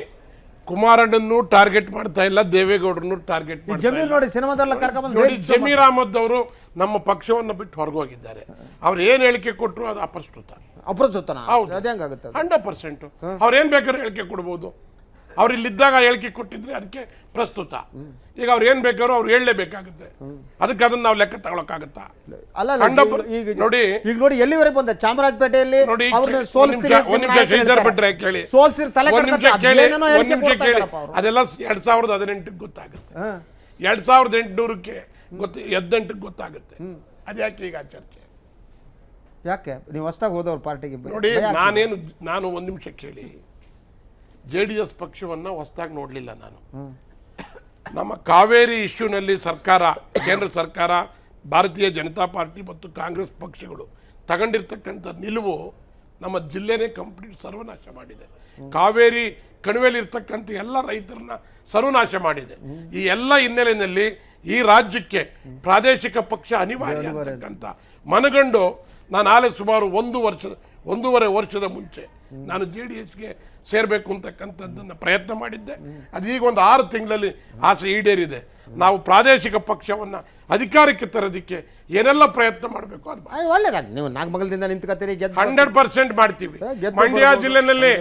ಕುಮಾರಣ್ಣನ್ನು ಟಾರ್ಗೆಟ್ ಮಾಡ್ತಾ ಇಲ್ಲ, ದೇವೇಗೌಡರನ್ನು ಟಾರ್ಗೆಟ್ ಜಮೀರ್ ನೋಡಿ ಸಿನಿಮಾದಲ್ಲ ಕರ್ಕೊಂಡ್ಬಂದು ನೋಡಿ, ಜಮೀರ್ ಅಹಮದ್ ಅವರು ನಮ್ಮ ಪಕ್ಷವನ್ನು ಬಿಟ್ಟು ಹೊರಗೋಗಿದ್ದಾರೆ. ಅವ್ರು ಏನ್ ಹೇಳಿಕೆ ಕೊಟ್ಟರು ಅದು ಅಪ್ರಸ್ತುತ. ಹೌದು, ಅದೇ ಹಂಗಾಗುತ್ತೆ. 100%. ಅವ್ರು ಏನ್ ಬೇಕಾದ್ರೂ ಹೇಳಿಕೆ ಕೊಡ್ಬೋದು. ಅವ್ರು ಇಲ್ಲಿದ್ದಾಗ ಹೇಳಿಕೆ ಕೊಟ್ಟಿದ್ರೆ ಅದಕ್ಕೆ ಪ್ರಸ್ತುತ. ಈಗ ಅವ್ರು ಏನ್ ಬೇಕಾದ್ರೂ ಅವ್ರು ಹೇಳಲೇಬೇಕಾಗುತ್ತೆ. ಅದಕ್ಕೆ ಅದನ್ನ ನಾವು ಲೆಕ್ಕ ತಗೊಳಕ್ಕಾಗತ್ತಾ? ನೋಡಿ ಈಗ ನೋಡಿ ಎಲ್ಲಿವರೆಗೆ ಬಂದ ಚಾಮರಾಜಪೇಟೆಯಲ್ಲಿ ನೋಡಿ, ಒಂದ್ ನಿಮಿಷ ಶ್ರೀಧರ್ ಭಟ್ರೆ ಕೇಳಿ, ಅದೆಲ್ಲ 2018 ಗೊತ್ತಾಗುತ್ತೆ. 2800ಕ್ಕೆ 18 ಗೊತ್ತಾಗುತ್ತೆ. ಅದ್ಯಾಕೆ ಈಗ ಚರ್ಚೆ? ಯಾಕೆ ನೀವು ಹೊಸದಾಗಿ ಹೋದವ್ರ ಪಾರ್ಟಿಗೆ ನೋಡಿ, ನಾನು ಒಂದ್ ನಿಮಿಷ ಕೇಳಿ. JDS ಪಕ್ಷವನ್ನ ಹೊಸದಾಗಿ ನೋಡ್ಲಿಲ್ಲ ನಾನು. ನಮ್ಮ ಕಾವೇರಿ ಇಶ್ಯೂನಲ್ಲಿ ಸರ್ಕಾರ, ಕೇಂದ್ರ ಸರ್ಕಾರ, ಭಾರತೀಯ ಜನತಾ ಪಾರ್ಟಿ ಮತ್ತು ಕಾಂಗ್ರೆಸ್ ಪಕ್ಷಗಳು ತಗೊಂಡಿರ್ತಕ್ಕಂಥ ನಿಲುವು ನಮ್ಮ ಜಿಲ್ಲೆನೇ ಕಂಪ್ಲೀಟ್ ಸರ್ವನಾಶ ಮಾಡಿದೆ. ಕಾವೇರಿ ಕಣಿವೆಯಲ್ಲಿರ್ತಕ್ಕಂಥ ಎಲ್ಲ ರೈತರನ್ನ ಸರ್ವನಾಶ ಮಾಡಿದೆ. ಈ ಎಲ್ಲ ಹಿನ್ನೆಲೆಯಲ್ಲಿ ಈ ರಾಜ್ಯಕ್ಕೆ ಪ್ರಾದೇಶಿಕ ಪಕ್ಷ ಅನಿವಾರ್ಯ ಅಂತಕ್ಕಂಥ ಮನಗಂಡು ನಾನು ಆಲೆ ಸುಮಾರು 1.5 ವರ್ಷದ ಮುಂಚೆ ನಾನು JDSಗೆ ಸೇರಬೇಕು ಅಂತಕ್ಕಂಥದ್ದನ್ನು ಪ್ರಯತ್ನ ಮಾಡಿದ್ದೆ. ಅದೀಗ ಒಂದು 6 ತಿಂಗಳಲ್ಲಿ ಆಸೆ ಈಡೇರಿದೆ. ನಾವು ಪ್ರಾದೇಶಿಕ ಪಕ್ಷವನ್ನು ಅಧಿಕಾರಕ್ಕೆ ತರೋದಕ್ಕೆ ಏನೆಲ್ಲ ಪ್ರಯತ್ನ ಮಾಡಬೇಕು ಅದು ಒಳ್ಳೆದಾಗ ನೀವು ನಾಗಮಂಗಲದಿಂದ ನಿಂತ್ಕೊತೀರಿ, 100% ಮಾಡ್ತೀವಿ. ಮಂಡ್ಯ ಜಿಲ್ಲೆನಲ್ಲಿ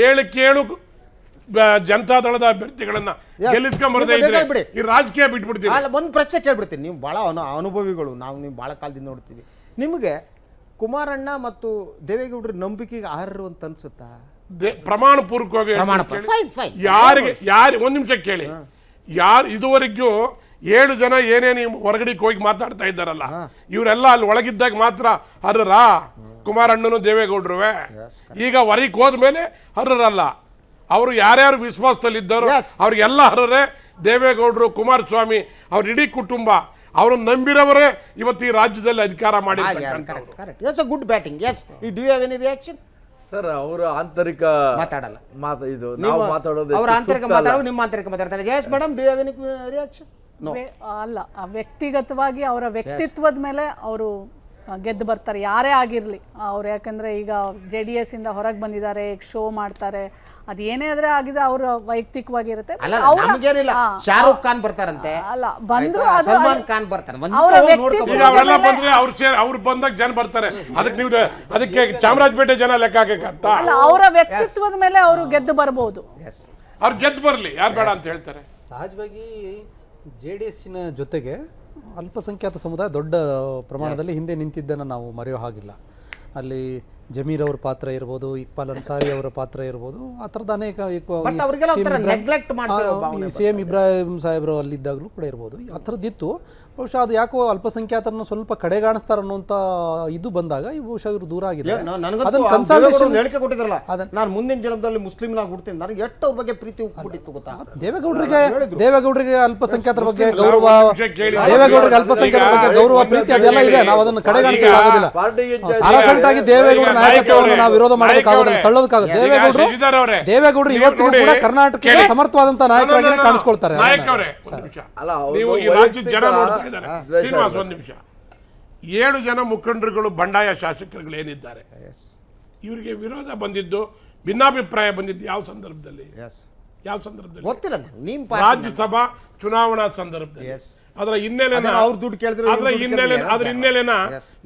7 ಜನತಾದಳದ ಅಭ್ಯರ್ಥಿಗಳನ್ನ ಗೆಲ್ಲಿಸ್ಕೊಂಬರದೇ ಇದ್ರೆ ಈ ರಾಜಕೀಯ ಬಿಟ್ಬಿಡ್ತೀವಿ. ಒಂದು ಪ್ರಶ್ನೆ ಕೇಳ್ಬಿಡ್ತೀನಿ, ನೀವು ಭಾಳ ಅನುಭವಿಗಳು, ನೀವು ಭಾಳ ಕಾಲದಿಂದ ನೋಡ್ತೀವಿ. ನಿಮಗೆ ಕುಮಾರಣ್ಣ ಮತ್ತು ದೇವೇಗೌಡರ ನಂಬಿಕೆಗೆ ಆರ್ರು ಅಂತ ಅನ್ಸುತ್ತಾ? ಪ್ರಮಾಣ ಪೂರ್ವಕವಾಗಿ ಯಾರಿಗೆ ಒಂದ್ ನಿಮಿಷ ಕೇಳಿ, ಯಾರು ಇದುವರೆಗೂ 7 ಜನ ಏನೇನು ಹೊರಗಡೆಗೆ ಹೋಗಿ ಮಾತಾಡ್ತಾ ಇದ್ದಾರಲ್ಲ, ಇವರೆಲ್ಲ ಅಲ್ಲಿ ಒಳಗಿದ್ದಾಗ ಮಾತ್ರ ಅರ್ಹರಾ? ಕುಮಾರಣ್ಣನು ದೇವೇಗೌಡರುವೆ. ಈಗ ಹೊರಗೆ ಹೋದ್ಮೇಲೆ ಅರ್ಹರಲ್ಲ. ಅವರು ಯಾರ್ಯಾರು ವಿಶ್ವಾಸದಲ್ಲಿದ್ದಾರೋ ಅವ್ರಿಗೆಲ್ಲ ಅರ್ಹರೇ. ದೇವೇಗೌಡರು, ಕುಮಾರಸ್ವಾಮಿ, ಅವ್ರ ಇಡೀ ಕುಟುಂಬ, ಅವ್ರನ್ನ ನಂಬಿರೋವರೇ ಇವತ್ತು ಈ ರಾಜ್ಯದಲ್ಲಿ ಅಧಿಕಾರ ಮಾಡಿದ್ದಾರೆ. Good batting. Yes, do you have any reaction? Sir, ಅವರು ಆಂತರಿಕ ಮಾತಾಡಲ್ಲ. ಇದು ನಾವು ಮಾತಾಡೋದು, ಅವ್ರ ಆಂತರಿಕ ಮಾತಾಡೋದು, ನಿಮ್ಮ ಆಂತರಿಕ ಮಾತಾಡ್ತಾರೆ. Yes madam, do you have any reaction? ಅಲ್ಲ, ವ್ಯಕ್ತಿಗತವಾಗಿ ಅವರ ವ್ಯಕ್ತಿತ್ವದ ಮೇಲೆ ಅವರು ಗೆದ್ದು ಬರ್ತಾರೆ, ಯಾರೇ ಆಗಿರಲಿ ಅವ್ರು. ಯಾಕಂದರೆ ಈಗ JDS ಇಂದ ಹೊರಗೆ ಬಂದಿದ್ದಾರೆ, ಶೋ ಮಾಡ್ತಾರೆ, ಅದು ಏನೇ ಆದ್ರೆ ಆಗಿದೆ ಅವ್ರ ವೈಯಕ್ತಿಕವಾಗಿರುತ್ತೆ. ಶಾರುಖ್ ಖಾನ್ ಬರ್ತಾರಂತೆ, ಅಲ್ಲ ಬಂದ್ರು, ಸಲ್ಮಾನ್ ಖಾನ್ ಬರ್ತಾರೆ, ಅವ್ರು ಬಂದಾಗ ಜನ ಬರ್ತಾರೆ. ಅದಕ್ಕೆ ಚಾಮರಾಜಪೇಟೆ ಜನ ಲೆಕ್ಕ ಹಾಕಕ್ಕ ಅಲ್ಲ, ಅವರ ವ್ಯಕ್ತಿತ್ವದ ಮೇಲೆ ಅವರು ಗೆದ್ದು ಬರಬಹುದು. ಅವ್ರು ಗೆದ್ದು ಬರಲಿ, ಯಾರು ಬೇಡ ಅಂತ ಹೇಳ್ತಾರೆ. ಸಹಜವಾಗಿ JDSನ ಜೊತೆಗೆ ಅಲ್ಪಸಂಖ್ಯಾತ ಸಮುದಾಯ ದೊಡ್ಡ ಪ್ರಮಾಣದಲ್ಲಿ ಹಿಂದೆ ನಿಂತಿದ್ದನ್ನು ನಾವು ಮರೆಯೋ ಹಾಗಿಲ್ಲ. ಅಲ್ಲಿ ಜಮೀರ್ ಅವರ ಪಾತ್ರ ಇರ್ಬೋದು, ಇಕ್ಬಾಲ್ ಅನ್ಸಾರಿ ಅವರ ಪಾತ್ರ ಇರ್ಬೋದು, ಆ ಥರದ ಅನೇಕ CM ಇಬ್ರಾಹಿಂ ಸಾಹೇಬ್ರು ಅಲ್ಲಿದ್ದಾಗಲೂ ಕೂಡ ಇರ್ಬೋದು, ಆ ಥರದ್ದಿತ್ತು. ಬಹುಶಃ ಅದು ಯಾಕೋ ಅಲ್ಪಸಂಖ್ಯಾತರನ್ನು ಸ್ವಲ್ಪ ಕಡೆಗಾಣಿಸ್ತಾರೆ ಅನ್ನೋಂಥ ಇದು ಬಂದಾಗ ಬಹುಶಃ ಇವರು ದೂರ ಆಗಿದೆ. ಹೇಳಿಕೆ ಕೊಟ್ಟಿದ್ರಲ್ಲ, ನಾನು ಮುಂದಿನ ಜನ್ಮದಲ್ಲಿ ಮುಸ್ಲಿಮ್ನಾಗಿ ಹುಡ್ತೀನಿ, ನನಗೆ ಎಷ್ಟು ಅವ್ರ ಬಗ್ಗೆ ಪ್ರೀತಿ ಹುಟ್ಟಿತ್ತು ಗೊತ್ತಾ? ದೇವೇಗೌಡರಿಗೆ ಅಲ್ಪಸಂಖ್ಯಾತರ ಬಗ್ಗೆ ಗೌರವ, ದೇವೇಗೌಡರಿಗೆ ಅಲ್ಪಸಂಖ್ಯಾತರ ಬಗ್ಗೆ ಗೌರವ, ಪ್ರೀತಿ ಅದೆಲ್ಲ ಇದೆ. ನಾವು ಅದನ್ನು ಕಡೆಗಾಣಿಸೋಕ್ಕಾಗೋದಿಲ್ಲ. ಸಾರಾಸಂಟಾಗಿ ದೇವೇಗೌಡರ ನಾಯಕತ್ವವನ್ನು ನಾವು ವಿರೋಧ ಮಾಡೋದಕ್ಕಾಗೋದಿಲ್ಲ, ತಳ್ಳೋದಕ್ಕಾಗುತ್ತೆ. ದೇವೇಗೌಡರು ಇವತ್ತು ಕೂಡ ಕರ್ನಾಟಕದ ಸಮರ್ಥವಾದಂತ ನಾಯಕರಾಗಿ ಕಾಣಿಸ್ಕೊಳ್ತಾರೆ. ಶ್ರೀನಿವಾಸ್, ಒಂದು ನಿಮಿಷ. 7 ಜನ ಮುಖಂಡರುಗಳು, ಬಂಡಾಯ ಶಾಸಕರುಗಳು ಏನಿದ್ದಾರೆ, ಇವರಿಗೆ ವಿರೋಧ ಬಂದಿದ್ದು, ಭಿನ್ನಾಭಿಪ್ರಾಯ ಬಂದಿದ್ದು ಯಾವ ಸಂದರ್ಭದಲ್ಲಿ? ಗೊತ್ತಿಲ್ಲ. ರಾಜ್ಯಸಭಾ ಚುನಾವಣಾ ಸಂದರ್ಭದಲ್ಲಿ. ಅದರ ಹಿನ್ನೆಲೆನ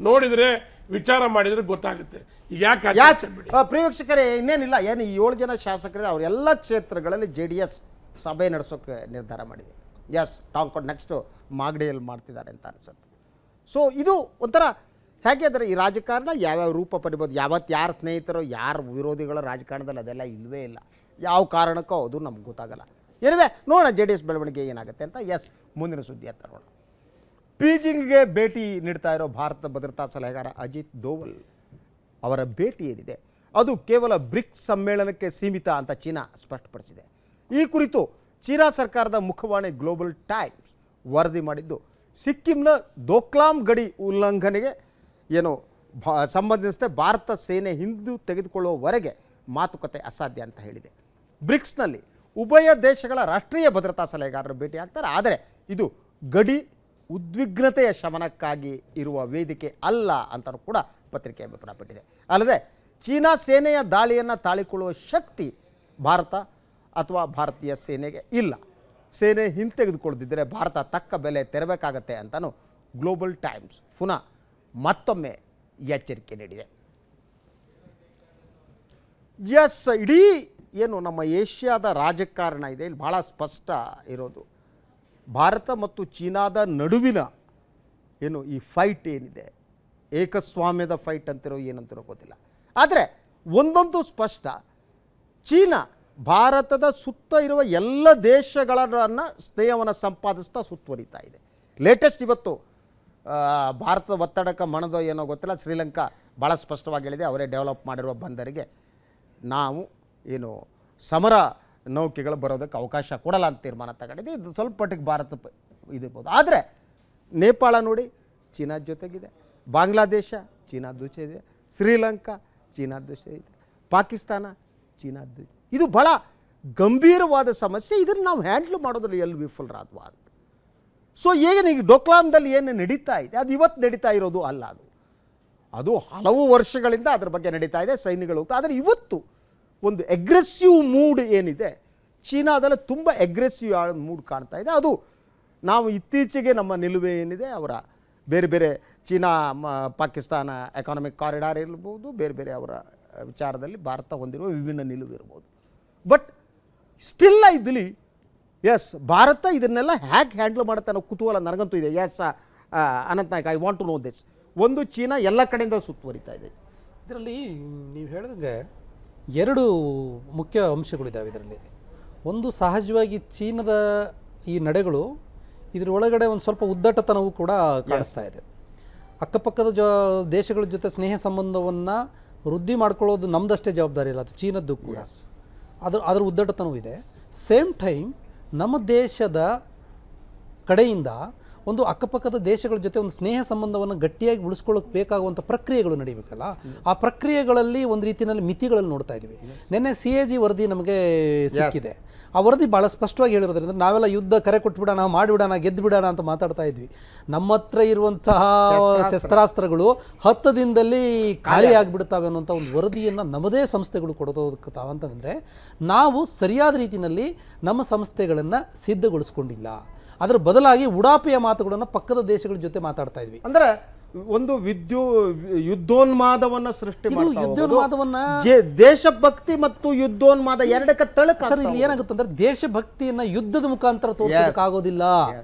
ನೋಡಿದ್ರೆ, ವಿಚಾರ ಮಾಡಿದ್ರೆ ಗೊತ್ತಾಗುತ್ತೆ. ಪ್ರೇಕ್ಷಕರೇ, ಇನ್ನೇನಿಲ್ಲ, ಏನು 7 ಜನ ಶಾಸಕರೇ ಅವರೆಲ್ಲ ಕ್ಷೇತ್ರಗಳಲ್ಲಿ JDS ಸಭೆ ನಡೆಸೋಕೆ ನಿರ್ಧಾರ ಮಾಡಿದೆ. ಎಸ್, ನೆಕ್ಸ್ಟ್ ಮಾಗಡಿಯಲ್ಲಿ ಮಾಡ್ತಿದ್ದಾರೆ ಅಂತ ಅನ್ಸುತ್ತೆ. ಸೊ ಇದು ಒಂಥರ ಹೇಗೆ ಅಂದರೆ ಈ ರಾಜಕಾರಣ ಯಾವ್ಯಾವ ರೂಪ ಪಡಿಬೋದು, ಯಾರು ಸ್ನೇಹಿತರು ಯಾರು ವಿರೋಧಿಗಳ ರಾಜಕಾರಣದಲ್ಲಿ ಅದೆಲ್ಲ ಇಲ್ಲವೇ ಇಲ್ಲ. ಯಾವ ಕಾರಣಕ್ಕೋ ಅದು ನಮ್ಗೆ ಗೊತ್ತಾಗಲ್ಲ. ಏನಿವೆ ನೋಡೋಣ JDS ಬೆಳವಣಿಗೆ ಏನಾಗುತ್ತೆ ಅಂತ. ಎಸ್, ಮುಂದಿನ ಸುದ್ದಿ ಅಂತ ನೋಡೋಣ. ಬೀಜಿಂಗ್ಗೆ ಭೇಟಿ ನೀಡ್ತಾ ಇರೋ ಭಾರತ ಭದ್ರತಾ ಸಲಹೆಗಾರ ಅಜಿತ್ ದೋವಲ್ ಅವರ ಭೇಟಿ ಏನಿದೆ ಅದು ಕೇವಲ ಬ್ರಿಕ್ಸ್ ಸಮ್ಮೇಳನಕ್ಕೆ ಸೀಮಿತ ಅಂತ ಚೀನಾ ಸ್ಪಷ್ಟಪಡಿಸಿದೆ. ಈ ಕುರಿತು ಚೀನಾ ಸರ್ಕಾರದ ಮುಖವಾಣಿ ಗ್ಲೋಬಲ್ ಟೈಮ್ಸ್ ವರದಿ ಮಾಡಿದ್ದು, ಸಿಕ್ಕಿಂನ ದೋಕ್ಲಾಮ್ ಗಡಿ ಉಲ್ಲಂಘನೆಗೆ ಸಂಬಂಧಿಸಿದ ಭಾರತ ಸೇನೆ ಹಿಂದೆ ತೆಗೆದುಕೊಳ್ಳುವವರೆಗೆ ಮಾತುಕತೆ ಅಸಾಧ್ಯ ಅಂತ ಹೇಳಿದೆ. ಬ್ರಿಕ್ಸ್ನಲ್ಲಿ ಉಭಯ ದೇಶಗಳ ರಾಷ್ಟ್ರೀಯ ಭದ್ರತಾ ಸಲಹೆಗಾರರು ಭೇಟಿಯಾಗ್ತಾರೆ. ಆದರೆ ಇದು ಗಡಿ ಉದ್ವಿಗ್ನತೆಯ ಶಮನಕ್ಕಾಗಿ ಇರುವ ವೇದಿಕೆ ಅಲ್ಲ ಅಂತಲೂ ಕೂಡ ಪತ್ರಿಕೆ ಅಭಿಪ್ರಾಯಪಟ್ಟಿದೆ. ಅಲ್ಲದೆ ಚೀನಾ ಸೇನೆಯ ದಾಳಿಯನ್ನು ತಾಳಿಕೊಳ್ಳುವ ಶಕ್ತಿ ಭಾರತ ಅಥವಾ ಭಾರತೀಯ ಸೇನೆಗೆ ಇಲ್ಲ. ಸೇನೆ ಹಿಂತೆಗೆದುಕೊಳ್ಳದಿದ್ದರೆ ಭಾರತ ತಕ್ಕ ಬೆಲೆ ತೆರಬೇಕಾಗತ್ತೆ ಅಂತಲೂ ಗ್ಲೋಬಲ್ ಟೈಮ್ಸ್ ಪುನಃ ಮತ್ತೊಮ್ಮೆ ಎಚ್ಚರಿಕೆ ನೀಡಿದೆ. ಇಡೀ ನಮ್ಮ ಏಷ್ಯಾದ ರಾಜಕಾರಣ ಇದೆ, ಇಲ್ಲಿ ಭಾಳ ಸ್ಪಷ್ಟ ಇರೋದು ಭಾರತ ಮತ್ತು ಚೀನಾದ ನಡುವಿನ ಈ ಫೈಟ್ ಏನಿದೆ, ಏಕಸ್ವಾಮ್ಯದ ಫೈಟ್ ಅಂತಿರೋ ಏನಂತಿರೋ ಗೊತ್ತಿಲ್ಲ. ಆದರೆ ಒಂದೊಂದು ಸ್ಪಷ್ಟ, ಚೀನಾ ಭಾರತದ ಸುತ್ತ ಇರುವ ಎಲ್ಲ ದೇಶಗಳನ್ನು ಸ್ನೇಹವನ್ನು ಸಂಪಾದಿಸ್ತಾ ಸುತ್ತುವರಿತಾ ಇದೆ. ಲೇಟೆಸ್ಟ್ ಇವತ್ತು ಭಾರತದ ಒತ್ತಡಕ್ಕೆ ಮಣದೋ ಏನೋ ಗೊತ್ತಿಲ್ಲ, ಶ್ರೀಲಂಕಾ ಭಾಳ ಸ್ಪಷ್ಟವಾಗಿ ಹೇಳಿದೆ, ಅವರೇ ಡೆವಲಪ್ ಮಾಡಿರುವ ಬಂದರಿಗೆ ನಾವು ಸಮರ ನೌಕೆಗಳು ಬರೋದಕ್ಕೆ ಅವಕಾಶ ಕೊಡಲ್ಲ ಅಂತ ತೀರ್ಮಾನ ತಗೊಂಡಿದೆ. ಇದು ಸ್ವಲ್ಪ ಮಟ್ಟಿಗೆ ಭಾರತ ಇದಿರ್ಬೋದು. ಆದರೆ ನೇಪಾಳ ನೋಡಿ ಚೀನಾದ ಜೊತೆಗಿದೆ, ಬಾಂಗ್ಲಾದೇಶ ಚೀನಾದ ಜೊತೆ ಇದೆ, ಶ್ರೀಲಂಕಾ ಚೀನಾದ ಜೊತೆ ಇದೆ, ಪಾಕಿಸ್ತಾನ ಚೀನಾದ ಜೊತೆ. ಇದು ಭಾಳ ಗಂಭೀರವಾದ ಸಮಸ್ಯೆ. ಇದನ್ನು ನಾವು ಹ್ಯಾಂಡ್ಲ್ ಮಾಡೋದ್ರಲ್ಲಿ ಎಲ್ಲಿ ವಿಫಲರಾದ್ವಾ ಅಂತ. ಸೊ ಈಗ ಡೋಕ್ಲಾಮ್ದಲ್ಲಿ ಏನು ನಡೀತಾ ಇದೆ ಅದು ಇವತ್ತು ನಡೀತಾ ಇರೋದು ಅಲ್ಲ, ಅದು ಹಲವು ವರ್ಷಗಳಿಂದ ಅದರ ಬಗ್ಗೆ ನಡೀತಾ ಇದೆ, ಸೈನ್ಯಗಳು ಹೋಗ್ತಾ. ಆದರೆ ಇವತ್ತು ಒಂದು ಅಗ್ರೆಸಿವ್ ಮೂಡ್ ಏನಿದೆ ಚೀನಾದಲ್ಲಿ, ತುಂಬ ಅಗ್ರೆಸಿವ್ ಮೂಡ್ ಕಾಣ್ತಾ ಇದೆ. ಅದು ನಾವು ಇತ್ತೀಚೆಗೆ ನಮ್ಮ ನಿಲುವೆ ಏನಿದೆ, ಅವರ ಬೇರೆ ಬೇರೆ ಚೀನಾ ಪಾಕಿಸ್ತಾನ ಎಕಾನಮಿಕ್ ಕಾರಿಡಾರ್ ಇರ್ಬೋದು, ಬೇರೆ ಬೇರೆ ಅವರ ವಿಚಾರದಲ್ಲಿ ಭಾರತ ಹೊಂದಿರುವ ವಿಭಿನ್ನ ನಿಲುವು ಇರ್ಬೋದು. But still I believe Bharat ಇದನ್ನೆಲ್ಲ ಹೇಗೆ ಹ್ಯಾಂಡಲ್ ಮಾಡುತ್ತೆ ಅನ್ನೋ ಕುತೂಹಲ ನನಗಂತೂ ಇದೆ. Anant Naik, I want to know this. ಒಂದು, ಚೀನಾ ಎಲ್ಲ ಕಡೆಯಿಂದ ಸುತ್ತುವರಿತಾ ಇದೆ. ಇದರಲ್ಲಿ ನೀವು ಹೇಳಿದಂಗೆ ಎರಡು ಮುಖ್ಯ ಅಂಶಗಳಿದ್ದಾವೆ ಇದರಲ್ಲಿ. ಒಂದು, ಸಹಜವಾಗಿ ಚೀನಾದ ಈ ನಡೆಗಳು ಇದರೊಳಗಡೆ ಒಂದು ಸ್ವಲ್ಪ ಉದ್ದಟತನವೂ ಕೂಡ ಕಾಣಿಸ್ತಾ ಇದೆ. ಅಕ್ಕಪಕ್ಕದ ದೇಶಗಳ ಜೊತೆ ಸ್ನೇಹ ಸಂಬಂಧವನ್ನು ವೃದ್ಧಿ ಮಾಡ್ಕೊಳ್ಳೋದು ನಮ್ಮದಷ್ಟೇ ಜವಾಬ್ದಾರಿ ಇಲ್ಲ, ಅದು ಚೀನದ್ದು ಕೂಡ. ಅದರ ಉದ್ದಟತನವೂ ಇದೆ. ಸೇಮ್ ಟೈಮ್ ನಮ್ಮ ದೇಶದ ಕಡೆಯಿಂದ ಒಂದು ಅಕ್ಕಪಕ್ಕದ ದೇಶಗಳ ಜೊತೆ ಒಂದು ಸ್ನೇಹ ಸಂಬಂಧವನ್ನು ಗಟ್ಟಿಯಾಗಿ ಉಳಿಸ್ಕೊಳ್ಳೋಕೆ ಬೇಕಾಗುವಂಥ ಪ್ರಕ್ರಿಯೆಗಳು ನಡೀಬೇಕಲ್ಲ, ಆ ಪ್ರಕ್ರಿಯೆಗಳಲ್ಲಿ ಒಂದು ರೀತಿಯಲ್ಲಿ ಮಿತಿಗಳಲ್ಲಿ ನೋಡ್ತಾ ಇದ್ದೀವಿ. ನಿನ್ನೆ CAG ವರದಿ ನಮಗೆ ಸಿಕ್ಕಿದೆ. ಆ ವರದಿ ಭಾಳ ಸ್ಪಷ್ಟವಾಗಿ ಹೇಳಿರೋದ್ರಿಂದ ನಾವೆಲ್ಲ ಯುದ್ಧ ಕರೆ ಕೊಟ್ಬಿಡೋಣ, ಮಾಡಿಬಿಡೋಣ, ಗೆದ್ದು ಬಿಡೋಣ ಅಂತ ಮಾತಾಡ್ತಾ ಇದ್ವಿ. ನಮ್ಮ ಹತ್ರ ಇರುವಂತಹ ಶಸ್ತ್ರಾಸ್ತ್ರಗಳು 10 ದಿನದಲ್ಲಿ ಖಾಲಿ ಆಗಿಬಿಡ್ತಾವೆ ಅನ್ನೋಂಥ ಒಂದು ವರದಿಯನ್ನು ನಮ್ಮದೇ ಸಂಸ್ಥೆಗಳು ಕೊಡೋದಕ್ಕಂತಂದರೆ ನಾವು ಸರಿಯಾದ ರೀತಿಯಲ್ಲಿ ನಮ್ಮ ಸಂಸ್ಥೆಗಳನ್ನು ಸಿದ್ಧಗೊಳಿಸ್ಕೊಂಡಿಲ್ಲ. ಅದರ ಬದಲಾಗಿ ಉಡಾಪೆಯ ಮಾತುಗಳನ್ನು ಪಕ್ಕದ ದೇಶಗಳ ಜೊತೆ ಮಾತಾಡ್ತಾ ಇದ್ವಿ. ಅಂದ್ರೆ ಒಂದು ಯುದ್ಧೋನ್ಮಾದವನ್ನ ಸೃಷ್ಟಿ ಯುದ್ಧೋನ್ಮಾದವನ್ನ ದೇಶಭಕ್ತಿ ಮತ್ತು ಯುದ್ಧೋನ್ಮಾದ ಎರಡಕ್ಕೆ ತಳಕ. ಸರ್, ಇಲ್ಲಿ ಏನಾಗುತ್ತೆ ಅಂದ್ರೆ ದೇಶಭಕ್ತಿಯನ್ನ ಯುದ್ಧದ ಮುಖಾಂತರ ತೋರಿಸೋದಕ್ಕಾಗೋದಿಲ್ಲ.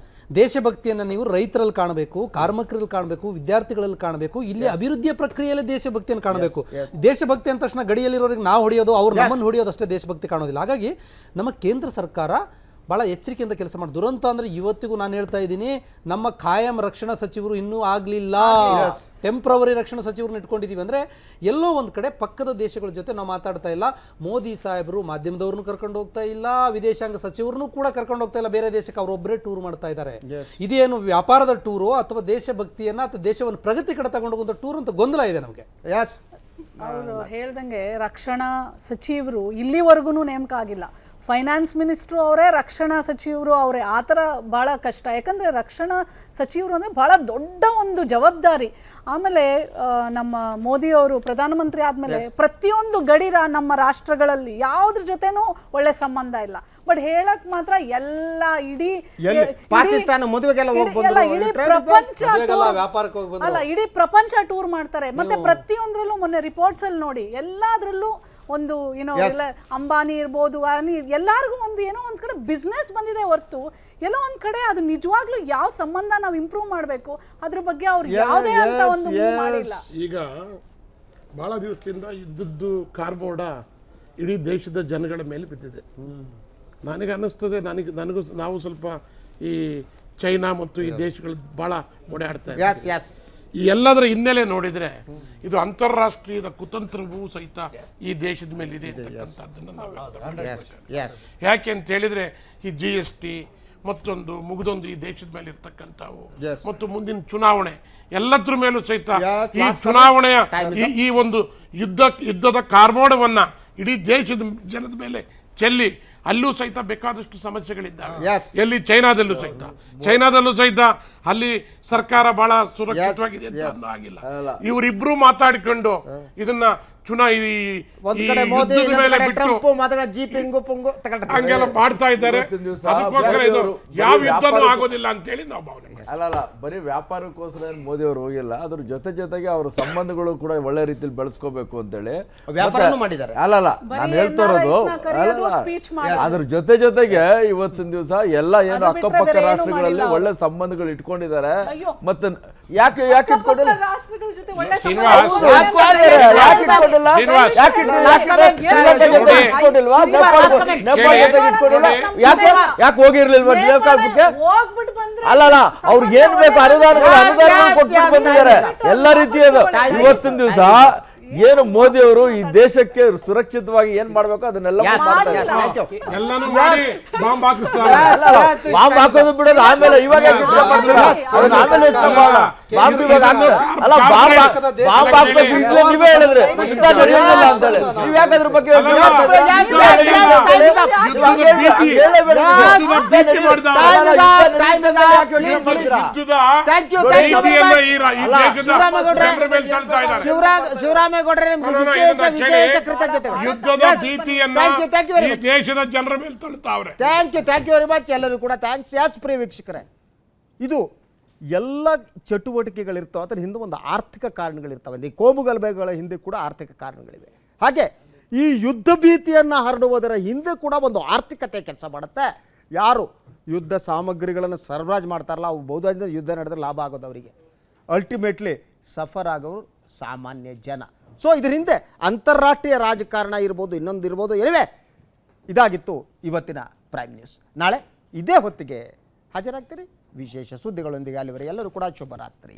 ದೇಶಭಕ್ತಿಯನ್ನು ನೀವು ರೈತರಲ್ಲಿ ಕಾಣಬೇಕು, ಕಾರ್ಮಿಕರಲ್ಲಿ ಕಾಣಬೇಕು, ವಿದ್ಯಾರ್ಥಿಗಳಲ್ಲಿ ಕಾಣಬೇಕು. ಇಲ್ಲಿ ಅಭಿವೃದ್ಧಿಯ ಪ್ರಕ್ರಿಯೆಯಲ್ಲಿ ದೇಶಭಕ್ತಿಯನ್ನು ಕಾಣಬೇಕು. ದೇಶಭಕ್ತಿ ಅಂದ ತಕ್ಷಣ ಗಡಿಯಲ್ಲಿರೋರಿಗೆ ನಾವು ಹೊಡೆಯೋದು, ಅವ್ರು ನಮ್ಮನ್ನು ಹೊಡೆಯೋದು ಅಷ್ಟೇ ದೇಶಭಕ್ತಿ ಕಾಣೋದಿಲ್ಲ. ಹಾಗಾಗಿ ನಮ್ಮ ಕೇಂದ್ರ ಸರ್ಕಾರ ಭಾಳ ಎಚ್ಚರಿಕೆಯಿಂದ ಕೆಲಸ ಮಾಡಿ. ದುರಂತ ಅಂದರೆ ಇವತ್ತಿಗೂ ನಾನು ಹೇಳ್ತಾ ಇದ್ದೀನಿ, ನಮ್ಮ ಕಾಯಂ ರಕ್ಷಣಾ ಸಚಿವರು ಇನ್ನೂ ಆಗಲಿಲ್ಲ. ಟೆಂಪ್ರವರಿ ರಕ್ಷಣಾ ಸಚಿವರನ್ನ ಇಟ್ಕೊಂಡಿದ್ದೀವಿ ಅಂದರೆ ಎಲ್ಲೋ ಒಂದು ಕಡೆ ಪಕ್ಕದ ದೇಶಗಳ ಜೊತೆ ನಾವು ಮಾತಾಡ್ತಾ ಇಲ್ಲ. ಮೋದಿ ಸಾಹೇಬರು ಮಾಧ್ಯಮದವ್ರನ್ನೂ ಕರ್ಕೊಂಡು ಹೋಗ್ತಾ ಇಲ್ಲ, ವಿದೇಶಾಂಗ ಸಚಿವರನ್ನು ಕೂಡ ಕರ್ಕೊಂಡು ಹೋಗ್ತಾ ಇಲ್ಲ. ಬೇರೆ ದೇಶಕ್ಕೆ ಅವರೊಬ್ಬರೇ ಟೂರ್ ಮಾಡ್ತಾ ಇದ್ದಾರೆ. ಇದೇನು ವ್ಯಾಪಾರದ ಟೂರು ಅಥವಾ ದೇಶಭಕ್ತಿಯನ್ನು ಅಥವಾ ದೇಶವನ್ನು ಪ್ರಗತಿ ಕಡೆ ತಗೊಂಡು ಹೋಗುವಂಥ ಟೂರ್ ಅಂತ ಗೊಂದಲ ಇದೆ ನಮಗೆ. ಅವರು ಹೇಳ್ದಂಗೆ ರಕ್ಷಣಾ ಸಚಿವರು ಇಲ್ಲಿವರೆಗೂ ನೇಮಕ ಆಗಿಲ್ಲ. ಫೈನಾನ್ಸ್ ಮಿನಿಸ್ಟ್ರು ಅವರೇ, ರಕ್ಷಣಾ ಸಚಿವರು ಅವರೇ. ಆ ಥರ ಭಾಳ ಕಷ್ಟ. ಯಾಕಂದರೆ ರಕ್ಷಣಾ ಸಚಿವರು ಅಂದರೆ ಭಾಳ ದೊಡ್ಡ ಒಂದು ಜವಾಬ್ದಾರಿ. ಆಮೇಲೆ ನಮ್ಮ ಮೋದಿಯವರು ಪ್ರಧಾನಮಂತ್ರಿ ಆದಮೇಲೆ ಪ್ರತಿಯೊಂದು ಗಡಿ ನಮ್ಮ ರಾಷ್ಟ್ರಗಳಲ್ಲಿ ಯಾವುದ್ರ ಜೊತೆನೂ ಒಳ್ಳೆ ಸಂಬಂಧ ಇಲ್ಲ. ಬಟ್ ಹೇಳಕ್ ಮಾತ್ರ ಎಲ್ಲ ಇಡೀ ಇಡೀ ಪ್ರಪಂಚ ಟೂರ್ ಮಾಡ್ತಾರೆ. ಮತ್ತೆ ಪ್ರತಿಯೊಂದ್ರಲ್ಲೂ ಮೊನ್ನೆ ರಿಪೋರ್ಟ್ಸ್ ಅಲ್ಲಿ ನೋಡಿ ಎಲ್ಲಾದ್ರಲ್ಲೂ ಒಂದು ಎಲ್ಲ ಅಂಬಾನಿ ಇರ್ಬೋದು, ಎಲ್ಲಾರ್ಗು ಒಂದು ಏನೋ ಒಂದ್ ಕಡೆ ಬಿಸ್ನೆಸ್ ಬಂದಿದೆ ಹೊರತು ಎಲ್ಲೋ ಒಂದ್ ಕಡೆ ಅದು ನಿಜವಾಗ್ಲೂ ಯಾವ ಸಂಬಂಧ ನಾವು ಇಂಪ್ರೂವ್ ಮಾಡಬೇಕು ಅದ್ರ ಬಗ್ಗೆ ಅವ್ರು ಯಾವುದೇ ಅಂತ ಒಂದು ಮಾಡಿಲ್ಲ. ಈಗ ಬಹಳ ದಿವಸದಿಂದ ಯುದ್ಧದ್ದು ಕಾರ್ಬೋರ್ಡ ಇಡೀ ದೇಶದ ಜನಗಳ ಮೇಲೆ ಬಿದ್ದಿದೆ. ನನಗೆ ಅನ್ನಿಸ್ತದೆ, ನಾವು ಸ್ವಲ್ಪ ಈ ಚೈನಾ ಮತ್ತು ಈ ದೇಶಗಳು ಭಾಳ ಓಡಾಡ್ತಾ ಎಸ್ ಇದ್ದಾರೆ. ಎಸ್ ಈ ಎಲ್ಲದರ ಹಿನ್ನೆಲೆ ನೋಡಿದರೆ ಇದು ಅಂತಾರಾಷ್ಟ್ರೀಯದ ಕುತಂತ್ರವೂ ಸಹಿತ ಈ ದೇಶದ ಮೇಲೆ ಇದೆ ಅಂತಕ್ಕಂಥದ್ದನ್ನು ನಾವು ವ್ಯಕ್ತ ಮಾಡಬೇಕು. ಎಸ್ ಯಾಕೆ ಅಂತ ಹೇಳಿದ್ರೆ ಈ GST ಮತ್ತೊಂದು ಮುಗಿದೊಂದು ಈ ದೇಶದ ಮೇಲೆ ಇರ್ತಕ್ಕಂಥವು Yes. ಮತ್ತು ಮುಂದಿನ ಚುನಾವಣೆ ಎಲ್ಲದ್ರ ಮೇಲೂ ಸಹಿತ Yes, ಈ last ಚುನಾವಣೆಯ time ಈ ಒಂದು ಯುದ್ಧದ ಕಾರ್ಮೋಡವನ್ನ ಇಡೀ ದೇಶದ ಜನದ ಮೇಲೆ ಚೆಲ್ಲಿ ಅಲ್ಲೂ ಸಹಿತ ಬೇಕಾದಷ್ಟು ಸಮಸ್ಯೆಗಳಿದ್ದಾವೆ. Yes. ಎಲ್ಲಿ ಚೈನಾದಲ್ಲೂ ಸಹಿತ ಅಲ್ಲಿ ಸರ್ಕಾರ ಬಹಳ ಸುರಕ್ಷಿತವಾಗಿದೆ ಅಂತ ಅನ್ನೋ ಆಗಿಲ್ಲ. ಇವರಿಬ್ರು ಮಾತಾಡಿಕೊಂಡು ಇದನ್ನ ಒಂದ್ ಕಡೆ ಮೋದಿ ಯುದ್ಧದ ಮೇಲೆ ಬಿಟ್ಟು ಟ್ರಂಪ್ ಮಾತ್ರ ಜೀಪಿಂಗು ಪುಂಗು ಹಂಗೆಲ್ಲ ಮಾಡ್ತಾ ಇದ್ದಾರೆ. ಅದಕ್ಕೋಸ್ಕರ ಇದು ಯಾವ ಯುದ್ಧನೂ ಆಗೋದಿಲ್ಲ ಅಂತೇಳಿ ನಾವು ಭಾವನೆ ಮಾಡ್ತೀವಿ. ಅಲ್ಲ ಬರೀ ವ್ಯಾಪಾರಕ್ಕೋಸ್ಕರ ಮೋದಿ ಅವರು ಹೋಗಿಲ್ಲ, ಅದ್ರ ಜೊತೆಗೆ ಅವ್ರ ಸಂಬಂಧಗಳು ಕೂಡ ಒಳ್ಳೆ ರೀತಿಯಲ್ಲಿ ಬೆಳೆಸ್ಕೋಬೇಕು ಅಂತೇಳಿ ವ್ಯಾಪಾರನೂ ಮಾಡಿದ್ದಾರೆ. ನಾನು ಹೇಳ್ತಾ ಇರೋದು ಅದ್ರ ಜೊತೆಗೆ ಇವತ್ತಿನ ದಿವಸ ಎಲ್ಲ ಏನು ಅಕ್ಕಪಕ್ಕ ರಾಷ್ಟ್ರಗಳಲ್ಲಿ ಒಳ್ಳೆ ಸಂಬಂಧಗಳು ಇಟ್ಕೊಂಡಿದ್ದಾರೆ. ಮತ್ತೆ ಯಾಕೆ ಇಟ್ಕೊಂಡಿಲ್ಲ? ಯಾಕೆ ಹೋಗಿರ್ಲಿಲ್ವಾ ನೇಪಾಳಕ್ಕೆ? ಅಲ್ಲ ಅವ್ರಿಗೆ ಏನ್ ಬೇಕು ಅನುದಾನಗಳು ಕೊಟ್ಬಿಟ್ಟು ಬಂದಿದ್ದಾರೆ ಎಲ್ಲ ರೀತಿಯದು. ಇವತ್ತಿನ ದಿವಸ ಏನು ಮೋದಿ ಅವರು ಈ ದೇಶಕ್ಕೆ ಸುರಕ್ಷಿತವಾಗಿ ಏನ್ ಮಾಡ್ಬೇಕು ಅದನ್ನೆಲ್ಲ ಬಾಂಬ್ ಹಾಕೋದು ಬಿಡೋದು ಆಮೇಲೆ ಇವಾಗ ನೀವೇ ಹೇಳಿದ್ರೆ ನೀವ್ ಯಾಕೆ ಅದ್ರ ಬಗ್ಗೆ ಶಿವರಾಮೇಗೌಡರೇ ಯುದ್ಧದ ಭೀತಿಯನ್ನ ಈ ದೇಶದ ಜನರ ಮೇಲೆ ತಳ್ತಾವ್ರೆ. ಥ್ಯಾಂಕ್ ಯು ವೆರಿ ಮಚ್ ಎಲ್ಲರೂ ಕೂಡ ಥ್ಯಾಂಕ್ಸ್. ಯಾಸ್ ಪ್ರಿಯ ವೀಕ್ಷಕರೇ, ಇದು ಎಲ್ಲ ಚಟುವಟಿಕೆಗಳಿರ್ತಾವೆ ಅದ್ರ ಹಿಂದೆ ಒಂದು ಆರ್ಥಿಕ ಕಾರಣಗಳಿರ್ತವೆ. ಈ ಕೋಮುಗಲಭೆಗಳ ಹಿಂದೆ ಕೂಡ ಆರ್ಥಿಕ ಕಾರಣಗಳಿವೆ. ಹಾಗೆ ಈ ಯುದ್ಧ ಭೀತಿಯನ್ನು ಹರಡುವುದರ ಹಿಂದೆ ಕೂಡ ಒಂದು ಆರ್ಥಿಕತೆ ಕೆಲಸ ಮಾಡುತ್ತೆ. ಯಾರು ಯುದ್ಧ ಸಾಮಗ್ರಿಗಳನ್ನು ಸರಬರಾಜು ಮಾಡ್ತಾರಲ್ಲ ಅವು ಬಹುದೊಂದು ಯುದ್ಧ ನಡೆದ್ರೆ ಲಾಭ ಆಗೋದು ಅವರಿಗೆ. ಅಲ್ಟಿಮೇಟ್ಲಿ ಸಫರ್ ಆಗೋರು ಸಾಮಾನ್ಯ ಜನ. ಸೊ ಇದ್ರ ಹಿಂದೆ ಅಂತಾರಾಷ್ಟ್ರೀಯ ರಾಜಕಾರಣ ಇರ್ಬೋದು, ಇನ್ನೊಂದು ಇರ್ಬೋದು. ಎನಿವೆ, ಇದಾಗಿತ್ತು ಇವತ್ತಿನ ಪ್ರೈಮ್ ನ್ಯೂಸ್. ನಾಳೆ ಇದೇ ಹೊತ್ತಿಗೆ ಹಾಜರಾಗ್ತೀರಿ ವಿಶೇಷ ಸುದ್ದಿಗಳೊಂದಿಗೆ. ಅಲ್ಲಿವರೆಗೆ ಎಲ್ಲರೂ ಕೂಡ ಶುಭರಾತ್ರಿ.